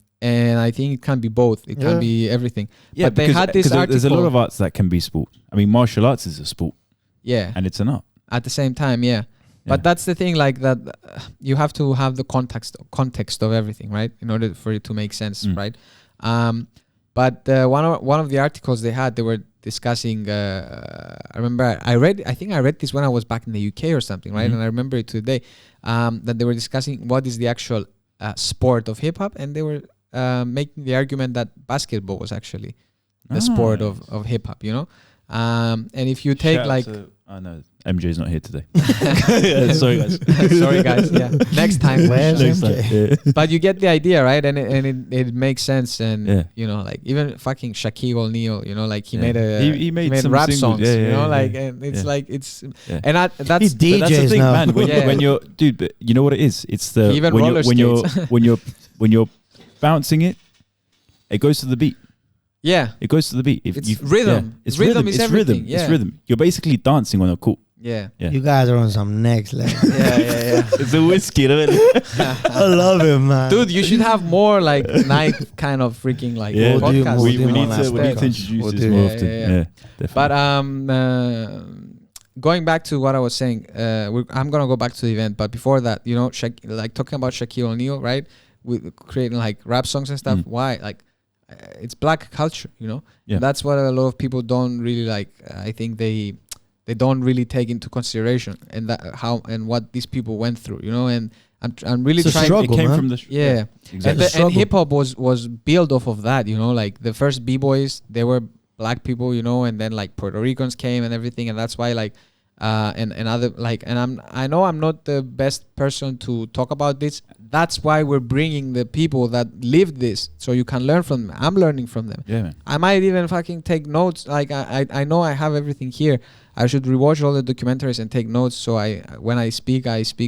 I think it can be both. It can be everything. Yeah, but they had this article. There's a lot of arts that can be sport. I mean, martial arts is a sport. Yeah. And it's an art. At the same time, yeah. But that's the thing, like that you have to have the context of everything, right? In order for it to make sense, right? But one of the articles they were discussing. I think I read this when I was back in the UK or something, right? And I remember it today. That they were discussing what is the actual sport of hip hop, and they were making the argument that basketball was actually the sport of hip hop. You know, and if you take no, MJ's not here today. Sorry guys. Sorry guys. Yeah, next time. Where's MJ? Yeah. But you get the idea, right? And it makes sense. And you know, like even fucking Shaquille O'Neal, you know, like he made some rap songs. You know, like and it's like it's and that's he's DJs that's the thing, now. man. When you're dude, but you know what it is? It's the when you're bouncing it, it goes to the beat. Yeah, it goes to the beat. It's rhythm. It's rhythm. Is everything. It's rhythm. You're basically dancing on a court. Yeah. You guys are on some next level. Yeah. It's a whiskey, isn't it? I love it, man. Dude, you should have more like night kind of freaking like podcasts. We need to introduce this more often. Yeah, but going back to what I was saying, I'm gonna go back to the event. But before that, you know, like talking about Shaquille O'Neal, right? With creating like rap songs and stuff. Why? Like, it's black culture, you know. Yeah. That's what a lot of people don't really like. I think they don't really take into consideration, and that how and what these people went through, you know. And I'm really it's trying. Struggle, it came man. from the exactly. And hip hop was built off of that, you know. Like the first b-boys, they were black people, you know, and then like Puerto Ricans came and everything, and that's why like and other like, and I know I'm not the best person to talk about this. That's why we're bringing the people that lived this, so you can learn from them. I'm learning from them. Yeah, man. I might even fucking take notes. Like I know I have everything here. I should rewatch all the documentaries and take notes, so when I speak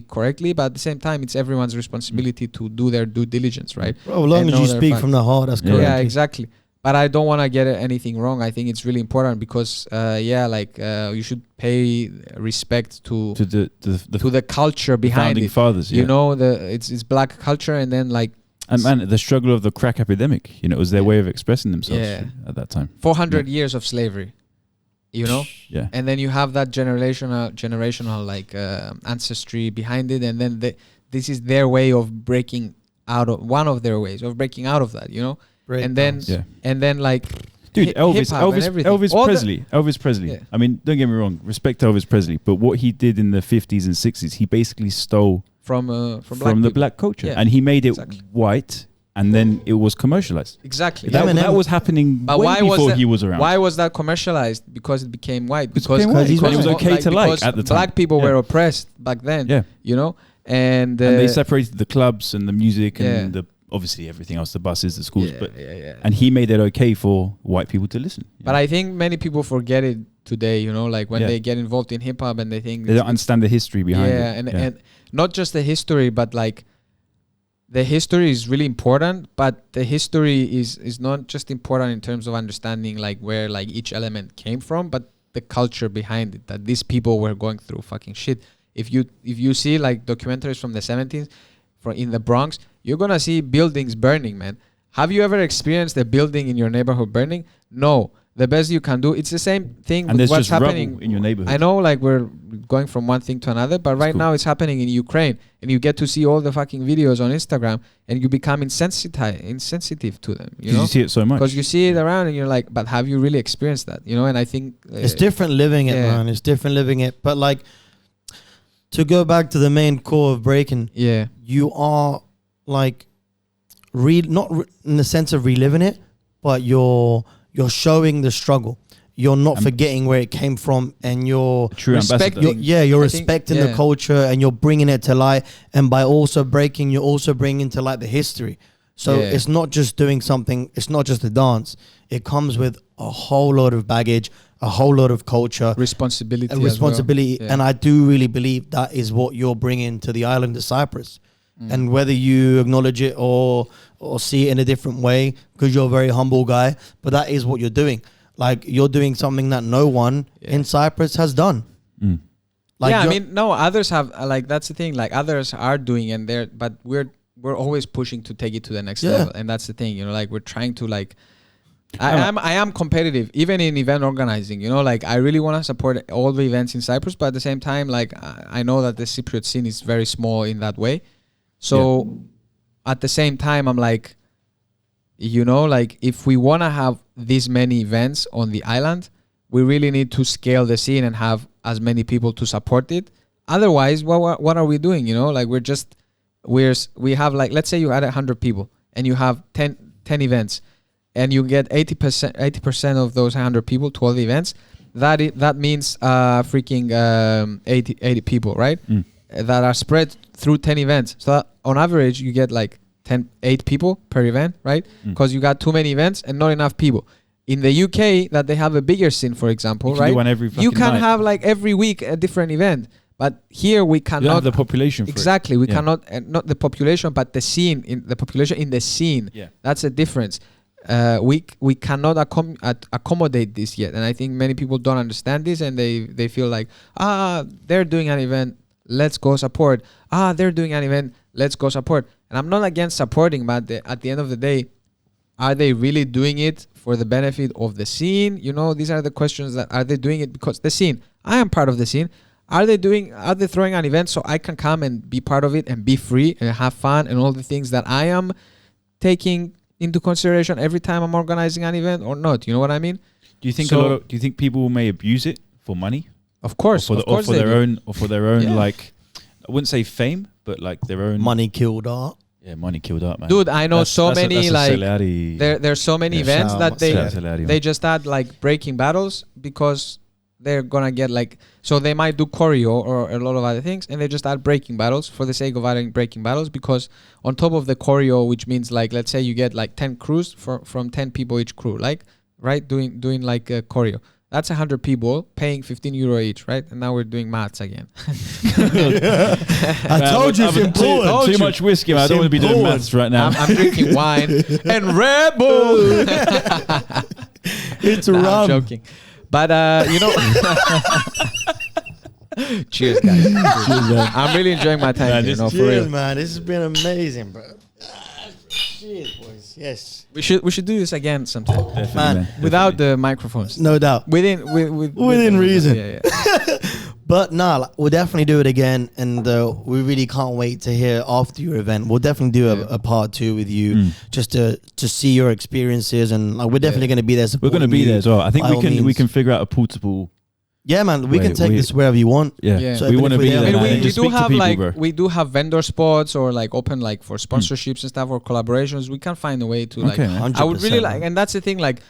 correctly. But at the same time, it's everyone's responsibility to do their due diligence, right? Bro, as long as you speak from the heart, that's correct. Yeah, exactly. but I don't want to get anything wrong. I think it's really important because you should pay respect to the culture behind founding it. fathers. You know, it's black culture, and then like. And man, the struggle of the crack epidemic, you know, it was their way of expressing themselves at that time. 400 years of slavery, you know? Yeah. And then you have that generational like ancestry behind it. And then this is their way of breaking out of, one of their ways of breaking out of that, you know? And then like... Dude, Elvis Presley. Yeah. I mean, don't get me wrong, respect to Elvis Presley, but what he did in the 50s and 60s, he basically stole from the black culture, and he made it white, and then it was commercialized. Exactly. That was happening before he was around. Why was that commercialized? Because it became white. Because it was okay to like at the time. Black people were oppressed back then. Yeah. You know, and they separated the clubs and the music and the obviously everything else, the buses, the schools, and he made it okay for white people to listen. But I think many people forget it today, you know, like when they get involved in hip hop and they think they don't understand the history behind it. And not just the history, but like the history is really important, but the history is not just important in terms of understanding like where like each element came from, but the culture behind it, that these people were going through fucking shit. If you see like documentaries from the 70s in the Bronx, you're gonna see buildings burning, man. Have you ever experienced a building in your neighborhood burning? No. The best you can do, it's the same thing and with what's just happening in your neighborhood. I know, like we're going from one thing to another, but right now it's happening in Ukraine, and you get to see all the fucking videos on Instagram, and you become insensitive to them. You know, you see it so much because you see it around, and you're like, but have you really experienced that? You know, and I think it's different living it, man. It's different living it, but like to go back to the main core of breaking, you are like not in the sense of reliving it, but you're showing the struggle. You're not forgetting where it came from, and you're respecting. You're respecting the culture, and you're bringing it to light. And by also breaking, you're also bringing to light the history. So it's not just doing something. It's not just a dance. It comes with a whole lot of baggage, a whole lot of culture, responsibility, And I do really believe that is what you're bringing to the island of Cyprus. And whether you acknowledge it or see it in a different way, because you're a very humble guy, but that is what you're doing. Like, you're doing something that no one in Cyprus has done. Like, I mean, no, others have, like, that's the thing, like, others are doing, and but we're always pushing to take it to the next level, and that's the thing, you know, like, we're trying to, like, I am competitive, even in event organizing, you know, like, I really want to support all the events in Cyprus, but at the same time, like, I know that the Cypriot scene is very small in that way. So at the same time, I'm like, you know, like if we want to have this many events on the island, we really need to scale the scene and have as many people to support it. Otherwise, what are we doing? You know, like we have like, let's say you had 100 people and you have 10 events and you get 80% of those 100 people to all the events. That means freaking 80 people, right? That are spread through 10 events. So that on average, you get like 8 people per event, right? Because you got too many events and not enough people. In the UK, that they have a bigger scene, for example, right? You can have like every week a different event. But here we cannot. You have the population for exactly. We cannot, not the population, but the scene, the population in the scene. Yeah. That's a difference. We cannot accommodate this yet. And I think many people don't understand this, and they feel like, they're doing an event, let's go support. They're doing an event, let's go support. And I'm not against supporting, but at the end of the day, are they really doing it for the benefit of the scene? You know, these are the questions. That are they doing it because the scene? I am part of the scene. Are they throwing an event so I can come and be part of it and be free and have fun and all the things that I am taking into consideration every time I'm organizing an event, or not? You know what I mean? Do you think do you think people may abuse it for money? Of course, or for their own like, I wouldn't say fame, but like their own money killed art. Yeah, money killed art, man. Dude, I know there's so many events that they just add like breaking battles because they're gonna get like, so they might do choreo or a lot of other things, and they just add breaking battles for the sake of adding breaking battles, because on top of the choreo, which means like, let's say you get like 10 crews from 10 people each crew, like, right, doing like a choreo, That's 100 people paying 15 euro each, right? And now we're doing maths again. I told you it's important. Too much whiskey. I don't want to be doing maths right now. I'm drinking wine and Red Bull. It's Nah, rum. I'm joking. But, cheers, guys. I'm really enjoying my time here, for Cheers, real. man. This has been amazing, bro. Shit, boys. Yes. We should do this again sometime. Definitely, Man, Without the microphones. No doubt. Within reason. Yeah. But nah, like, we'll definitely do it again, and we really can't wait to hear after your event. We'll definitely do a part 2 with you, just to see your experiences, and like, we're definitely going to be there. We're going to be there as well. I think we can figure out a portable. Yeah, man, we can take this wherever you want. Yeah. So we want to be there. I mean, and just speak to people, bro. we do have vendor spots or like open like for sponsorships and stuff or collaborations. We can find a way to like. 100%, I would really like, and that's the thing. Like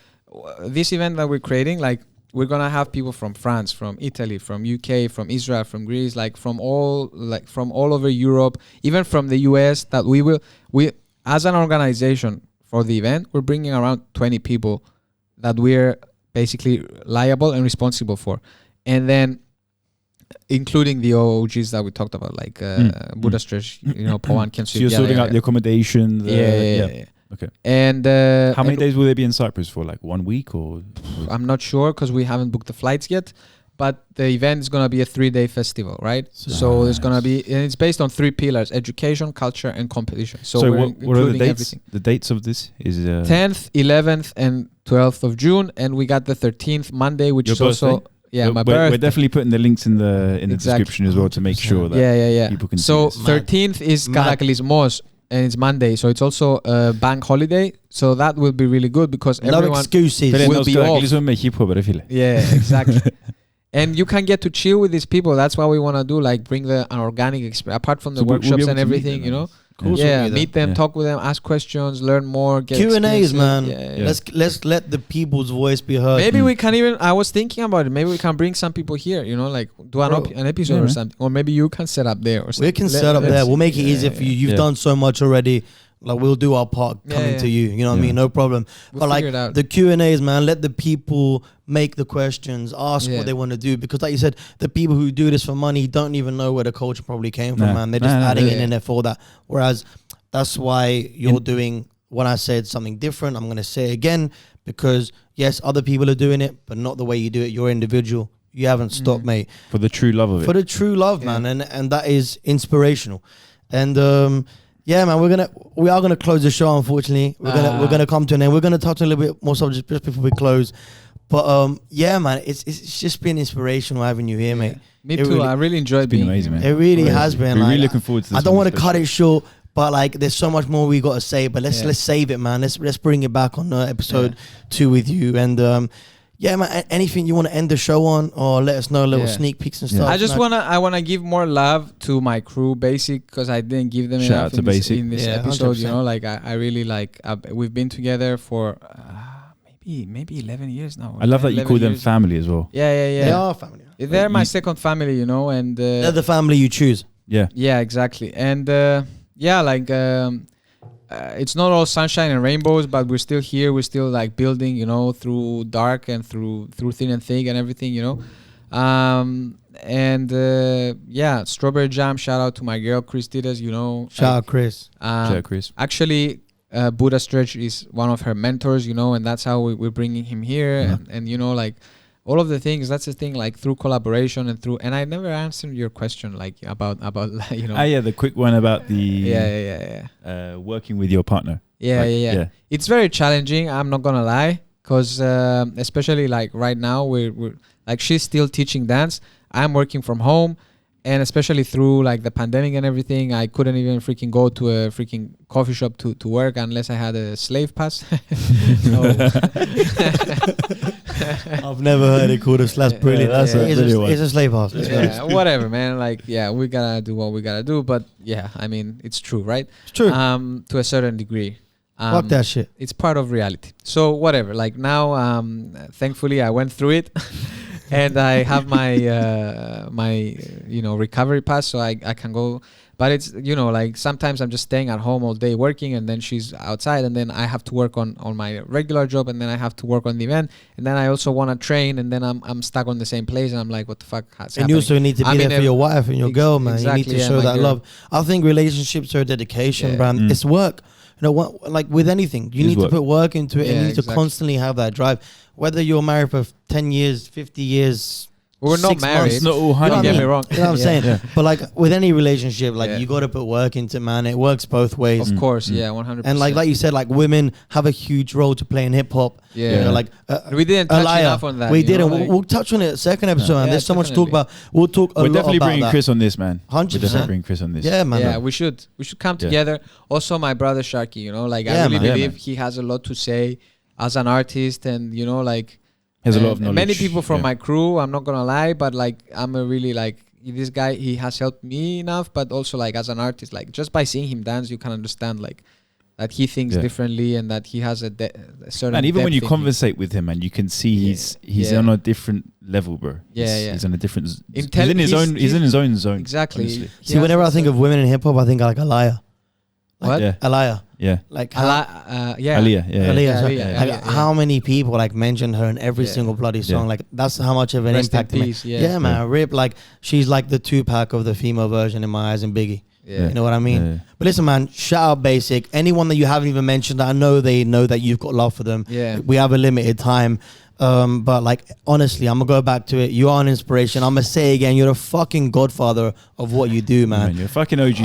this event that we're creating, like we're gonna have people from France, from Italy, from UK, from Israel, from Greece, like from all over Europe, even from the US. That we as an organization for the event, we're bringing around 20 people that we're basically liable and responsible for. And then including the OGs that we talked about, like Buddha Stretch, Poan, Kensu. So you're sorting out the accommodation. Yeah. Okay. And how many days will they be in Cyprus for? Like 1 week or? I'm not sure because we haven't booked the flights yet. But the event is going to be a 3-day festival, right? So there's going to be, and it's based on 3 pillars: education, culture, and competition. So what are the dates? Everything. The dates of this is 10th, 11th, and 12th of June, and we got the 13th Monday, which is also. Yeah, my birthday. We're definitely putting the links in the description as well to make sure that people can see this. 13th is Cataclysmos and it's Monday, so it's also a bank holiday. So that will be really good because everyone excuses will be off. Yeah, exactly. And you can get to chill with these people. That's what we want to do, like bring an organic experience apart from the workshops and everything, Yeah, meet them, talk with them, ask questions, learn more, get Q&As, man. Yeah. Let's let the people's voice be heard. Maybe we can even, I was thinking about it, maybe we can bring some people here, like do an episode or something. Or maybe you can set up there or something. We can set up there. We'll make it easier for you. You've done so much already. Like we'll do our part coming to you. You know what I mean? No problem. We'll but like the Q&As, man, let the people make the questions, ask what they want to do. Because like you said, the people who do this for money don't even know where the culture probably came from, man. They're just adding it in there for that. Whereas that's why you're doing, when I said something different, I'm going to say it again, because yes, other people are doing it, but not the way you do it. You're individual. You haven't stopped, mate. For the true love of it. For the true love, man. And that is inspirational. And yeah, man, we are gonna close the show. Unfortunately, we're gonna come to an end. We're gonna touch on a little bit more subjects just before we close. But yeah, man, it's just been inspirational having you here, mate. Me too. Really, I really enjoyed being amazing, man. It really has been. We're like, really looking forward to this. I don't want to cut it short, but like, there's so much more we got to say. But let's save it, man. Let's bring it back on episode 2 with you. And yeah, man, anything you want to end the show on, or let us know little sneak peeks and stuff. I just wanna give more love to my crew, Bassick, because I didn't give them enough in this episode. 100%. Like I really like. We've been together for maybe 11 years now. I love that you call them family as well. Yeah. They are family. They're my second family, and they're the family you choose. Yeah, exactly. And it's not all sunshine and rainbows, but we're still here. We're still like building, through dark and through thin and thick and everything, Strawberry Jam. Shout out to my girl Chris Didas, Shout out Chris. Shout out Chris. Actually, Buddha Stretch is one of her mentors, and that's how we're bringing him here, and like all of the things. That's the thing, like through collaboration and I never answered your question, like about the quick one about the working with your partner. Yeah. It's very challenging, I'm not gonna lie, because especially like right now we're like, she's still teaching dance, I'm working from home, and especially through like the pandemic and everything, I couldn't even freaking go to a freaking coffee shop to work unless I had a slave pass. I've never heard it called a slave. Brilliant. It's a slave pass. Whatever, man. Like, we gotta do what we gotta do. But yeah, I mean, it's true, right? It's true. To a certain degree. Fuck that shit. It's part of reality. So whatever. Like now, thankfully, I went through it. and I have my recovery pass, so I can go. But it's like sometimes I'm just staying at home all day working, and then she's outside, and then I have to work on my regular job, and then I have to work on the event, and then I also want to train, and then I'm stuck on the same place, and I'm like, what the fuck has happened? You also need to be there for your wife and your girl, man. Exactly, you need to show that love. I think relationships are dedication, man. It's work. Like with anything, you need to put work into it, and you need to constantly have that drive. Whether you're married for 10 years, 50 years. We're not married. It's not all Don't get me wrong. You know what I'm saying? Yeah. But like with any relationship, like you got to put work into it, man. It works both ways. Of course, 100%. And like you said, like women have a huge role to play in hip hop. Yeah. We didn't touch enough on that. We didn't. We'll touch on it second episode, man. There's so much to talk about. We'll talk a lot about that. We're definitely bringing Chris on this, man. 100%. We're definitely bringing Chris on this. Yeah, man. Yeah, we should come together. Also, my brother Sharky, I really believe he has a lot to say as an artist, and has a lot of knowledge. Many people from my crew, I'm not gonna lie, but I'm a really this guy. He has helped me enough, but also as an artist, just by seeing him dance, you can understand that he thinks differently, and that he has a certain. And even when you conversate with him, and you can see he's on a different level, bro. He's on a different. He's in his own zone. Exactly. See, whenever I think of women in hip hop, I think like Aliyah. Aliyah. Yeah. Aliyah. How many people mention her in every single bloody song? That's how much of an impact. Man. Rip. She's like the Tupac of the female version in my eyes, and Biggie. Yeah. You know what I mean? Yeah. But listen, man, shout out Bassick. Anyone that you haven't even mentioned, I know they know that you've got love for them. Yeah. We have a limited time. But honestly, I'm gonna go back to it. You are an inspiration. I'm gonna say again, you're the fucking godfather of what you do, man. You're a fucking OG.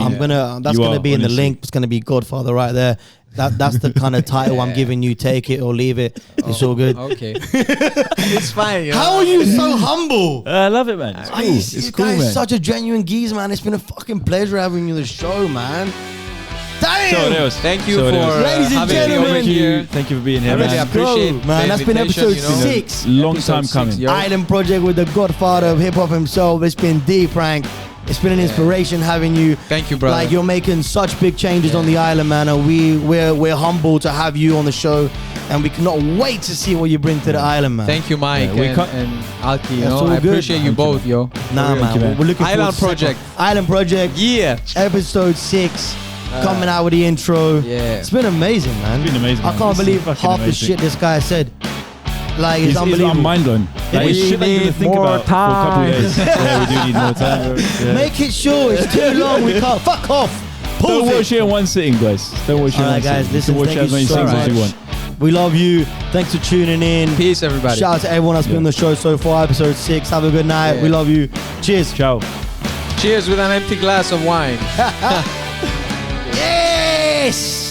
That's gonna be in the link. It's gonna be godfather right there. That's the kind of title I'm giving you. Take it or leave it. It's all good. Okay. It's fine. How are you so humble? I love it, man. It's cool, man. Such a genuine geese, man. It's been a fucking pleasure having you on the show, man. Damn! Thank you for ladies and gentlemen. Thank you for being here, I really appreciate man. That's been episode 6. Long time coming. Island Project with the godfather of hip hop himself. It's been deep, Frank. It's been an inspiration having you. Thank you, brother. You're making such big changes on the island, man. And we're humbled to have you on the show, and we cannot wait to see what you bring to the island, man. Thank you, Mike and Alki. I appreciate you both, yo. Nah, man. We're looking Island Project. Island Project. Yeah. Episode 6. Coming out with the intro. Yeah. It's been amazing, man. It's been amazing. I can't believe half the shit this guy said. It's unbelievable. I'm mind blown. We need more time. For a couple of days. We do need more time. Yeah. Make it short. It's too long. We can't. Fuck off. Don't watch it in one sitting, guys. Don't watch it in one sitting. Guys, listen, watch as many things as you want. We love you. Thanks for tuning in. Peace, everybody. Shout out to everyone that's been on the show so far. Episode 6. Have a good night. Yeah. We love you. Cheers. Ciao. Cheers with an empty glass of wine. Yes.